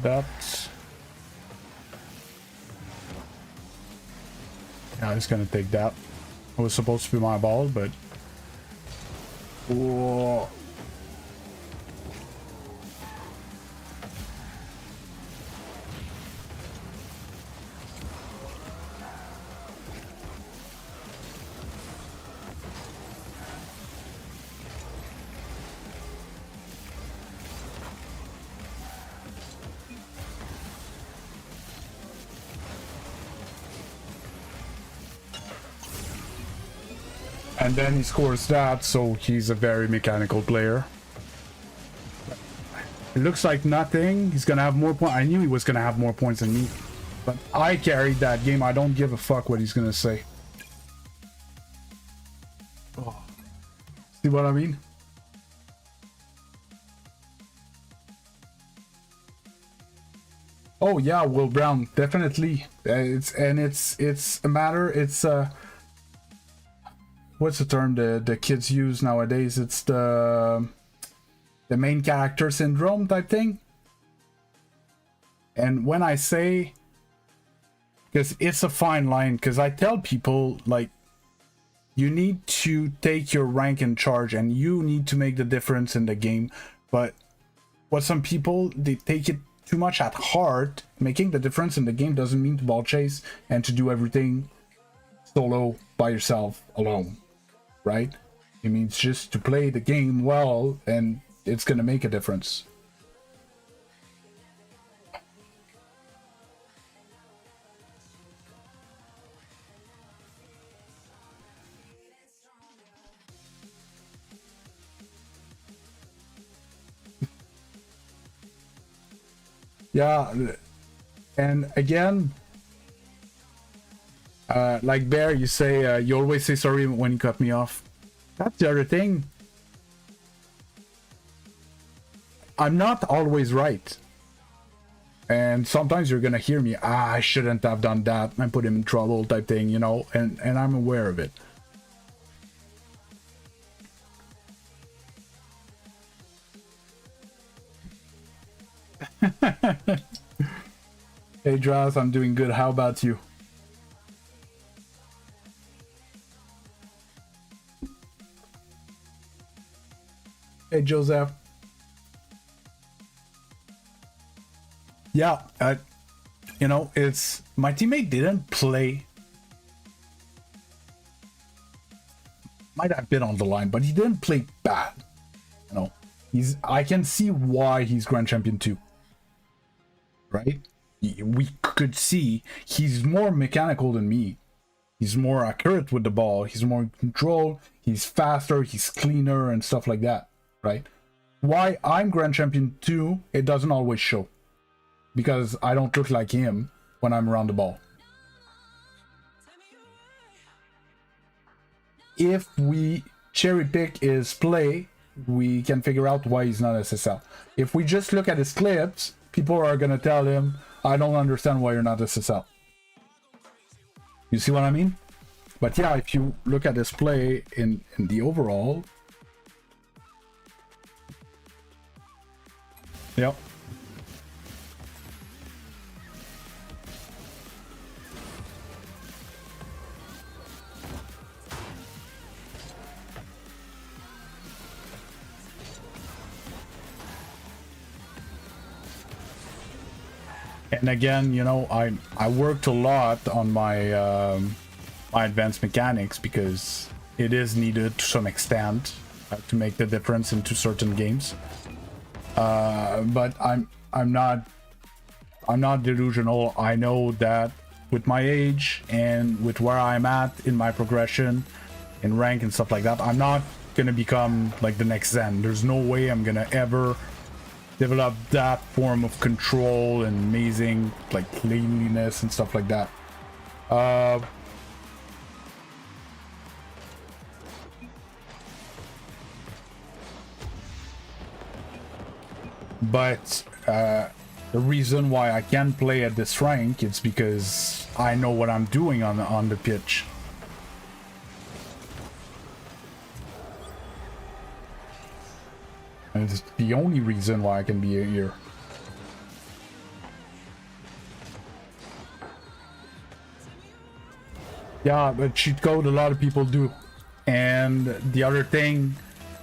That. Yeah, he's gonna take that. It was supposed to be my ball, but. Whoa. And then he scores that, so he's a very mechanical player. It looks like nothing. He's gonna have more points. I knew he was gonna have more points than me. But I carried that game. I don't give a fuck what he's gonna say. Oh. See what I mean? Oh yeah, Will Brown, definitely. It's a matter. It's what's the term the kids use nowadays? It's the main character syndrome type thing. And when I say, because it's a fine line, because I tell people, like, you need to take your rank in charge and you need to make the difference in the game. But what some people, they take it too much at heart. Making the difference in the game doesn't mean to ball chase and to do everything solo by yourself alone. Right? It means just to play the game well, and it's gonna make a difference. Yeah, and again, like Bear, you say you always say sorry when you cut me off. That's the other thing. I'm not always right. And sometimes you're gonna hear me, I shouldn't have done that, I put him in trouble type thing, you know, and I'm aware of it. Hey Draz, I'm doing good. How about you? Hey Joseph. Yeah, you know, it's my teammate didn't play. Might have been on the line, but he didn't play bad. You know, I can see why he's Grand Champion 2. Right? We could see he's more mechanical than me. He's more accurate with the ball. He's more in control. He's faster. He's cleaner and stuff like that. Right? Why I'm Grand Champion 2, it doesn't always show. Because I don't look like him when I'm around the ball. If we cherry pick his play, we can figure out why he's not SSL. If we just look at his clips, people are going to tell him, I don't understand why you're not SSL. You see what I mean? But yeah, if you look at his play in the overall... Yep. And again, you know, I worked a lot on my my advanced mechanics because it is needed to some extent to make the difference into certain games. But I'm not delusional. I know that with my age and with where I'm at in my progression, in rank and stuff like that, I'm not gonna become like the next Zen. There's no way I'm gonna ever develop that form of control and amazing like cleanliness and stuff like that. But the reason why I can play at this rank is because I know what I'm doing on the pitch. And it's the only reason why I can be here. Yeah, but cheat code a lot of people do. And the other thing,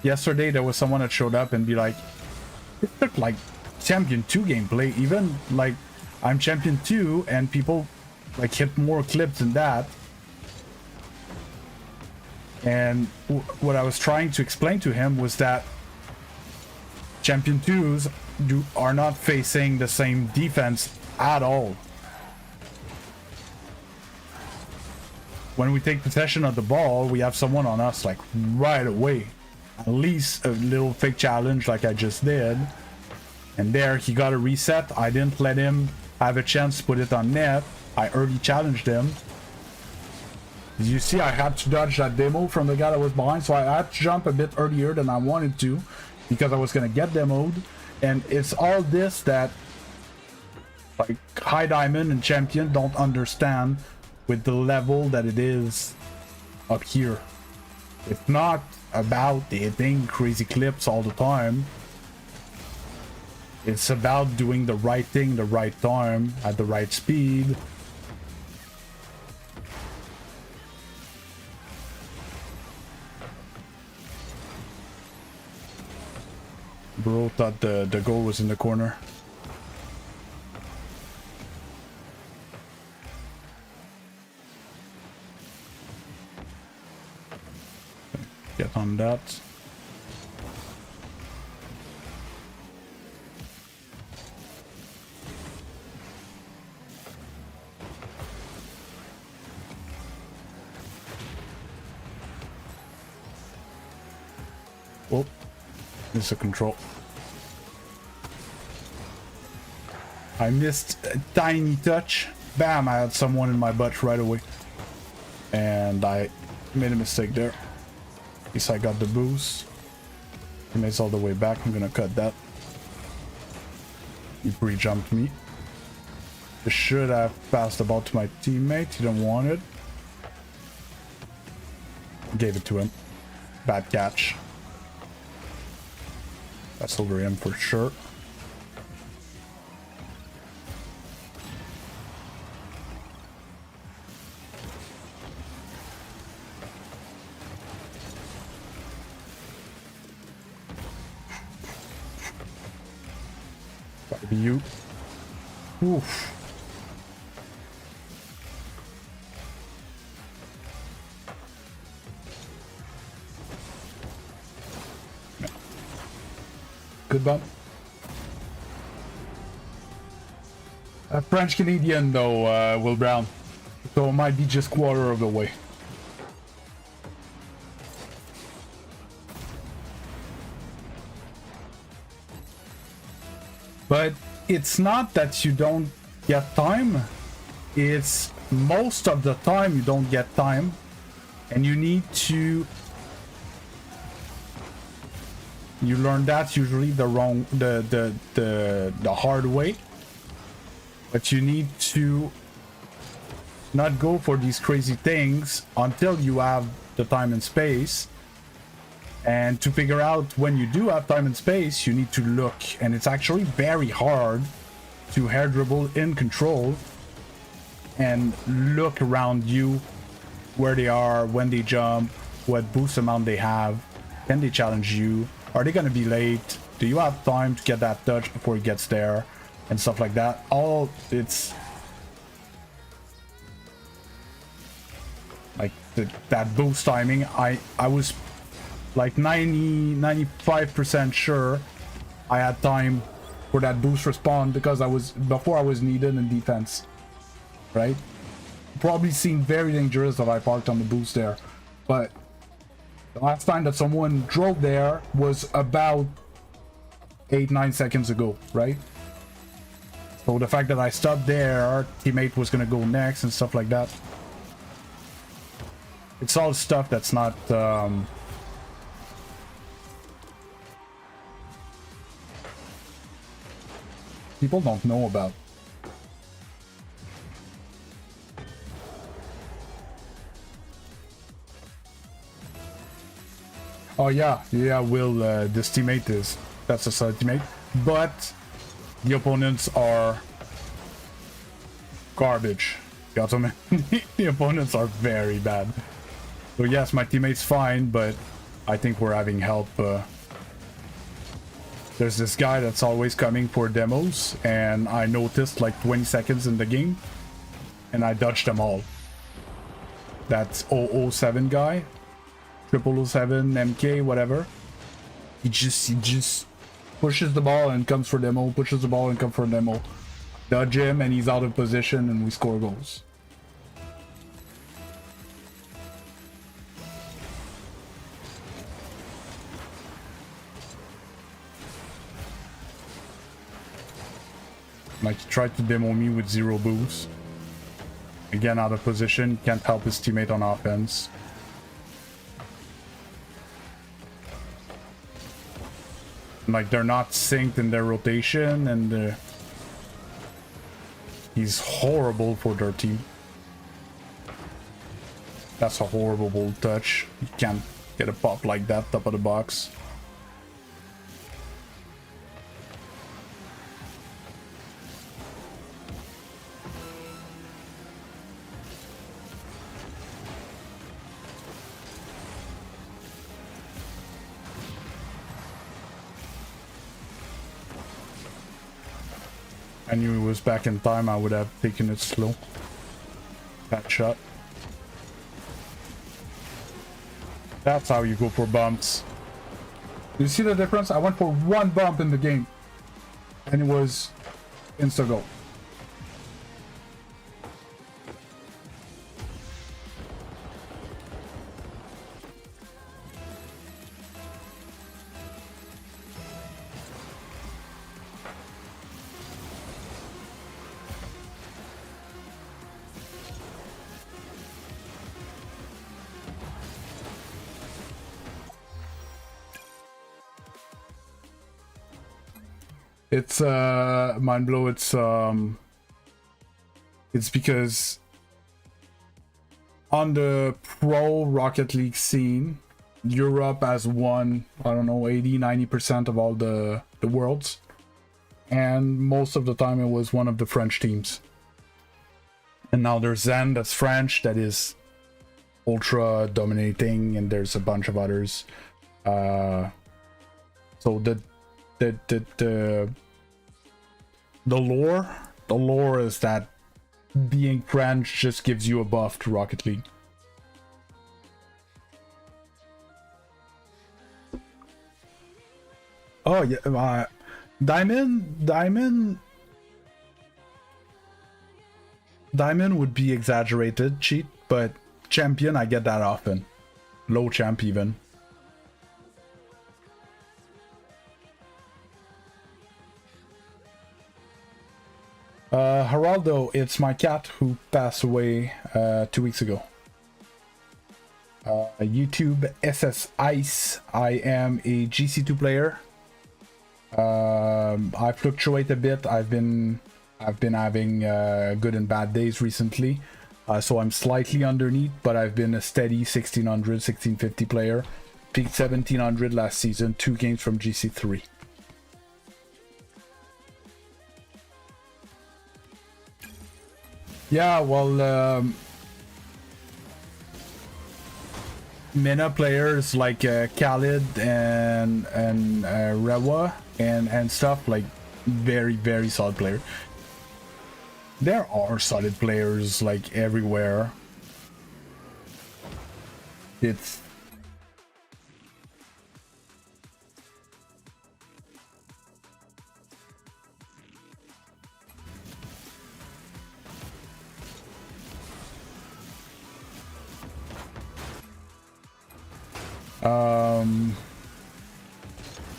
yesterday there was someone that showed up and be like, it looked like Champion 2 gameplay, even like I'm Champion 2 and people like hit more clips than that. And what I was trying to explain to him was that Champion 2s are not facing the same defense at all. When we take possession of the ball, we have someone on us like right away. At least a little fake challenge like I just did. And there he got a reset. I didn't let him have a chance to put it on net. I early challenged him. As you see, I had to dodge that demo from the guy that was behind, so I had to jump a bit earlier than I wanted to because I was going to get demoed. And it's all this that like High Diamond and Champion don't understand with the level that it is up here. It's not about hitting crazy clips all the time. It's about doing the right thing the right time at the right speed. Bro thought the goal was in the corner. Get on that. Oh, this is a control. I missed a tiny touch. Bam, I had someone in my butt right away. And I made a mistake there. At least I got the boost. Teammates all the way back. I'm gonna cut that. He pre-jumped me. I should have passed the ball to my teammate. He didn't want it. Gave it to him. Bad catch. That's over him for sure. Gotta be you. Oof. Good bump. A French Canadian though, Will Brown. So it might be just quarter of the way. But it's not that you don't get time. It's most of the time you don't get time. And you need to... You learn that usually the hard way. But you need to not go for these crazy things until you have the time and space. And to figure out when you do have time and space, you need to look. And it's actually very hard to hair dribble in control and look around you, where they are, when they jump, what boost amount they have. Can they challenge you? Are they going to be late? Do you have time to get that touch before he gets there? And stuff like that. All it's like that boost timing. I was like 95% sure I had time for that boost respawn because before I was needed in defense, right? Probably seemed very dangerous if I parked on the boost there, but the last time that someone drove there was about 8-9 seconds ago, right? So the fact that I stopped there, our teammate was gonna go next and stuff like that. It's all stuff that's not people don't know about. Oh yeah, Will, this teammate that's a side teammate, but the opponents are garbage. Got some. The opponents are very bad. So yes, my teammate's fine, but I think we're having help. There's this guy that's always coming for demos, and I noticed like 20 seconds in the game, and I dodged them all. That's 007 guy, 007, MK, whatever. He just pushes the ball and comes for demo, pushes the ball and comes for demo. Dodge him and he's out of position and we score goals. Like, he tried to demo me with 0 boost. Again, out of position, can't help his teammate on offense. Like, they're not synced in their rotation, and he's horrible for their team. That's a horrible ball touch. You can't get a pop like that, top of the box. I knew it was back in time, I would have taken it slow. That shot. That's how you go for bumps. You see the difference? I went for 1 bump in the game. And it was insta-goal. It's mind blow. It's because on the pro Rocket League scene, Europe has won, I don't know, 80-90% of all the worlds, and most of the time it was one of the French teams. And now there's Zen, that's French, that is ultra dominating, and there's a bunch of others. So the lore is that being French just gives you a buff to Rocket League. Oh yeah, Diamond would be exaggerated cheat, but champion I get that often. Low champ even. Geraldo, it's my cat who passed away 2 weeks ago. YouTube SS Ice. I am a GC2 player. I fluctuate a bit. I've been having good and bad days recently, so I'm slightly underneath, but I've been a steady 1600, 1650 player. Peaked 1700 last season, 2 games from GC3. Yeah, well, Mina players like Khalid and Rewa and stuff, like very solid player. There are solid players like everywhere. It's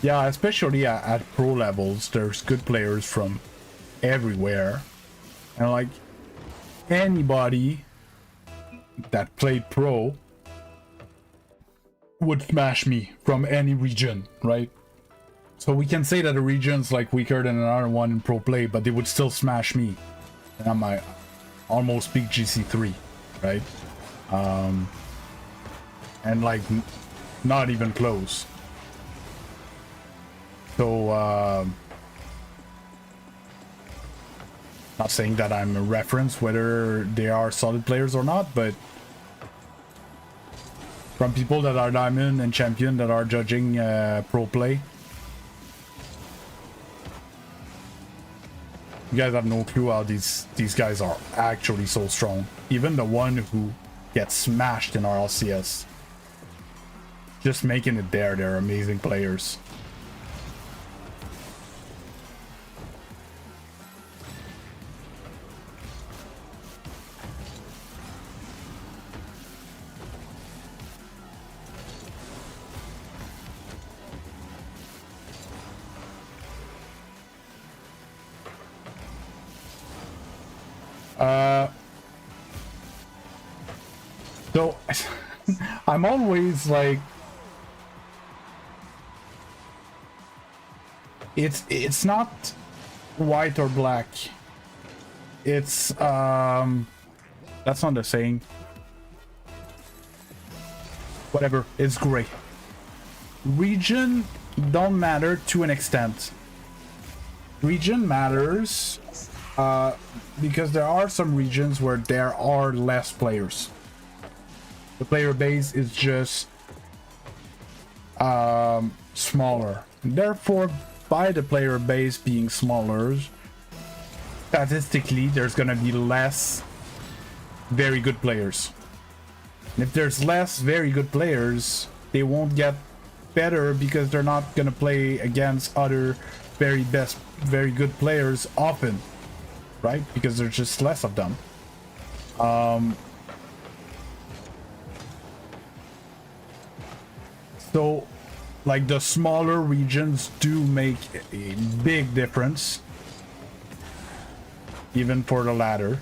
yeah, especially at pro levels, there's good players from everywhere, and like anybody that played pro would smash me from any region, right? So we can say that a region's like weaker than another one in pro play, but they would still smash me, and I'm like almost peak GC3, right? And like not even close. So not saying that I'm a reference whether they are solid players or not, but from people that are diamond and champion that are judging pro play, you guys have no clue how these guys are actually so strong. Even the one who gets smashed in RLCS, just making it there, they're amazing players. So I'm always like, it's not white or black. It's that's not the saying. Whatever, it's gray. Region don't matter to an extent. Region matters because there are some regions where there are less players. The player base is just smaller. Therefore, by the player base being smaller, statistically, there's gonna be less very good players. And if there's less very good players, they won't get better because they're not gonna play against other very good players often, right? Because there's just less of them. So, like, the smaller regions do make a big difference, even for the ladder.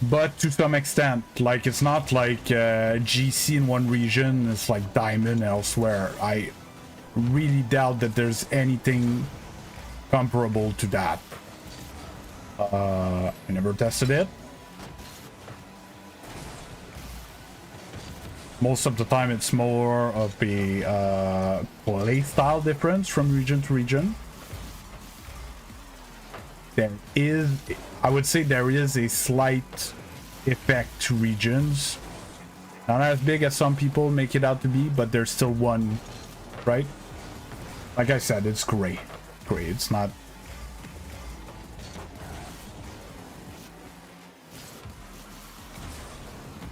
But to some extent, like it's not like GC in one region, it's like Diamond elsewhere. I really doubt that there's anything comparable to that. I never tested it. Most of the time it's more of a play style difference from region to region. There is, I would say there is a slight effect to regions. Not as big as some people make it out to be, but there's still one, right? Like I said, it's gray. Gray, it's not...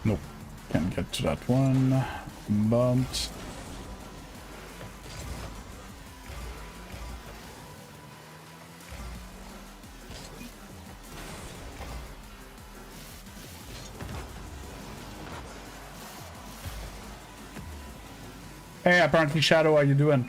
Nope, can't get to that one. Bumped. Hey, apparently Shadow, how you doing?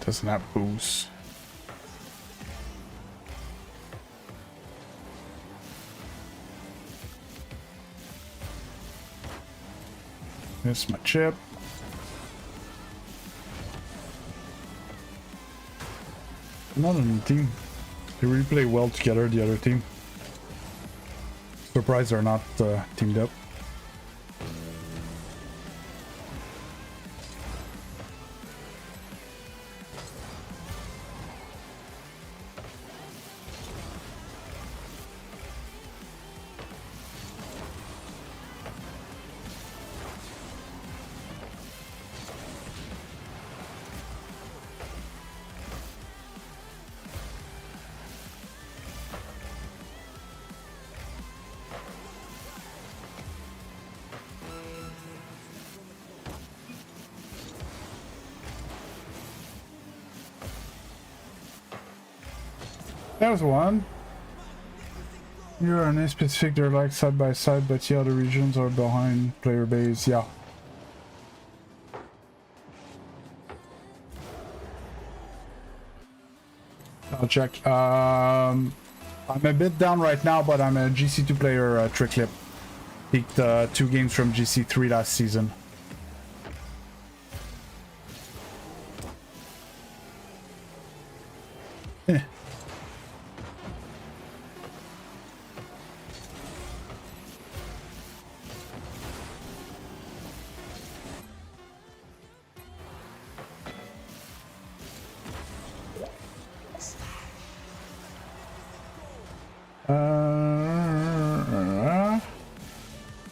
Doesn't have boost. Missed my chip. Not on the team. They really play well together, the other team. Surprised they're not teamed up. There's one. You're an specific, they're like side by side, but the other regions are behind player base. Yeah. I'll check. I'm a bit down right now, but I'm a GC2 player Tricklip. Peaked 2 games from GC3 last season. Eh.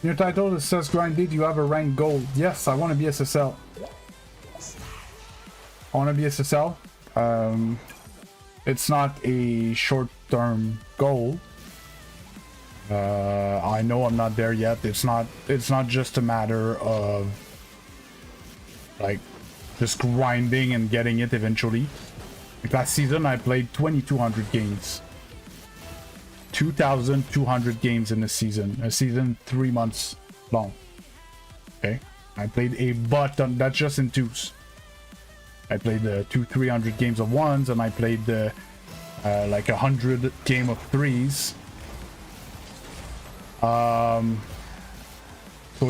Your title, it says grinded, you have a rank gold. Yes, I want to be SSL. I want to be SSL. It's not a short-term goal. I know I'm not there yet. It's not just a matter of like just grinding and getting it eventually. Like last season I played 2,200 games. 2,200 games in a season 3 months long. Okay, I played a butt on that's just in twos. I played 200-300 games of ones, and I played like 100 game of threes. So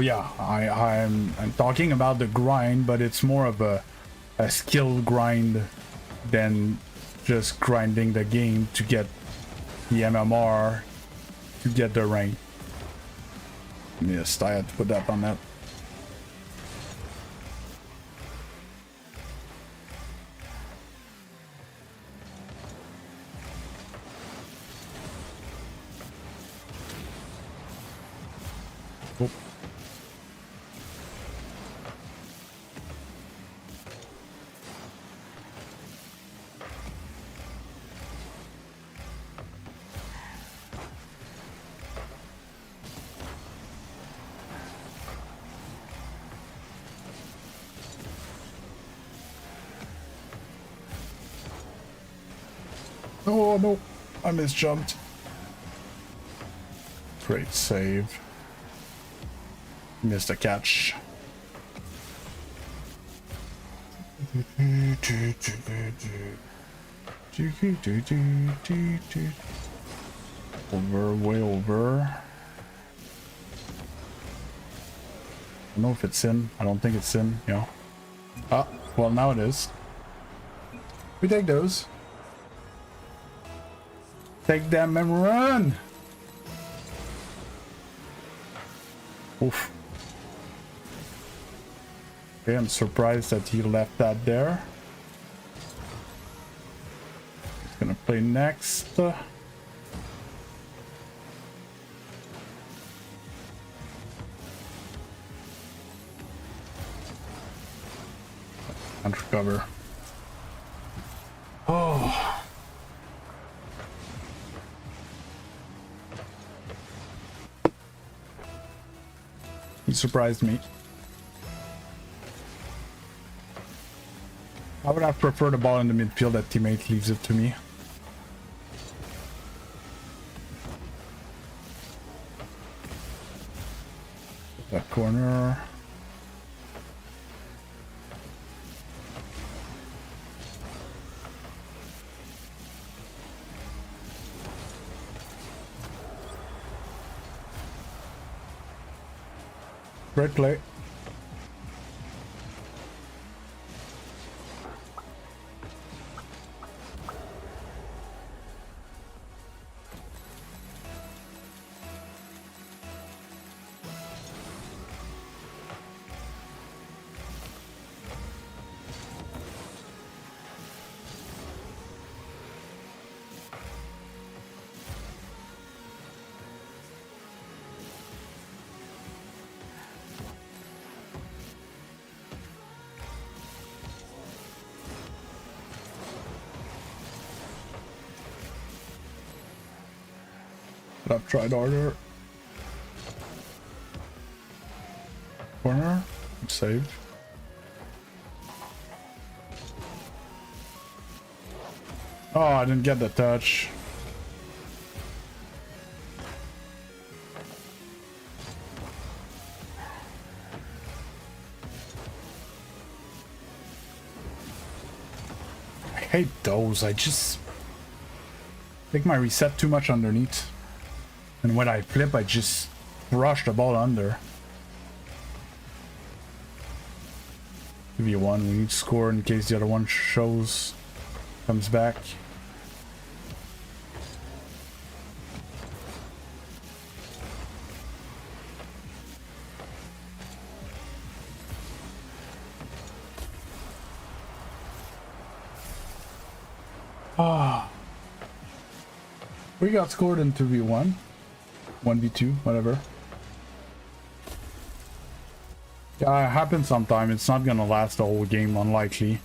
yeah, I'm talking about the grind, but it's more of a skill grind than just grinding the game to get the MMR to get the rank. Yes, I had to put that on that. Oh no, I misjumped. Great save. Missed a catch. Over, way over. I don't know if it's in. I don't think it's in, yeah. Ah, well now it is. We take those. Take them and run! Oof. Okay, I'm surprised that he left that there. He's gonna play next. And recover. Oh. He surprised me. I would have preferred the ball in the midfield that teammate leaves it to me. That corner. Great play. But I've tried harder. Corner. Saved. Oh, I didn't get the touch. I hate those. I just take my reset too much underneath. And when I flip, I just brush the ball under. 2v1, we need to score in case the other one comes back. Ah. We got scored in 2v1. 1v2, whatever. Yeah, it happens sometime. It's not gonna last the whole game, unlikely.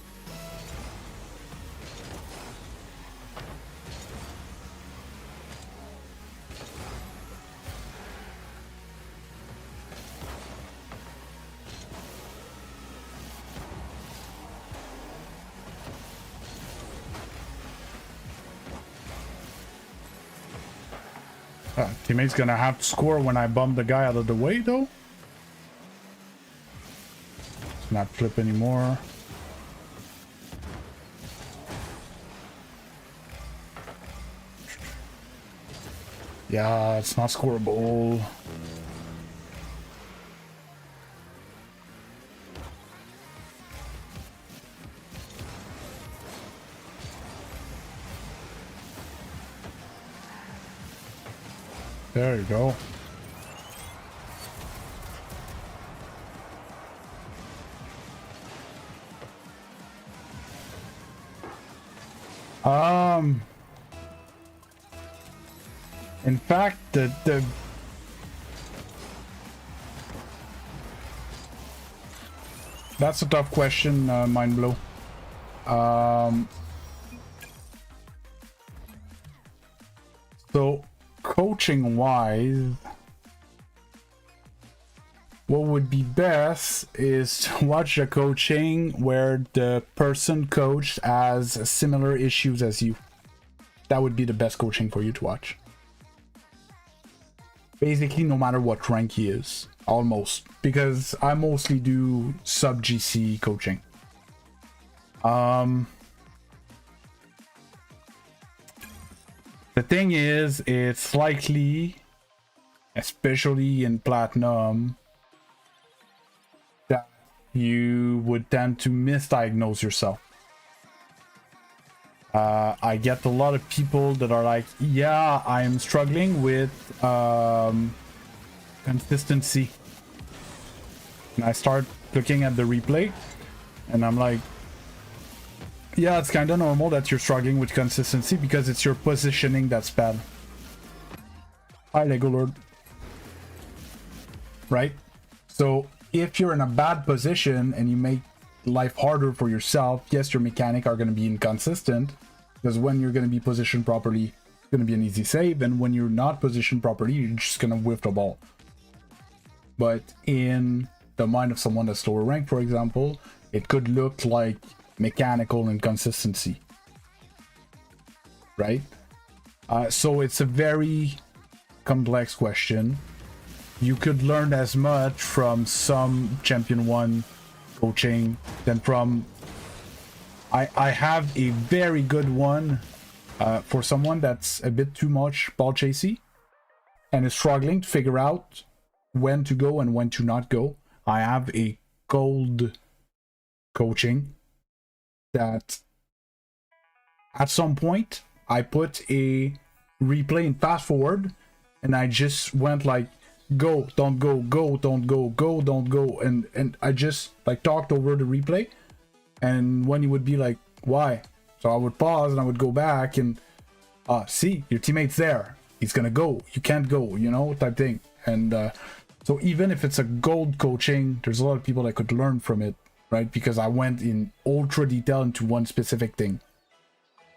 Teammate's gonna have to score when I bump the guy out of the way, though. Let's not flip anymore. Yeah, it's not scoreable. There you go. In fact, that's a tough question, mind blow. So coaching wise, what would be best is to watch the coaching where the person coached has similar issues as you. that would be the best coaching for you to watch. Basically, no matter what rank he is, almost, because I mostly do sub GC coaching. The thing is, it's likely, especially in Platinum, that you would tend to misdiagnose yourself. I get a lot of people that are like, yeah, I'm struggling with consistency. And I start looking at the replay, and I'm like, yeah, it's kind of normal that you're struggling with consistency because it's your positioning that's bad. Hi, Lego Lord. Right? So if you're in a bad position and you make life harder for yourself, yes, your mechanic are going to be inconsistent, because when you're going to be positioned properly, it's going to be an easy save, and when you're not positioned properly, you're just going to whiff the ball. But in the mind of someone that's lower rank, for example, it could look like mechanical inconsistency, right? So it's a very complex question. You could learn as much from some Champion 1 coaching than from... I have a very good one for someone that's a bit too much ball chasey and is struggling to figure out when to go and when to not go. I have a gold coaching that at some point I put a replay in fast forward and I just went like, go, don't go, go, don't go, go, don't go, and I just like talked over the replay, and when he would be like, why? So I would pause and I would go back and see, your teammate's there, he's gonna go, you can't go, you know, type thing. And so even if it's a gold coaching, there's a lot of people that could learn from it, right? Because I went in ultra detail into one specific thing.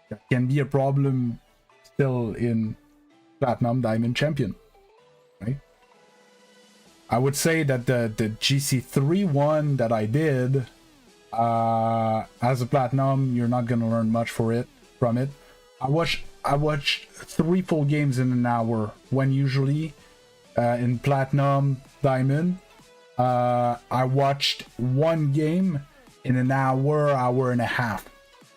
That can be a problem still in Platinum, Diamond, Champion, right? I would say that the GC3 one that I did, as a Platinum, you're not gonna learn much from it. I watched 3 full games in an hour, when usually in Platinum, Diamond, I watched 1 game in an hour and a half.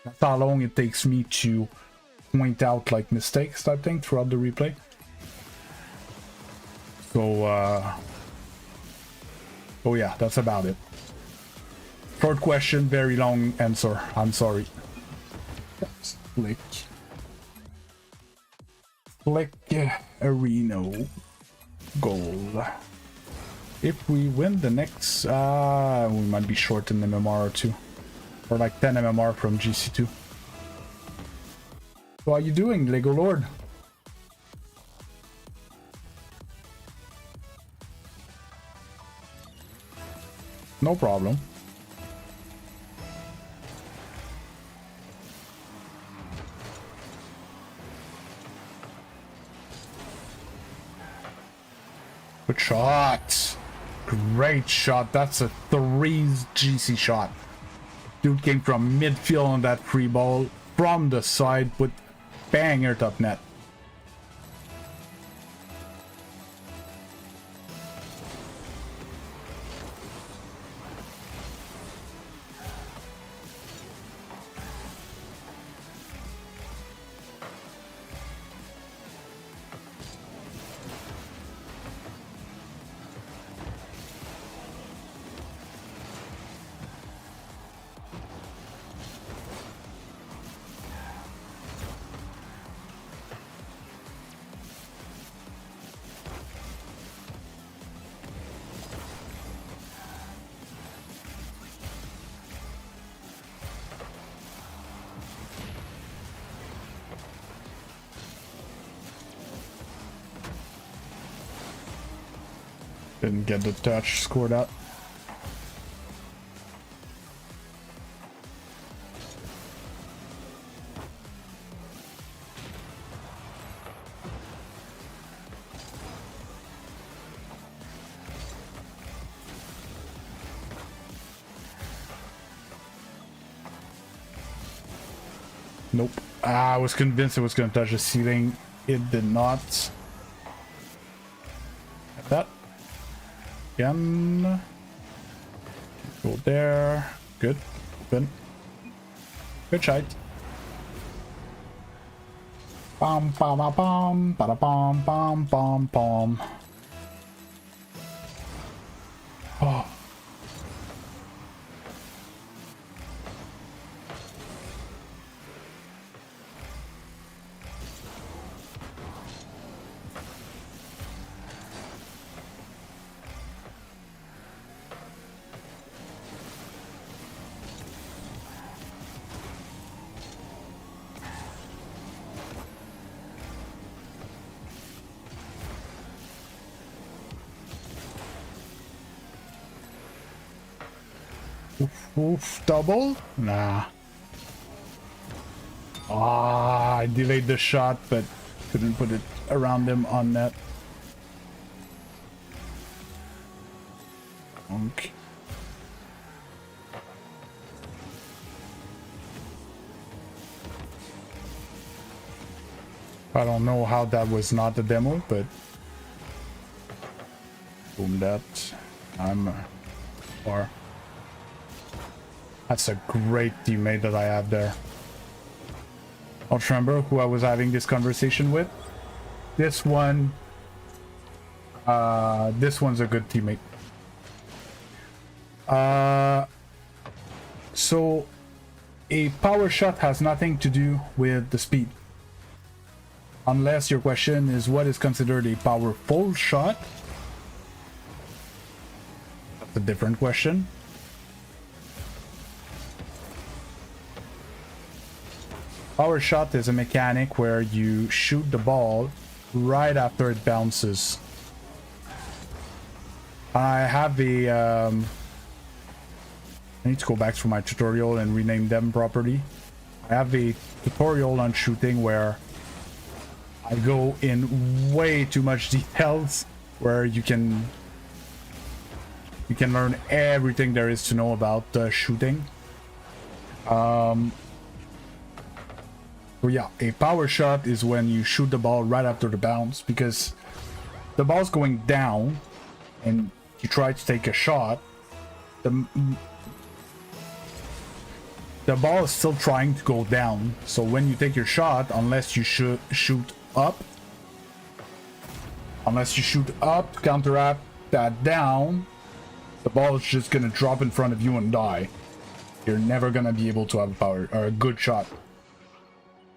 That's how long it takes me to point out like mistakes type thing throughout the replay. So oh yeah, that's about it. Short question, very long answer. I'm sorry. Flick Areno goal. If we win the next, we might be short in MMR or 2, or like 10 MMR from GC2. So how are you doing, Lego Lord? No problem. Good shot. Great shot. That's a 3's GC shot. Dude came from midfield on that free ball from the side, put banger top net. Didn't get the touch scored up. Nope. I was convinced it was going to touch the ceiling. It did not. Like that. Again. Go there. Good. Open. Good shot. Bum bum bum bum bada bum bum bum bum. Oh. Oof, double? Nah. Ah, I delayed the shot, but couldn't put it around him on net. Okay. I don't know how that was not the demo, but boom that. Or that's a great teammate that I have there. I don't remember who I was having this conversation with. This one's a good teammate. So a power shot has nothing to do with the speed. Unless your question is what is considered a powerful shot. That's a different question. Power shot is a mechanic where you shoot the ball right after it bounces. I have a I need to go back to my tutorial and rename them properly. I have a tutorial on shooting where I go in way too much details, where you can learn everything there is to know about shooting. So yeah, a power shot is when you shoot the ball right after the bounce, because the ball's going down and you try to take a shot. The ball is still trying to go down, so when you take your shot, unless you shoot up to counteract that down, the ball is just gonna drop in front of you and die. You're never gonna be able to have a power or a good shot.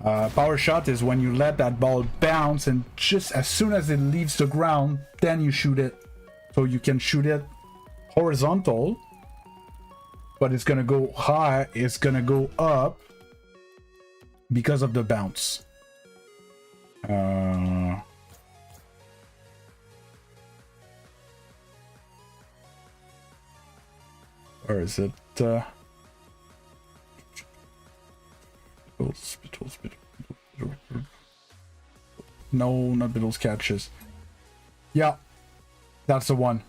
Power shot is when you let that ball bounce, and just as soon as it leaves the ground, then you shoot it. So you can shoot it horizontal, but it's gonna go high, it's gonna go up because of the bounce. Where is it? No, not Biddle's catches. Yeah, that's the one.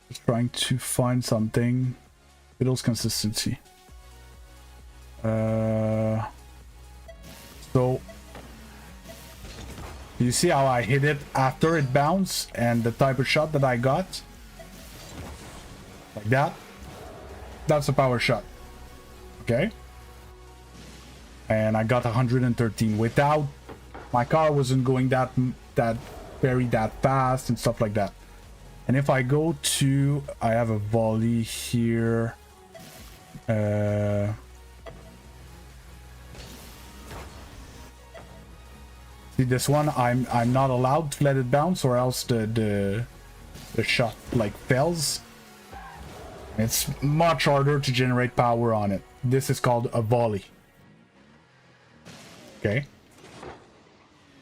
Just trying to find something. Biddle's consistency. So you see how I hit it after it bounced and the type of shot that I got? Like that. That's a power shot. Okay? And I got 113 without, my car wasn't going that fast and stuff like that. And if I go to, I have a volley here. See this one, I'm not allowed to let it bounce, or else the shot like fails. It's much harder to generate power on it. This is called a volley. Okay.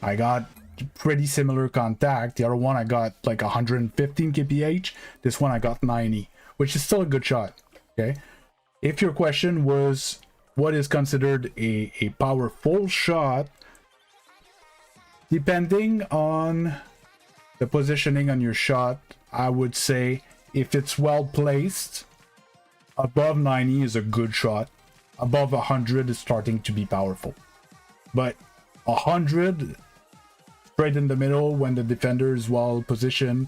I got pretty similar contact. The other one I got like 115 kph. This one I got 90, which is still a good shot. Okay. If your question was what is considered a powerful shot, depending on the positioning on your shot, I would say if it's well placed above 90 is a good shot. Above 100 is starting to be powerful. But 100 straight in the middle when the defender is well positioned,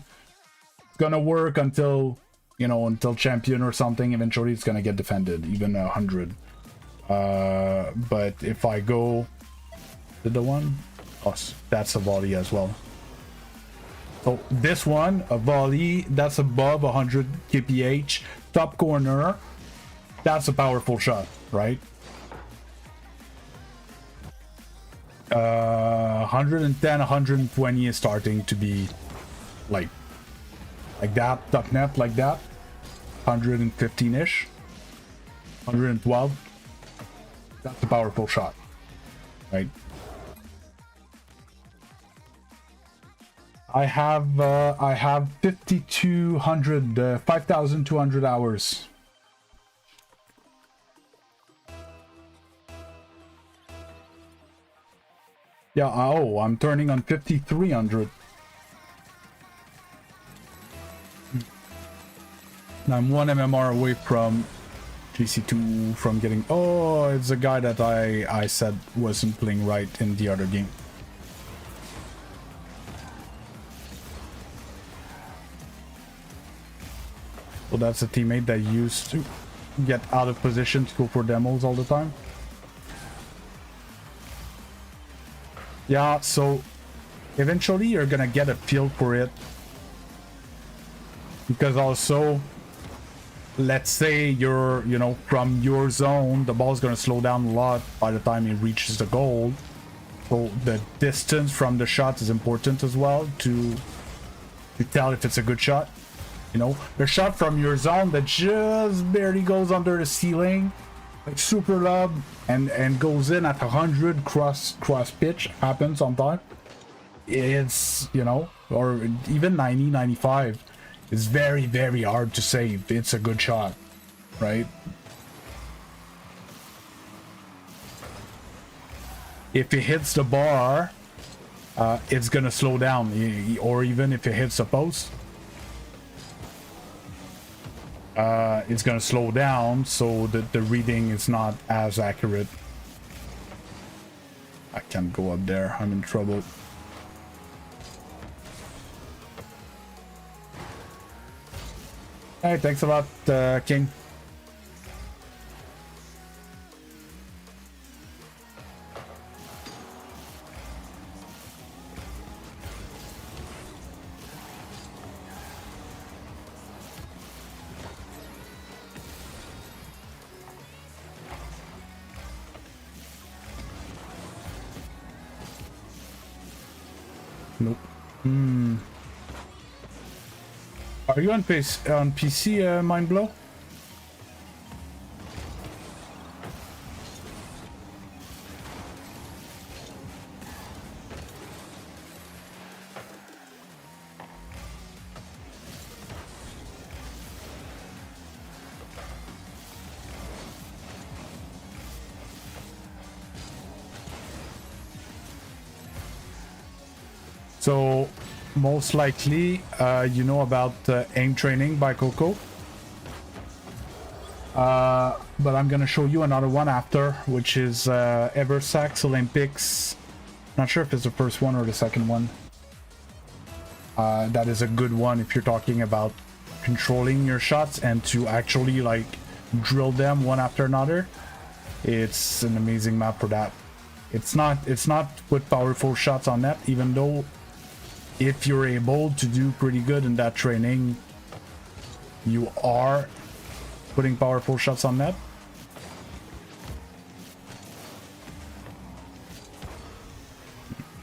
it's gonna work until, you know, until champion or something. Eventually it's gonna get defended, even 100. But if I go to the one, oh, that's a volley as well. So this one, a volley, that's above 100 kph, top corner, that's a powerful shot, right? 110, 120 is starting to be like that, top net like that. 115-ish, 112. That's a powerful shot, right? I have 5,200 5,200 hours. Yeah, oh, I'm turning on 5,300. I'm 1 MMR away from GC2 from getting... Oh, it's a guy that I said wasn't playing right in the other game. So that's a teammate that used to get out of position to go for demos all the time. Yeah, so eventually you're gonna get a feel for it. Because also, let's say you're, you know, from your zone, the ball's gonna slow down a lot by the time it reaches the goal. So the distance from the shot is important as well to tell if it's a good shot. You know, the shot from your zone that just barely goes under the ceiling, like super lob, and goes in at 100 cross pitch, happens on time. It's, you know, or even 90, 95. It's very, very hard to say if it's a good shot, right? If it hits the bar, it's gonna slow down, or even if it hits the post, it's gonna slow down, so that the reading is not as accurate. I can't go up there, I'm in trouble. Hey, thanks a lot, King. Nope. Are you on PC, Mindblow? So, most likely, you know about aim training by Coco. But I'm gonna show you another one after, which is Eversax Olympics. Not sure if it's the first one or the second one. That is a good one if you're talking about controlling your shots and to actually like drill them one after another. It's an amazing map for that. It's not with powerful shots on net, even though if you're able to do pretty good in that training, you are putting powerful shots on net.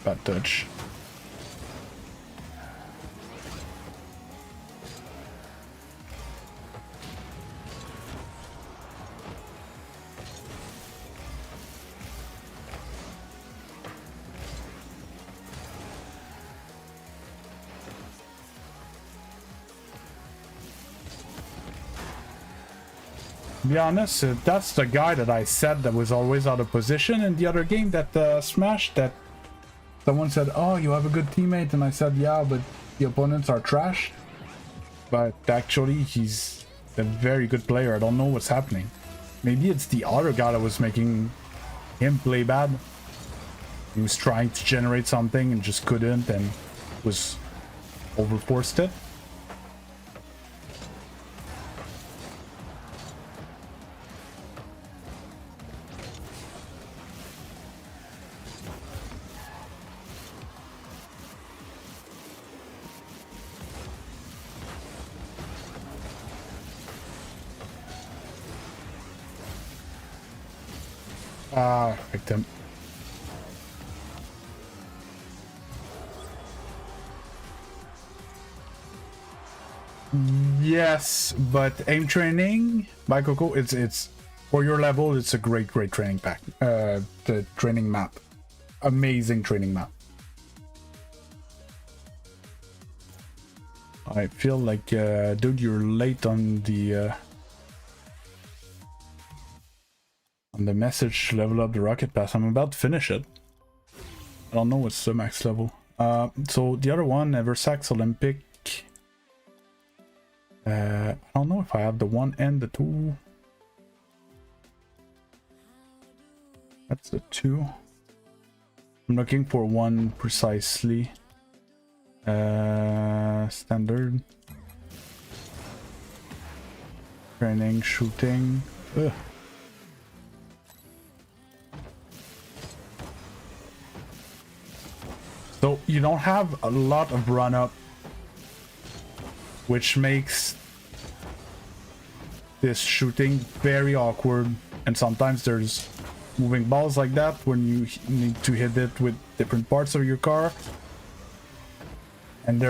Bad touch. To be honest, that's the guy that I said that was always out of position in the other game that smashed, that someone said, oh, you have a good teammate, and I said, yeah, but the opponents are trash. But actually he's a very good player. I don't know what's happening. Maybe it's the other guy that was making him play bad. He was trying to generate something and just couldn't, and was overforced it. Victim. Yes, but aim training by Coco, it's for your level, it's a great training pack. The training map. Amazing training map. I feel like dude, you're late on the message. Level up the rocket pass. I'm about to finish it. I don't know what's the max level. So the other one, Eversax Olympic. I don't know if I have the 1 and the 2. That's the 2. I'm looking for 1 precisely. Standard. Training, shooting. Ugh. So you don't have a lot of run up, which makes this shooting very awkward, and sometimes there's moving balls like that when you need to hit it with different parts of your car, and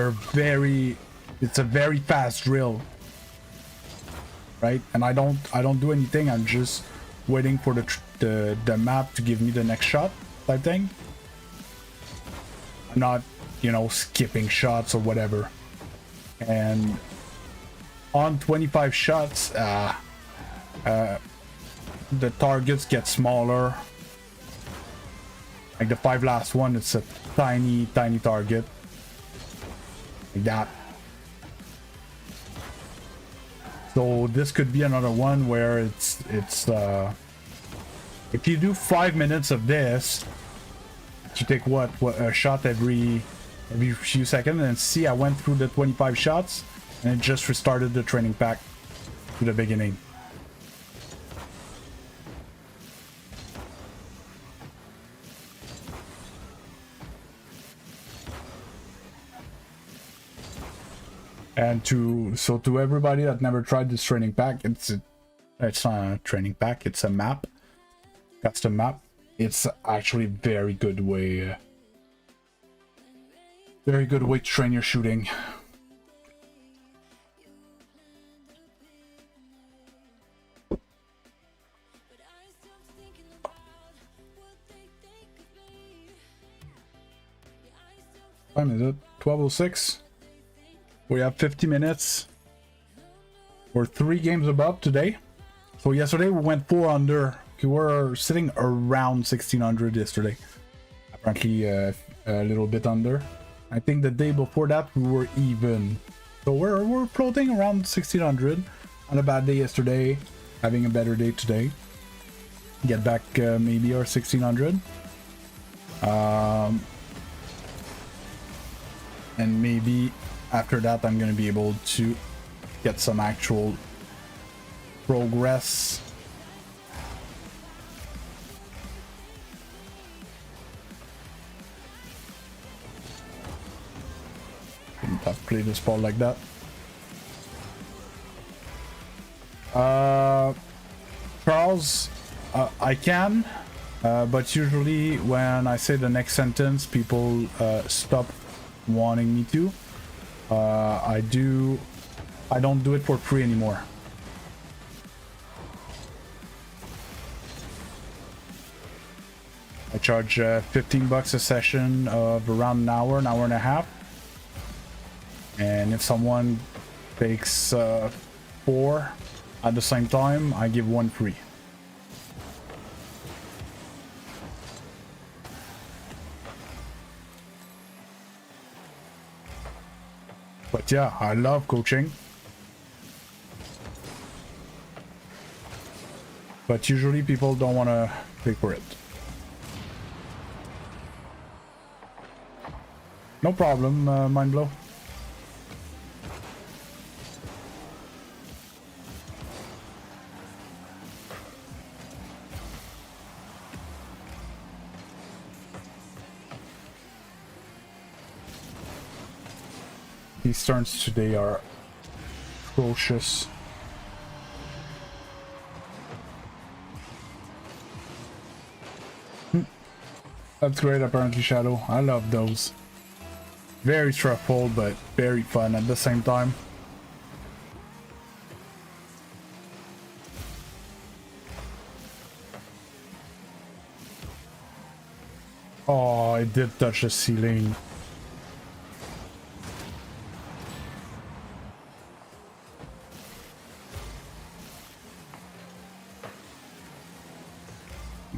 it's a very fast drill, right? And I don't do anything. I'm just waiting for the map to give me the next shot type thing. I'm not, you know, skipping shots or whatever. And on 25 shots, the targets get smaller. Like the 5 last one, it's a tiny target. Like that. So this could be another one where it's if you do 5 minutes of this, you take what a shot every few seconds, and see, I went through the 25 shots and it just restarted the training pack to the beginning. And to everybody that never tried this training pack, it's not a training pack, it's a map, custom map. It's actually very good way to train your shooting. What time is it? 12:06. We have 50 minutes. We're 3 games above today. So yesterday we went 4 under. We were sitting around 1600 yesterday. Apparently a little bit under. I think the day before that we were even. So we're floating around 1600 on a bad day yesterday, having a better day today. Get back maybe our 1600. And maybe after that I'm gonna be able to get some actual progress. Couldn't have played this ball like that. Charles, I can, but usually when I say the next sentence, people stop wanting me to. I don't do it for free anymore. I charge 15 bucks a session of around an hour and a half. And if someone takes 4 at the same time, I give 1 free. But yeah, I love coaching. but usually people don't want to pay for it. No problem, Mind Blow. These turns today are atrocious. That's great, apparently, Shadow. I love those. Very stressful, but very fun at the same time. Oh, it did touch the ceiling.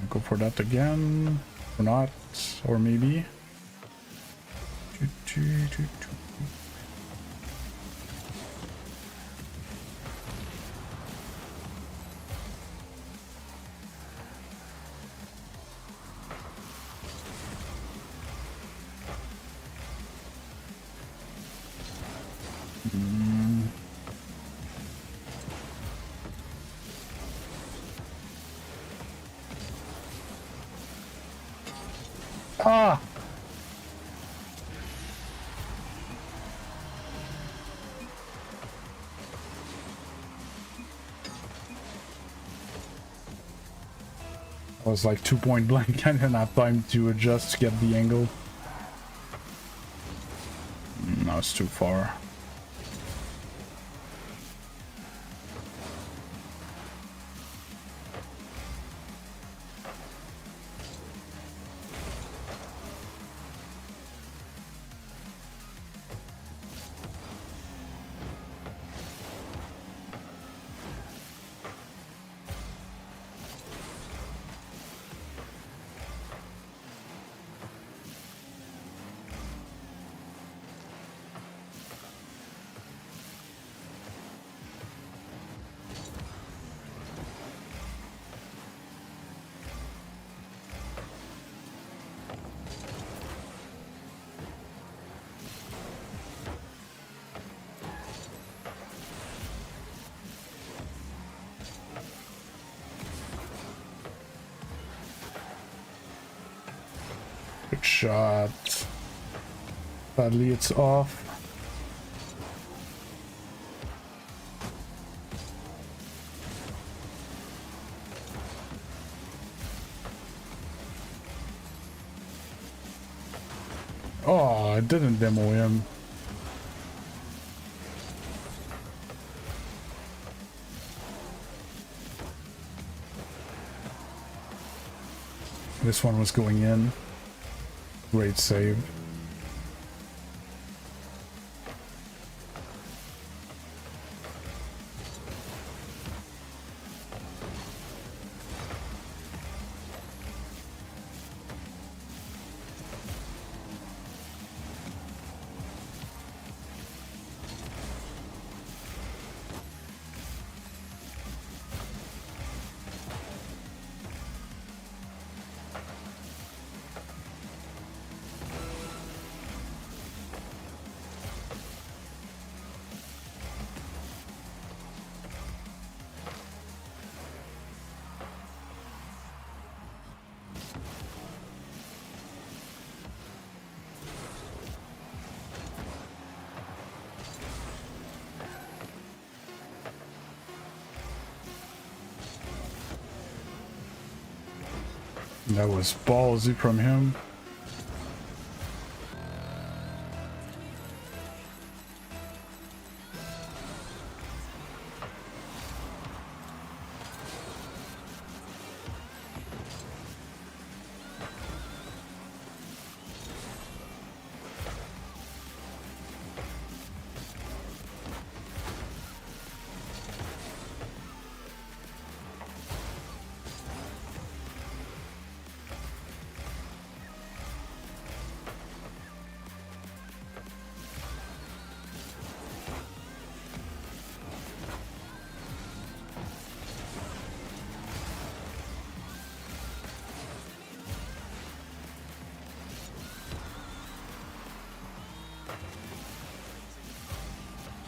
Go for that again. Or not. Or maybe. Ah! I was like 2-point blank. I didn't have time to adjust to get the angle. No, it's too far. Good shot. Sadly, it's off. Oh, I didn't demo him. This one was going in. Great save. That was ballsy from him.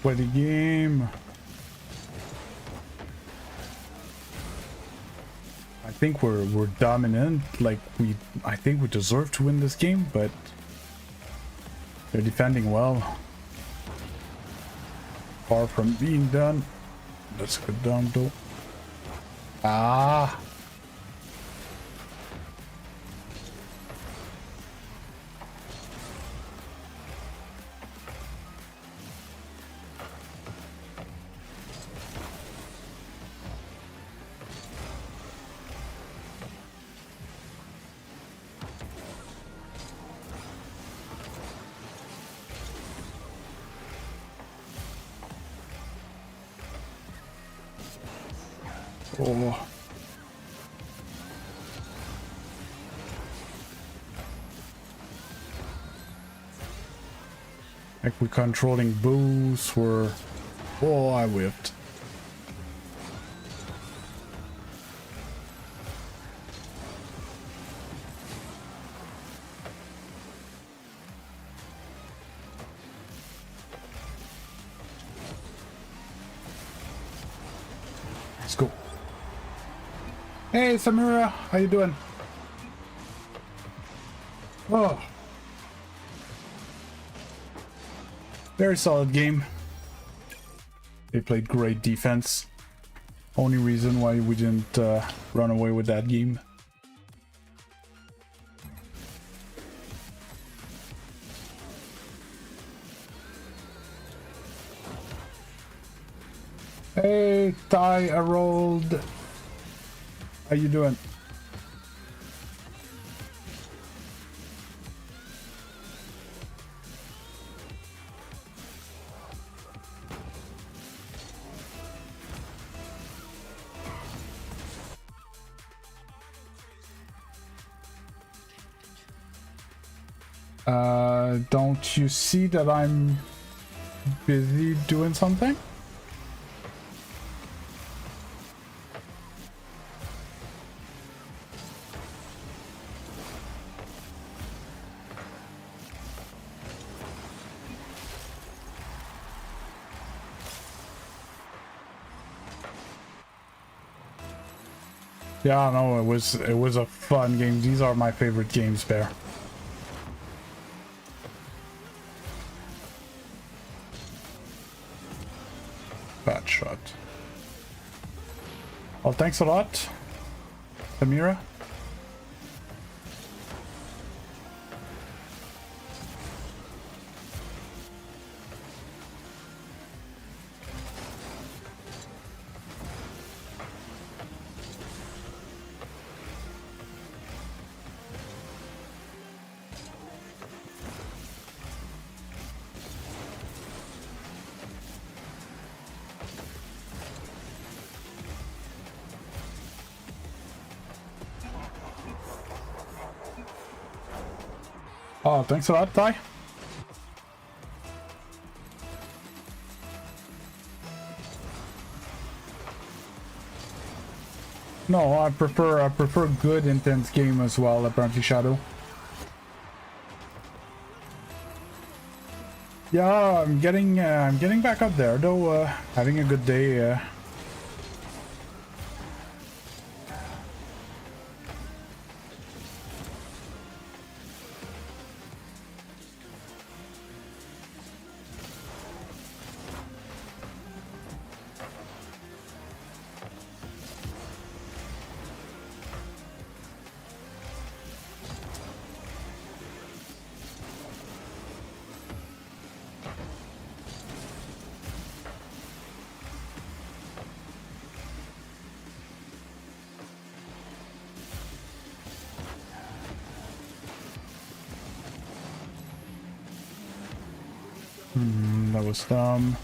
Sweaty game. I think we're dominant. Like I think we deserve to win this game, but they're defending well. Far from being done. Let's go down though. Ah. Oh. Like we're controlling boost, we're... Oh, I whipped. Let's go. Hey, Samira, how you doing? Oh. Very solid game. They played great defense. Only reason why we didn't run away with that game. Hey, Ty, Harold. How you doing? Don't you see that I'm busy doing something? Yeah, no, it was a fun game. These are my favorite games, Bear. Bad shot. Well, thanks a lot, Amira. Oh, thanks a lot, Ty. No, I prefer good intense game as well, apparently, Shadow. Yeah, I'm getting back up there though, having a good day. That was dumb.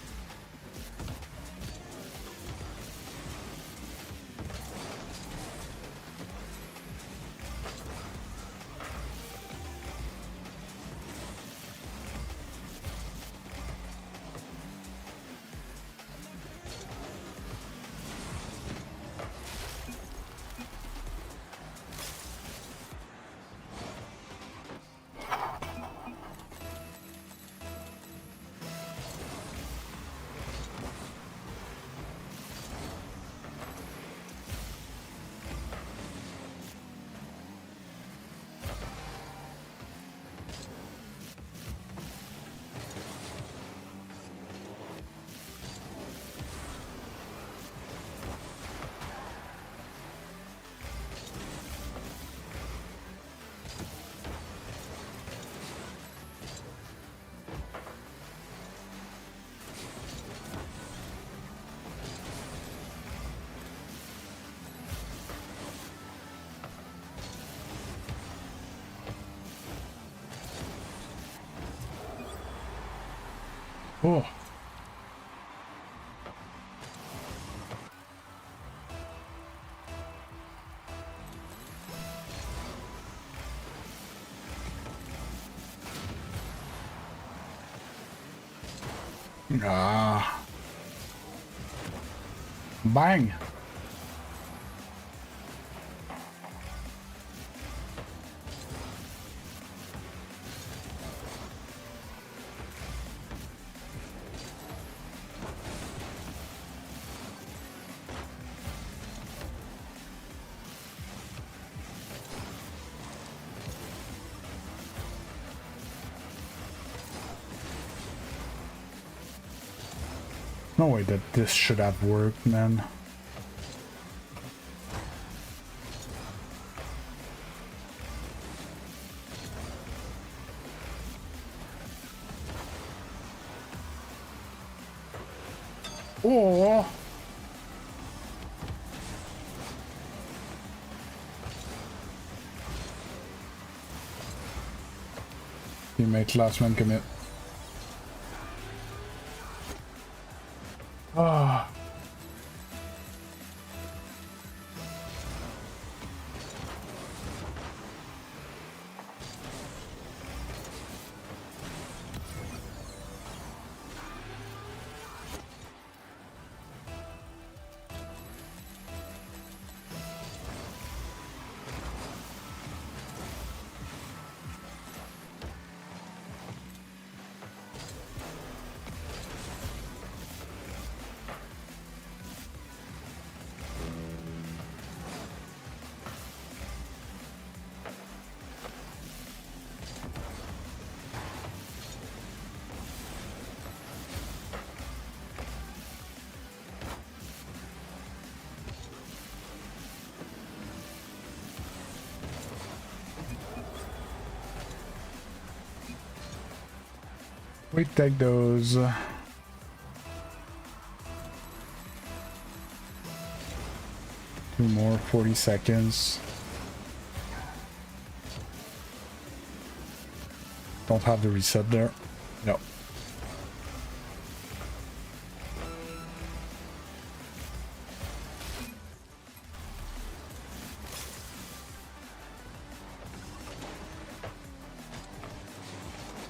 Oh. Ah. Bang. No way that this should have worked, man. Oh! Teammate, last man commit. Ah. We take those. Two more, 40 seconds. Don't have the reset there. No.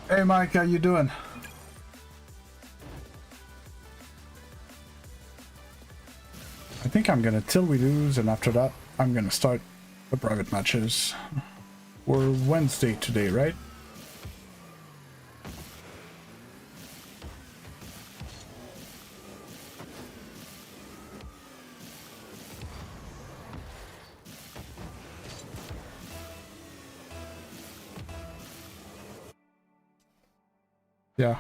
Hey Mike, how you doing? I think I'm gonna till we lose, and after that I'm gonna start the private matches. We're Wednesday today, right? Yeah.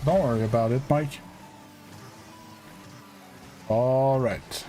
Don't worry about it, Mike. All right.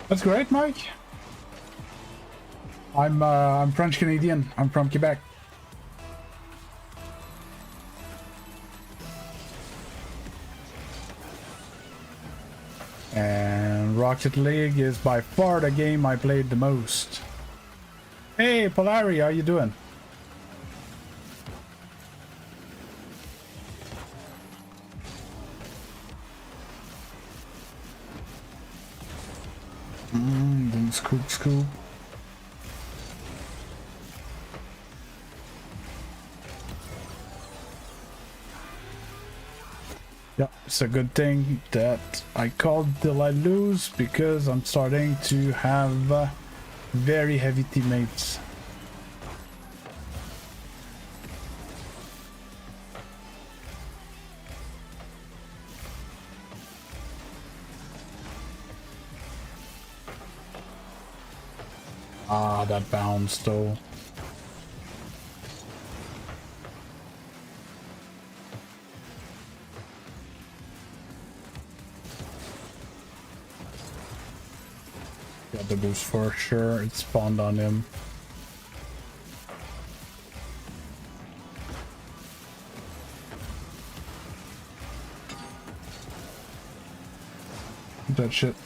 That's great, Mike. I'm French Canadian. I'm from Quebec. And Rocket League is by far the game I played the most. Hey, Polari, how you doing? Then scoop. Yeah, it's a good thing that I called till I lose because I'm starting to have very heavy teammates. Ah, that bounce though. Got the boost for sure. It spawned on him. That shit.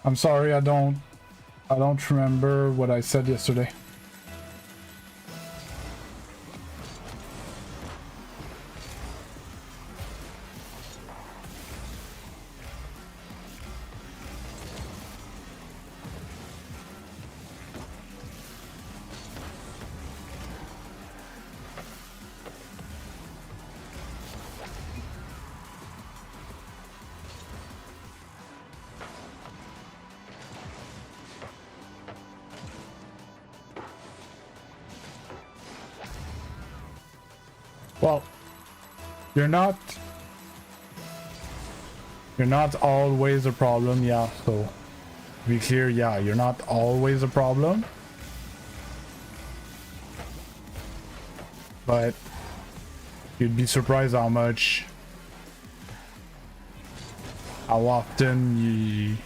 I'm sorry, I don't remember what I said yesterday. Well, you're not always a problem, yeah, so to be clear, yeah, you're not always a problem. But you'd be surprised how often you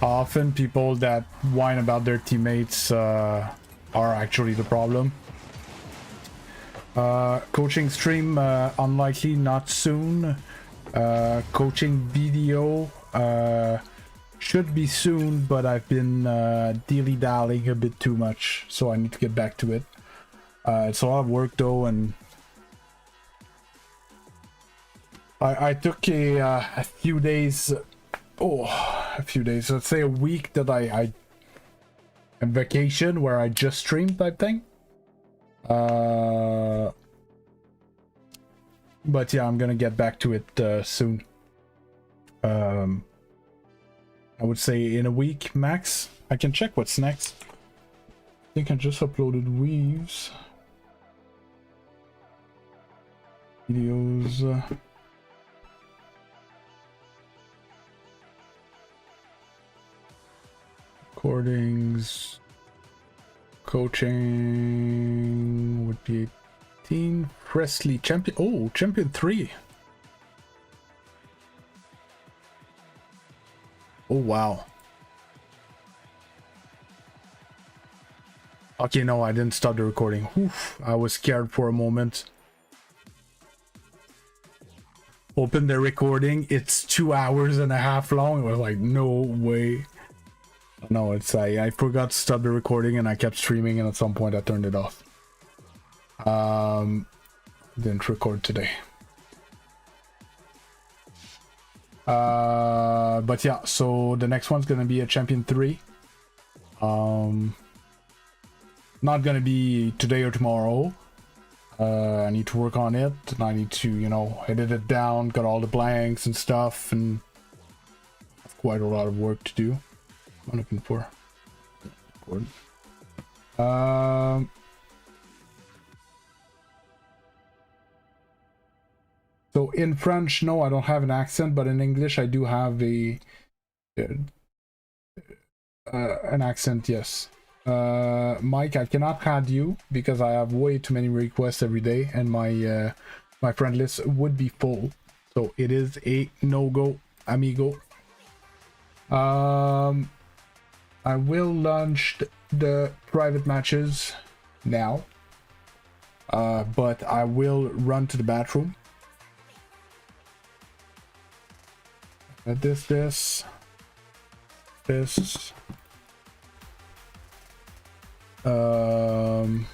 often people that whine about their teammates are actually the problem. Coaching stream, unlikely, not soon. Coaching video should be soon, but I've been dilly-dallying a bit too much, so I need to get back to it. It's a lot of work though, and I took a few days. Let's say a week that I am vacation where I just stream type thing. But yeah, I'm gonna get back to it soon. I would say in a week max. I can check what's next. I think I just uploaded Weaves videos. Recordings, coaching would be 18. Presley champion. Oh, champion 3. Oh wow. Okay, no, I didn't stop the recording. Oof, I was scared for a moment. Open the recording. It's 2.5 hours long. I was like, no way. No, it's I forgot to stop the recording and I kept streaming, and at some point I turned it off. didn't record today. But yeah, so the next one's gonna be a Champion 3. Not gonna be today or tomorrow. I need to work on it, and I need to, you know, edit it down, got all the blanks and stuff, and quite a lot of work to do. What I'm looking for. So in French, no, I don't have an accent, but in English, I do have an accent, yes. Mike, I cannot add you because I have way too many requests every day, and my my friend list would be full. So it is a no-go, amigo. I will launch the private matches now, but I will run to the bathroom. This. Oh.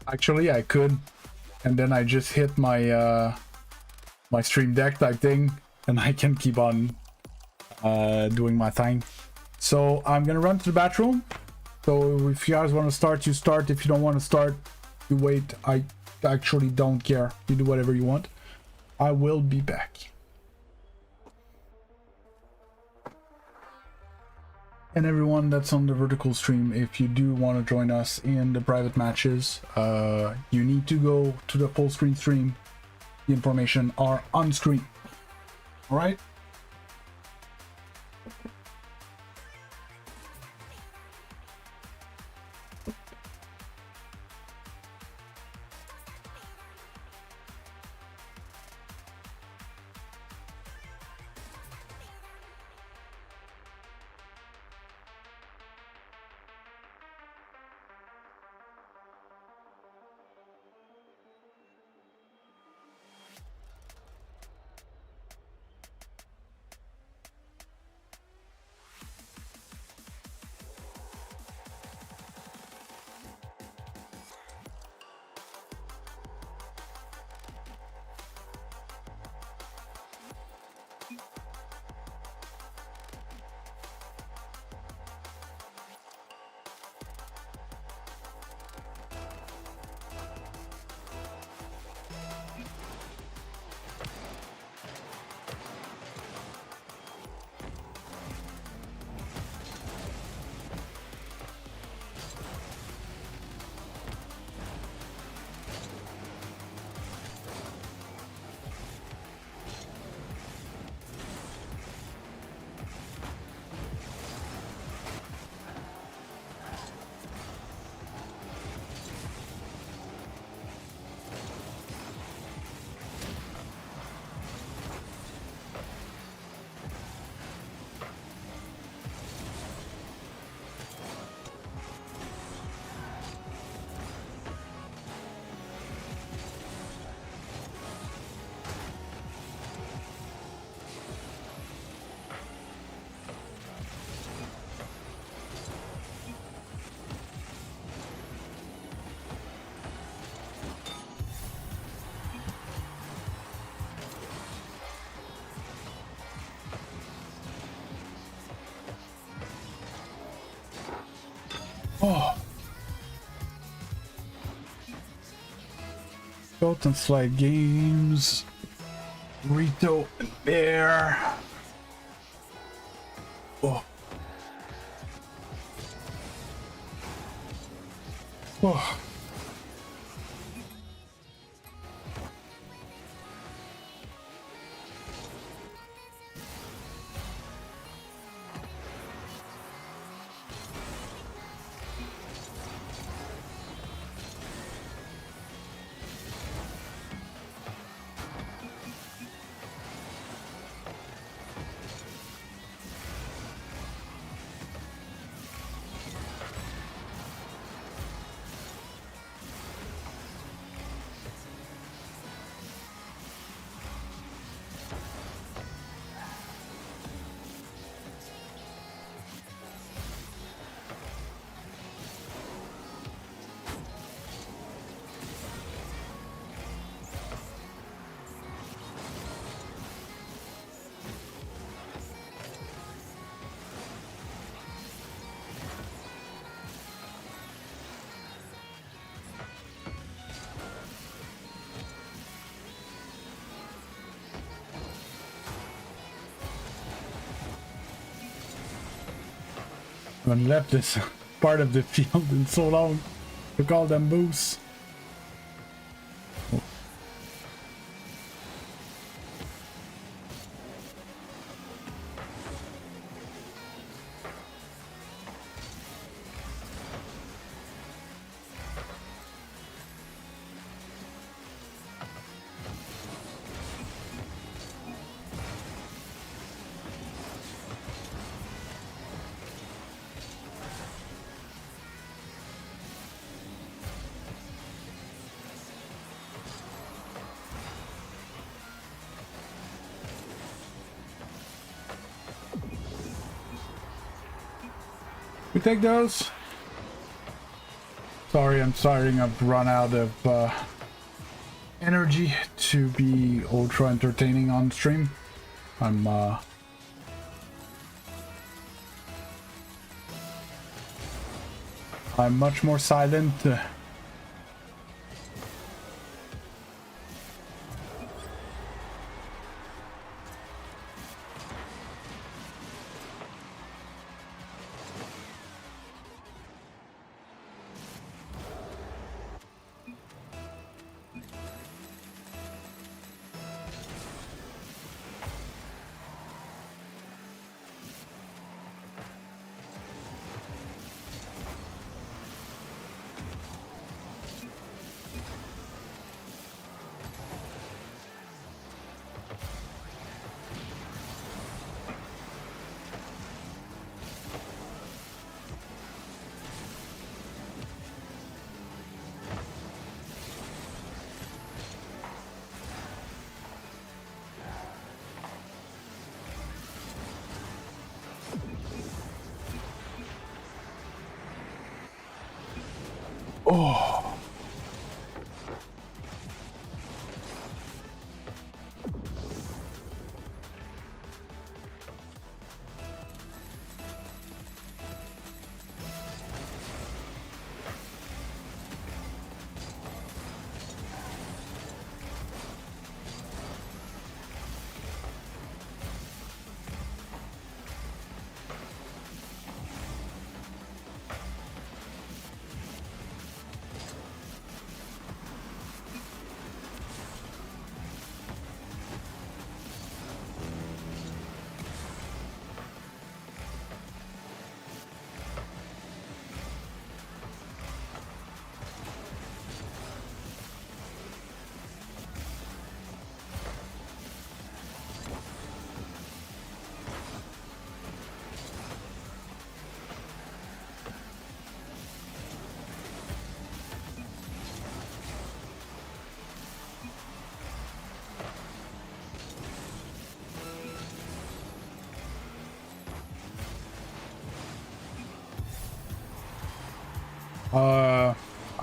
Actually, I could, and then I just hit my my stream deck type thing, and I can keep on doing my thing. So I'm gonna run to the bathroom. So if you guys want to start, you start. If you don't want to start, you wait. I actually don't care. You do whatever you want. I will be back. And everyone that's on the vertical stream, if you do want to join us in the private matches, you need to go to the full screen stream. The information are on screen. All right. Oh. Belt and Slide Games. Rito and Bear. Oh. Oh. haven't left this part of the field in so long. Look all them boosts. We take those. Sorry, I'm starting. I've run out of energy to be ultra entertaining on stream. I'm much more silent. Oh.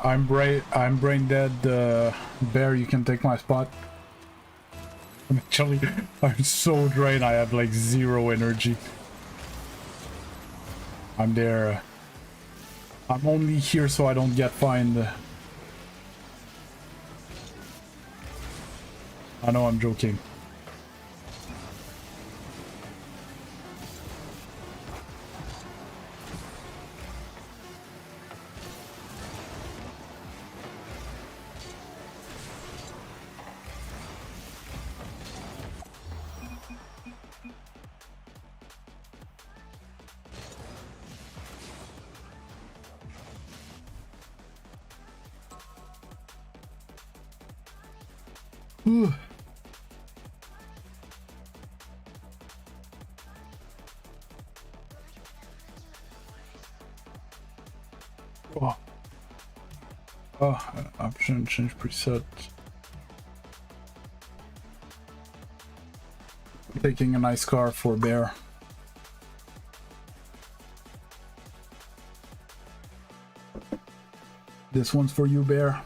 I'm brain dead. Bear, you can take my spot. Actually, I'm so drained. I have like 0 energy. I'm there. I'm only here so I don't get fined. I know, I'm joking. Whew. Oh. Oh, option change preset. Taking a nice car for Bear. This one's for you, Bear.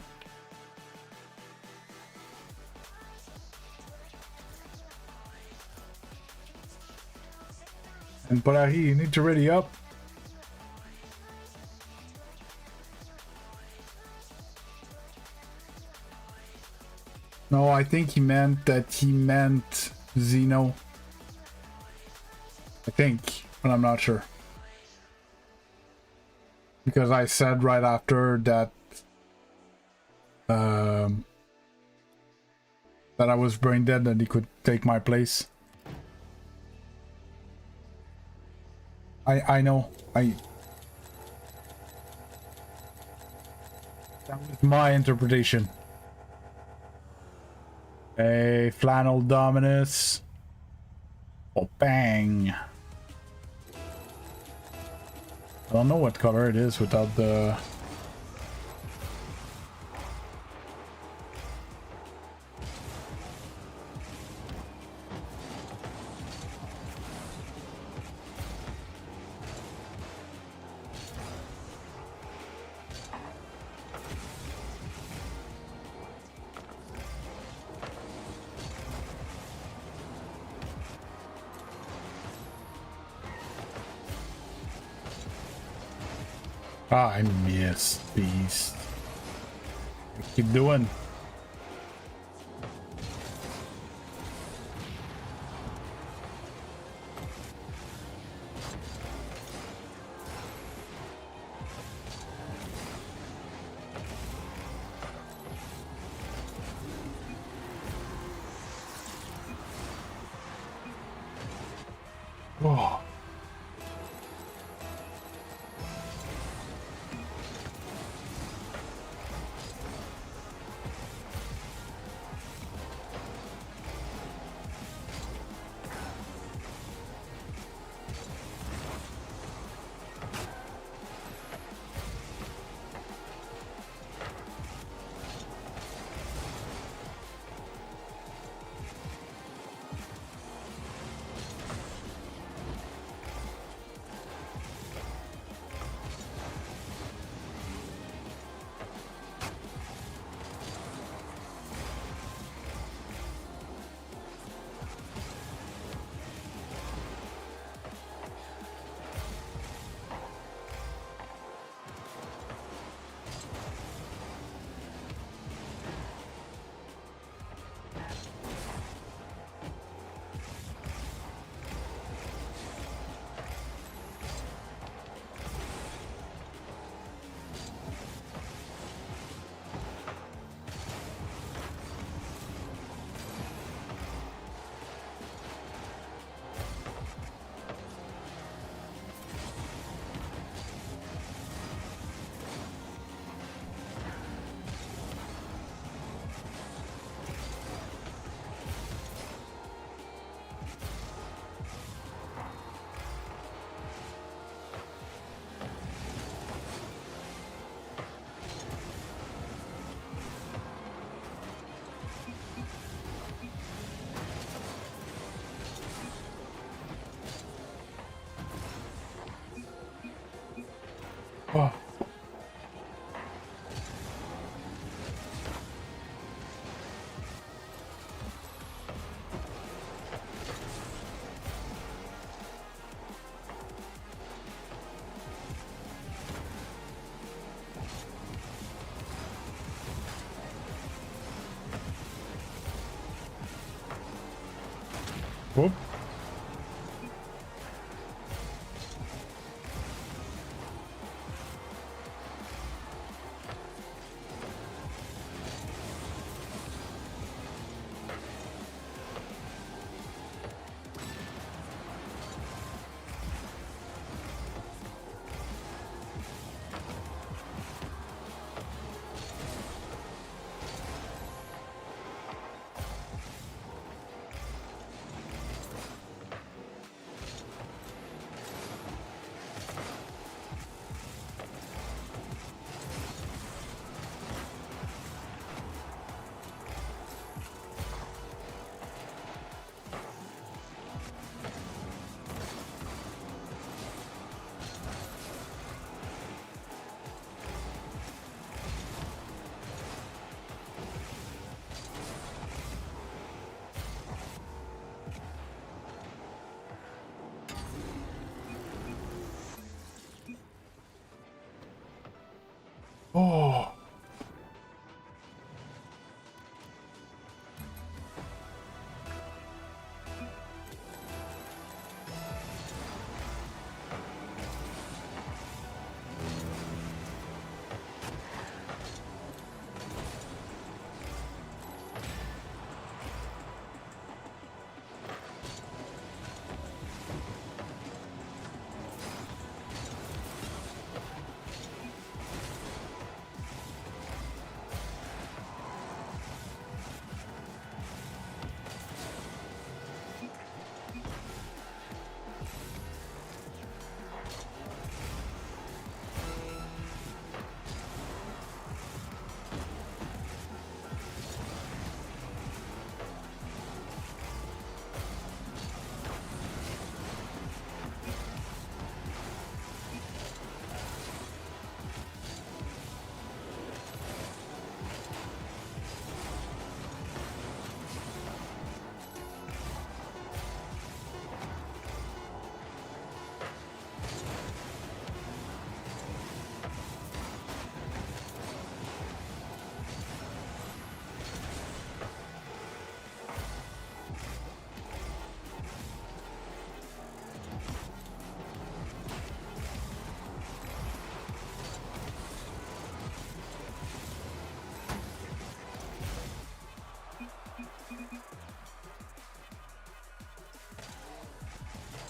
And Parahi, you need to ready up. No, I think he meant Xeno. I think, but I'm not sure. Because I said right after that that I was brain dead and he could take my place. I know. That was my interpretation. Hey, Flannel Dominus. Oh, bang. I don't know what color it is without the... Ah, I missed these. Keep doing. Oh. Oh. Whoop. Oh.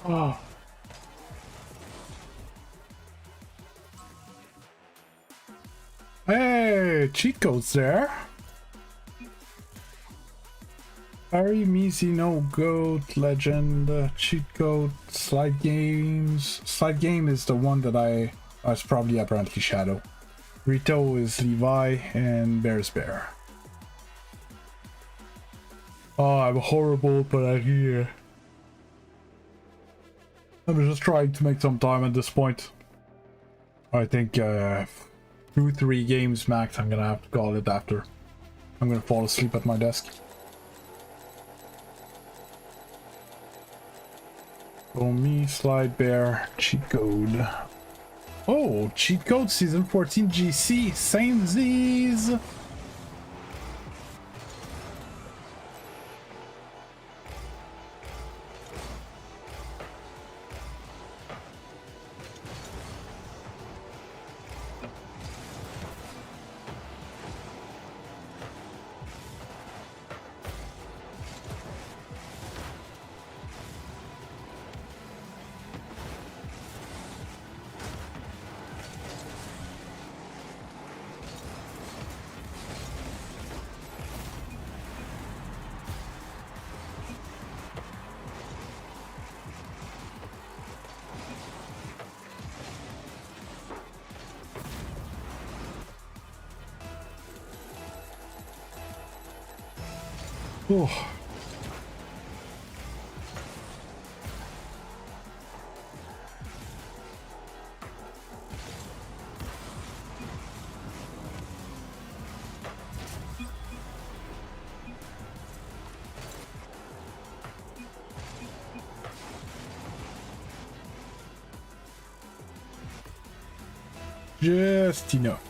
Oh. Hey, cheat codes there. Very easy, no goat, legend, cheat code, slide games. Slide game is the one that it's probably apparently Shadow. Rito is Levi, and Bear's Bear. Oh, I'm horrible, but I hear. I'm just trying to make some time at this point. I think 2-3 games max. I'm gonna have to call it after. I'm gonna fall asleep at my desk. Oh, me, Slide Bear, cheat code. Oh, cheat code season 14 GC, same Z's. Oh. Just enough.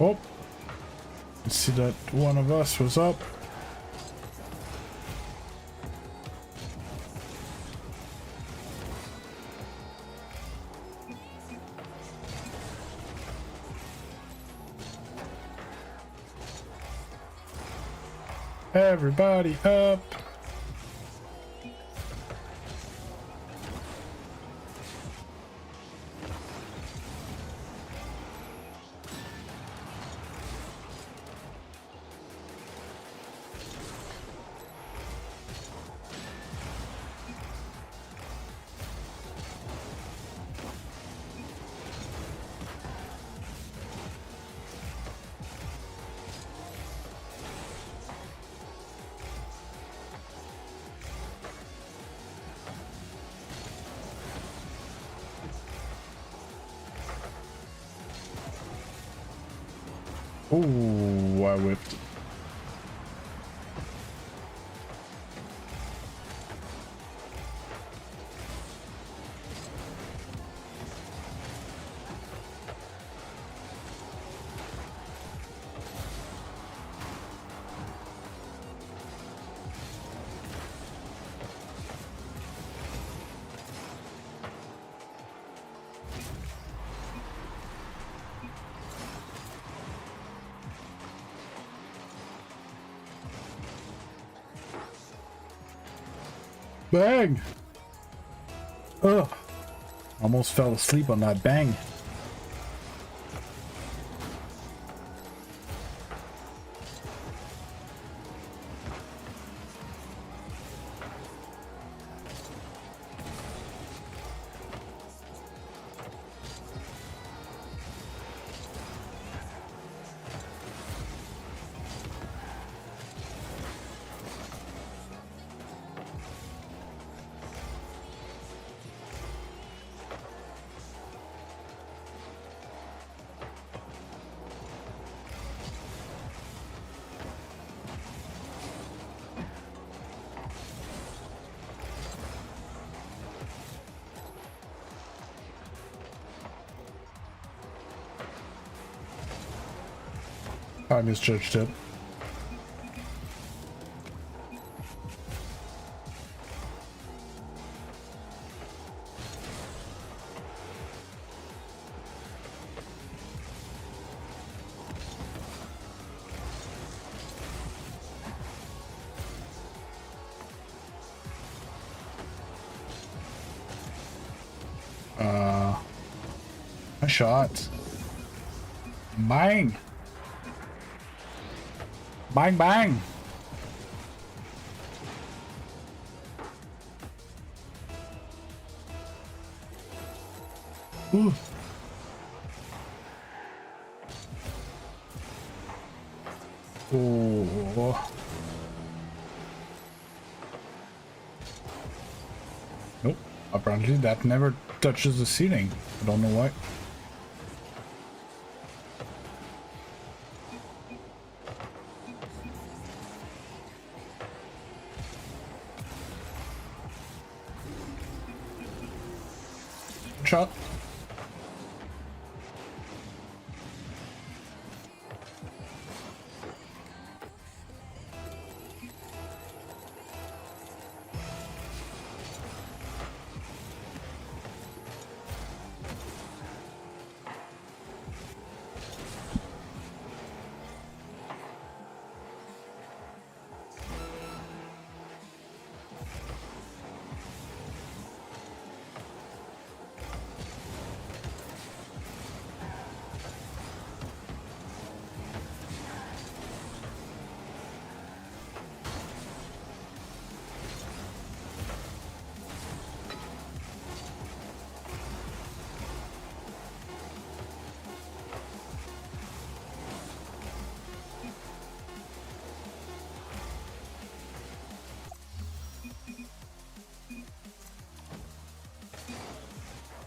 Oh, let's see that one of us was up. Everybody up. Oh, I whipped. Bang! Ugh. Almost fell asleep on that bang. I misjudged it. A shot. Bang! Bang bang! Ooh. Oh. Nope. Apparently that never touches the ceiling. I don't know why. Shot.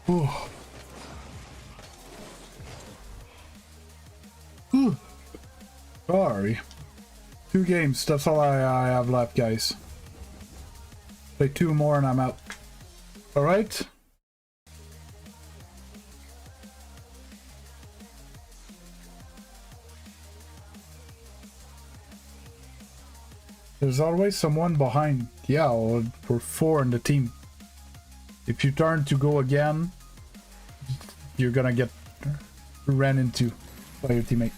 Ooh. Ooh. Sorry. 2 games, that's all I have left, guys. Play 2 more and I'm out. Alright? There's always someone behind. Yeah, we're 4 in the team. If you turn to go again, you're gonna get ran into by your teammate.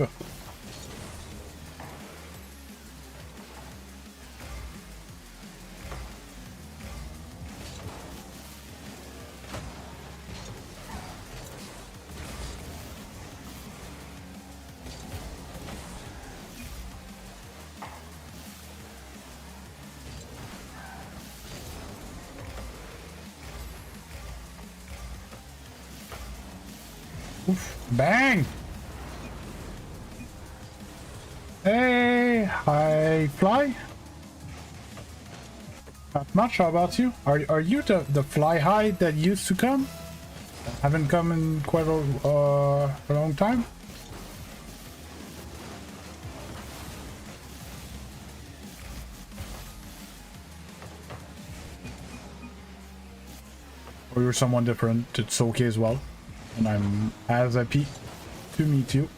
Ugh. Oof. Bang! Hey, I fly. Not much. How about you? Are you the fly high that used to come? Haven't come in quite a long time. Or you're someone different. It's okay as well. And I'm as happy to meet you.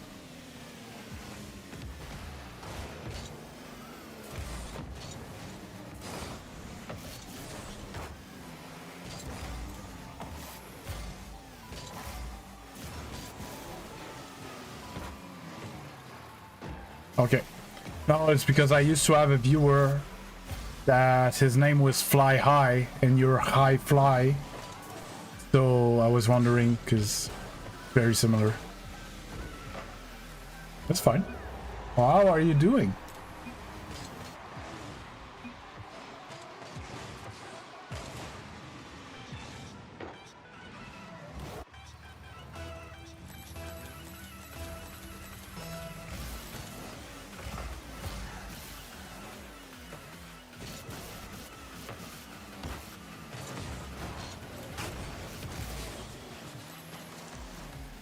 Okay. No, it's because I used to have a viewer that his name was Fly High, and you're High Fly. So I was wondering, because very similar. That's fine. Well, how are you doing?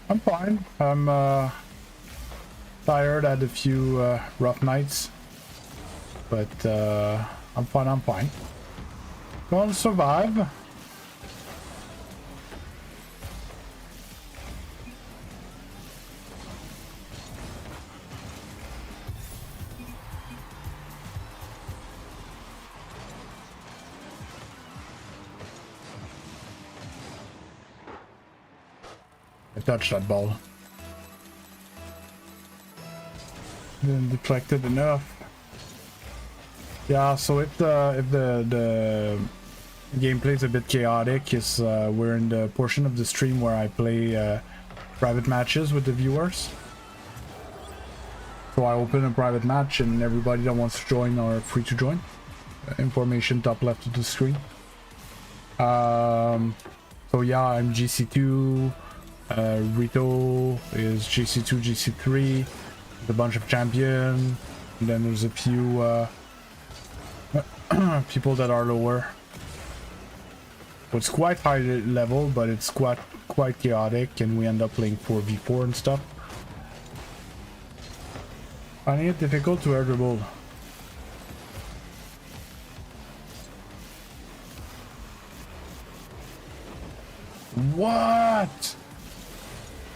I'm fine. I'm tired. I had a few rough nights, but I'm fine. I'm fine. Gonna survive. I touched that ball. Didn't deflect it enough. Yeah, so if the gameplay is a bit chaotic, is we're in the portion of the stream where I play private matches with the viewers. So I open a private match and everybody that wants to join are free to join. Information top left of the screen. So yeah, I'm GC2. Rito is GC2, GC3. A bunch of champion. And then there's a few people that are lower. It's quite high level, but it's quite chaotic, and we end up playing 4v4 and stuff. Finding it difficult to air dribble. What?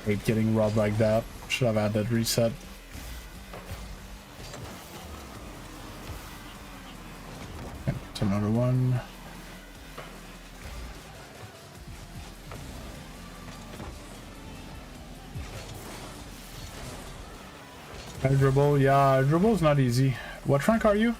Hate getting robbed like that. Should have had that reset. It's another one. Dribble, yeah, dribble's not easy. What rank are you?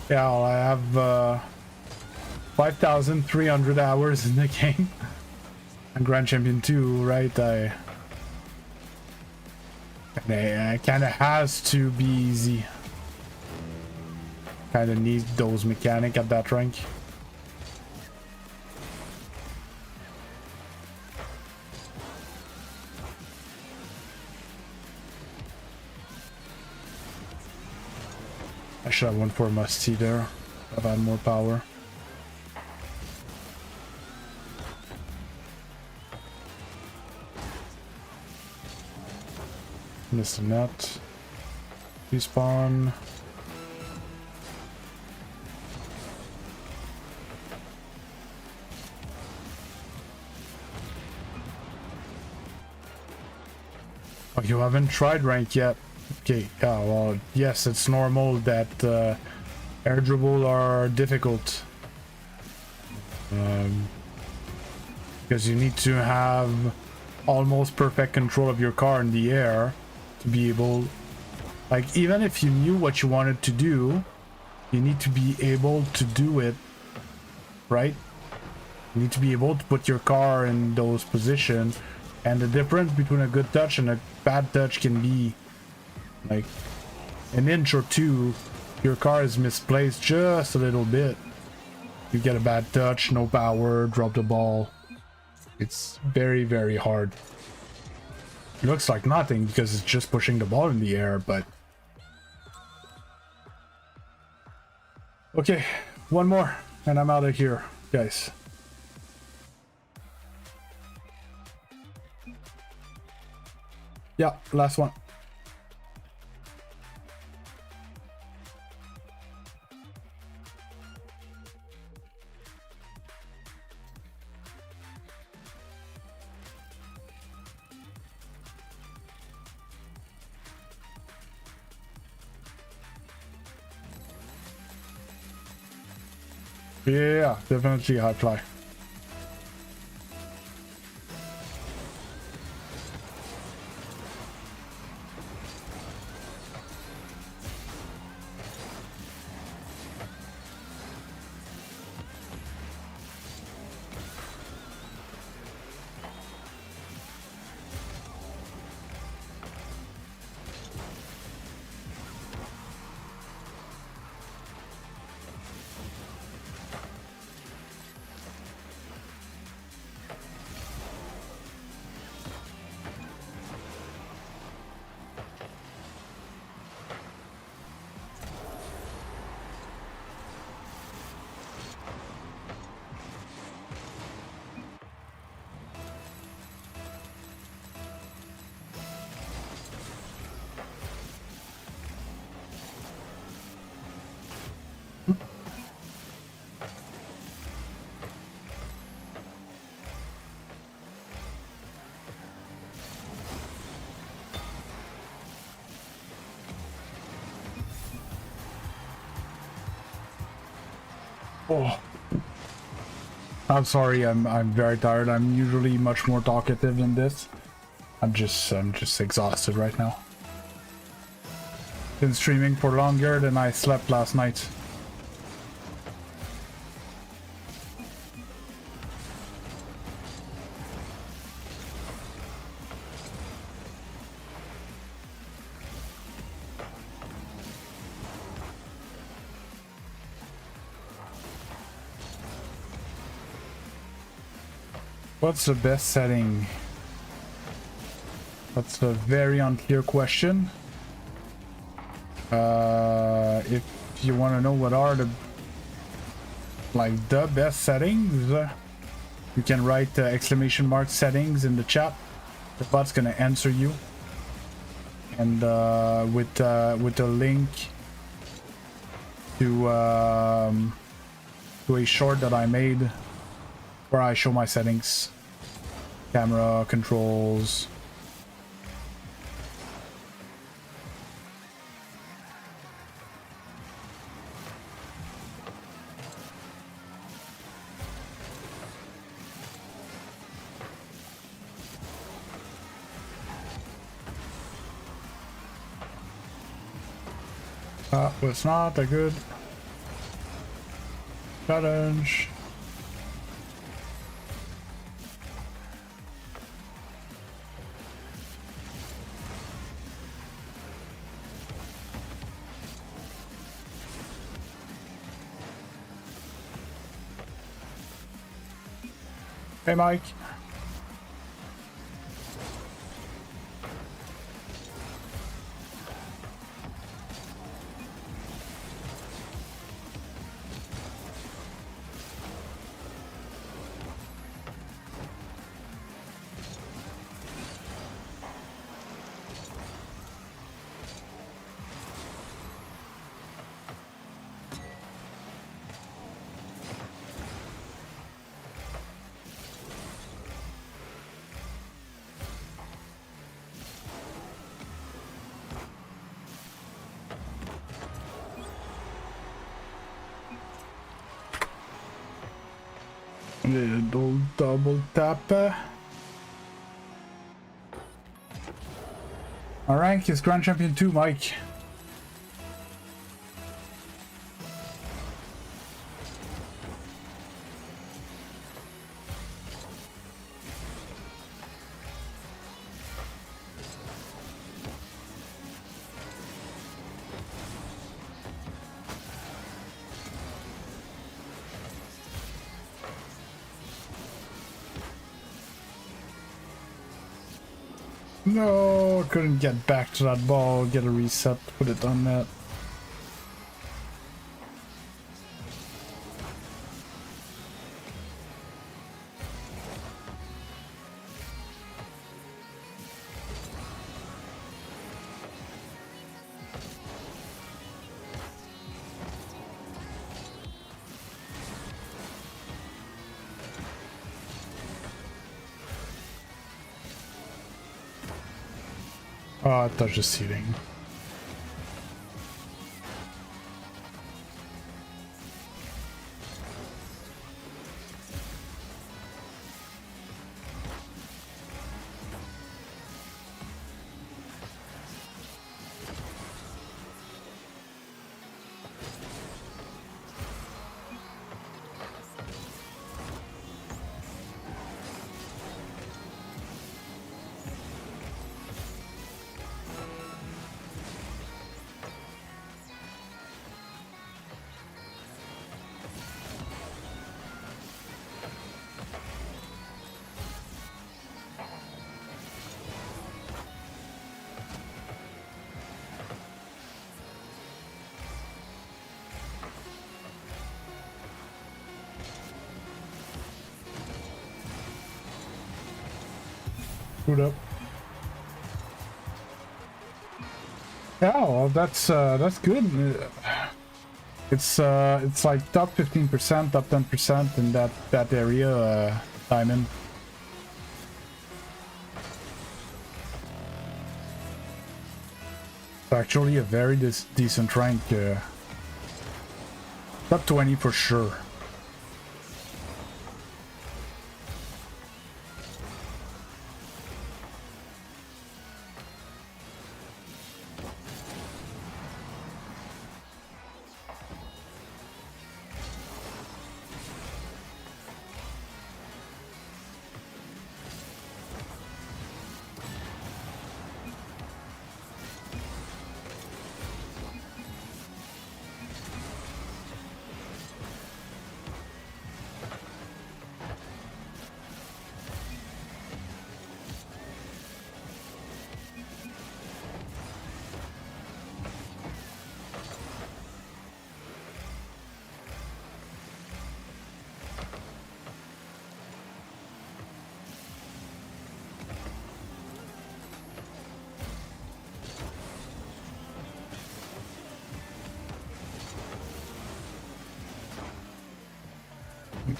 Yeah, well, I have 5,300 hours in the game. I'm Grand Champion 2, right? I kind of has to be easy. Kind of need those mechanic at that rank. I should have went for a must-see there. I've had more power. Missed the net. Respawn. Oh, you haven't tried rank yet? Okay, yeah, well, yes, it's normal that air dribble are difficult. Because you need to have almost perfect control of your car in the air to be able, like, even if you knew what you wanted to do, you need to be able to do it, right? You need to be able to put your car in those positions, and the difference between a good touch and a bad touch can be like an inch or two. Your car is misplaced just a little bit, you get a bad touch, no power, drop the ball. It's very, very hard. It looks like nothing because it's just pushing the ball in the air, but okay, one more and I'm out of here, guys. Yeah, last one. Yeah, definitely high fly. Oh, I'm sorry. I'm very tired. I'm usually much more talkative than this. I'm just exhausted right now. Been streaming for longer than I slept last night. What's the best setting? That's a very unclear question. If you want to know what are the best settings, you can write exclamation mark settings in the chat. The bot's gonna answer you, and with a link to a short that I made where I show my settings, camera controls. Was not a good challenge. Hey, Mike. Little double tap. Our rank is Grand Champion 2, Mike. No, I couldn't get back to that ball, get a reset, put it on net. Oh, I touched the ceiling. Boot up. Yeah, well, that's good. It's like top 15%, top 10% in that area, Diamond. It's actually a very decent rank. Top 20 for sure.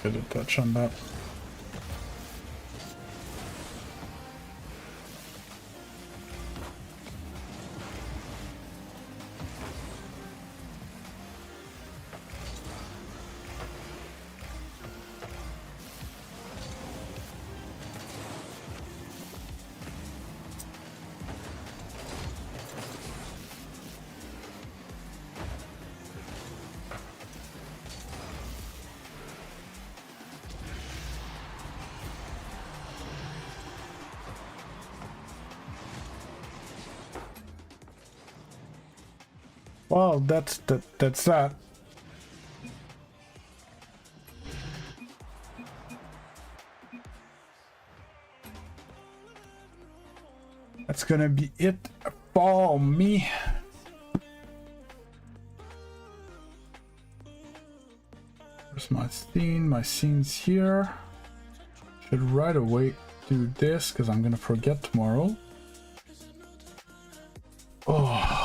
Get a touch on that. Well, that's that. That's gonna be it for me. Where's my scene? My scene's here. Should right away do this because I'm gonna forget tomorrow. Oh.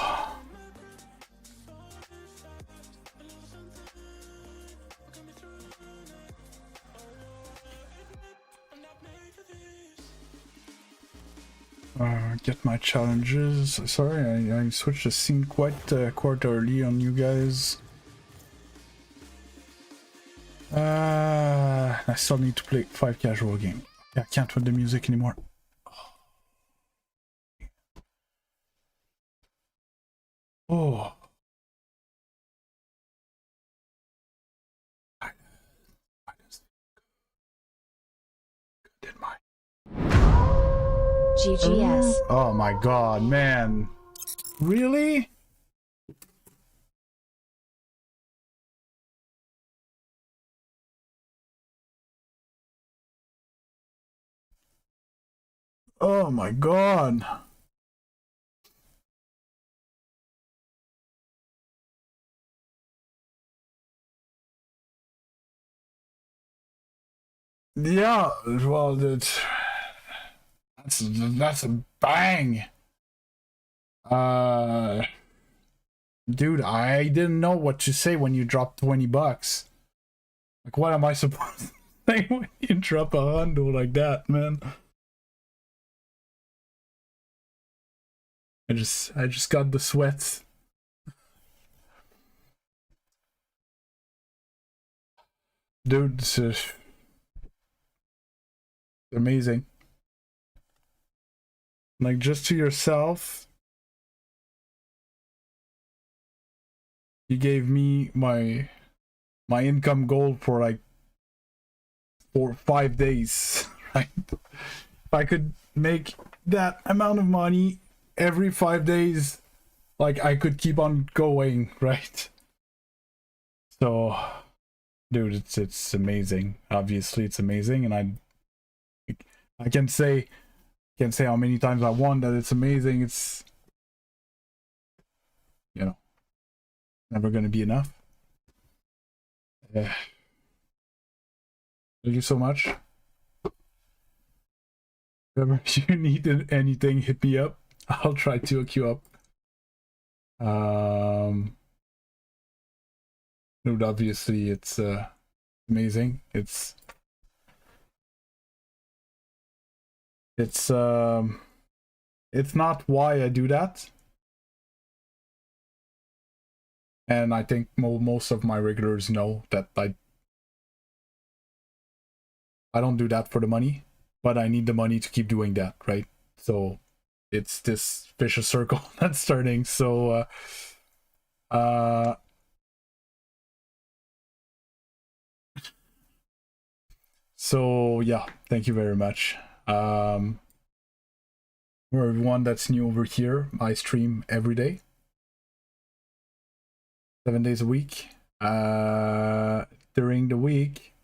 Get my challenges. Sorry, I switched the scene quite early on you guys. I still need to play 5 casual game. Yeah, I can't put the music anymore. Oh. Did my GGS. Oh my god, man. Really? Oh my god. Yeah, well, that's a bang. Dude, I didn't know what to say when you dropped 20 bucks. Like, what am I supposed to say when you drop a hundo like that, man? I just got the sweats. Dude, this is amazing. Like, just to yourself, you gave me my income goal for like 4 or 5 days, right? If I could make that amount of money every 5 days, like, I could keep on going, right? So, dude, it's amazing. Obviously, it's amazing, and I can say how many times I won that it's amazing. It's, you know, never gonna be enough. Yeah. Thank you so much. If ever you need anything, hit me up. I'll try to hook you up. No, obviously it's amazing. It's not why I do that. And I think most of my regulars know that I don't do that for the money, but I need the money to keep doing that, right? So it's this vicious circle that's starting. So so yeah, thank you very much. For everyone that's new over here, I stream every day, 7 days a week. During the week,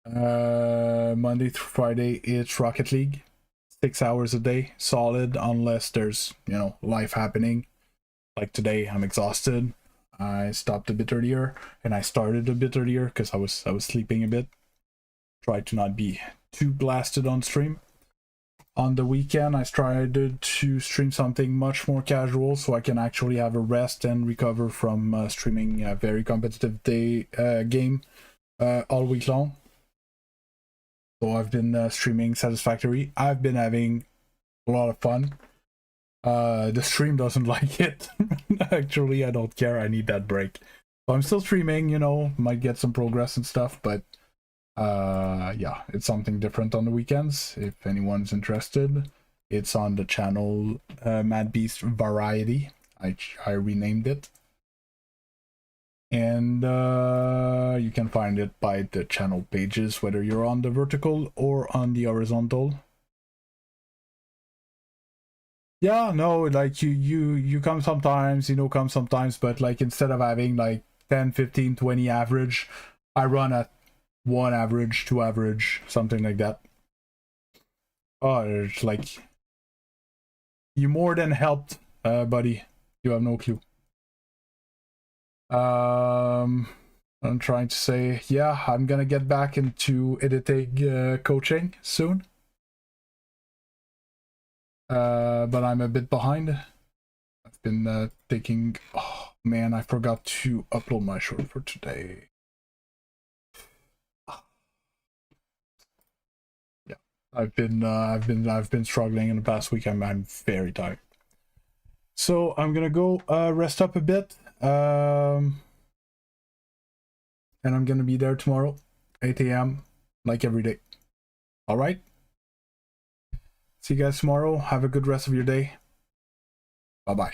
Monday through Friday, it's Rocket League, 6 hours a day, solid, unless there's, you know, life happening. Like today, I'm exhausted. I stopped a bit earlier, and I started a bit earlier because I was sleeping a bit. Try to not be too blasted on stream. On the weekend, I tried to stream something much more casual so I can actually have a rest and recover from streaming a very competitive game all week long. So I've been streaming Satisfactory. I've been having a lot of fun. The stream doesn't like it. Actually, I don't care. I need that break. So I'm still streaming, you know, might get some progress and stuff, but yeah, it's something different on the weekends. If anyone's interested, it's on the channel Mad Beast Variety. I renamed it, and you can find it by the channel pages, whether you're on the vertical or on the horizontal. Yeah, no, like you come sometimes, you know, come sometimes, but like instead of having like 10, 15, 20 average, I run at 1 average, 2 average, something like that. Oh, it's like you more than helped, buddy. You have no clue. I'm trying to say, yeah, I'm gonna get back into editing coaching soon. But I'm a bit behind. I've been taking. Oh man, I forgot to upload my short for today. Yeah, I've been struggling in the past week. I'm very tired. So I'm gonna go rest up a bit. And I'm gonna be there tomorrow, 8 a.m. like every day. All right. See you guys tomorrow. Have a good rest of your day. Bye bye.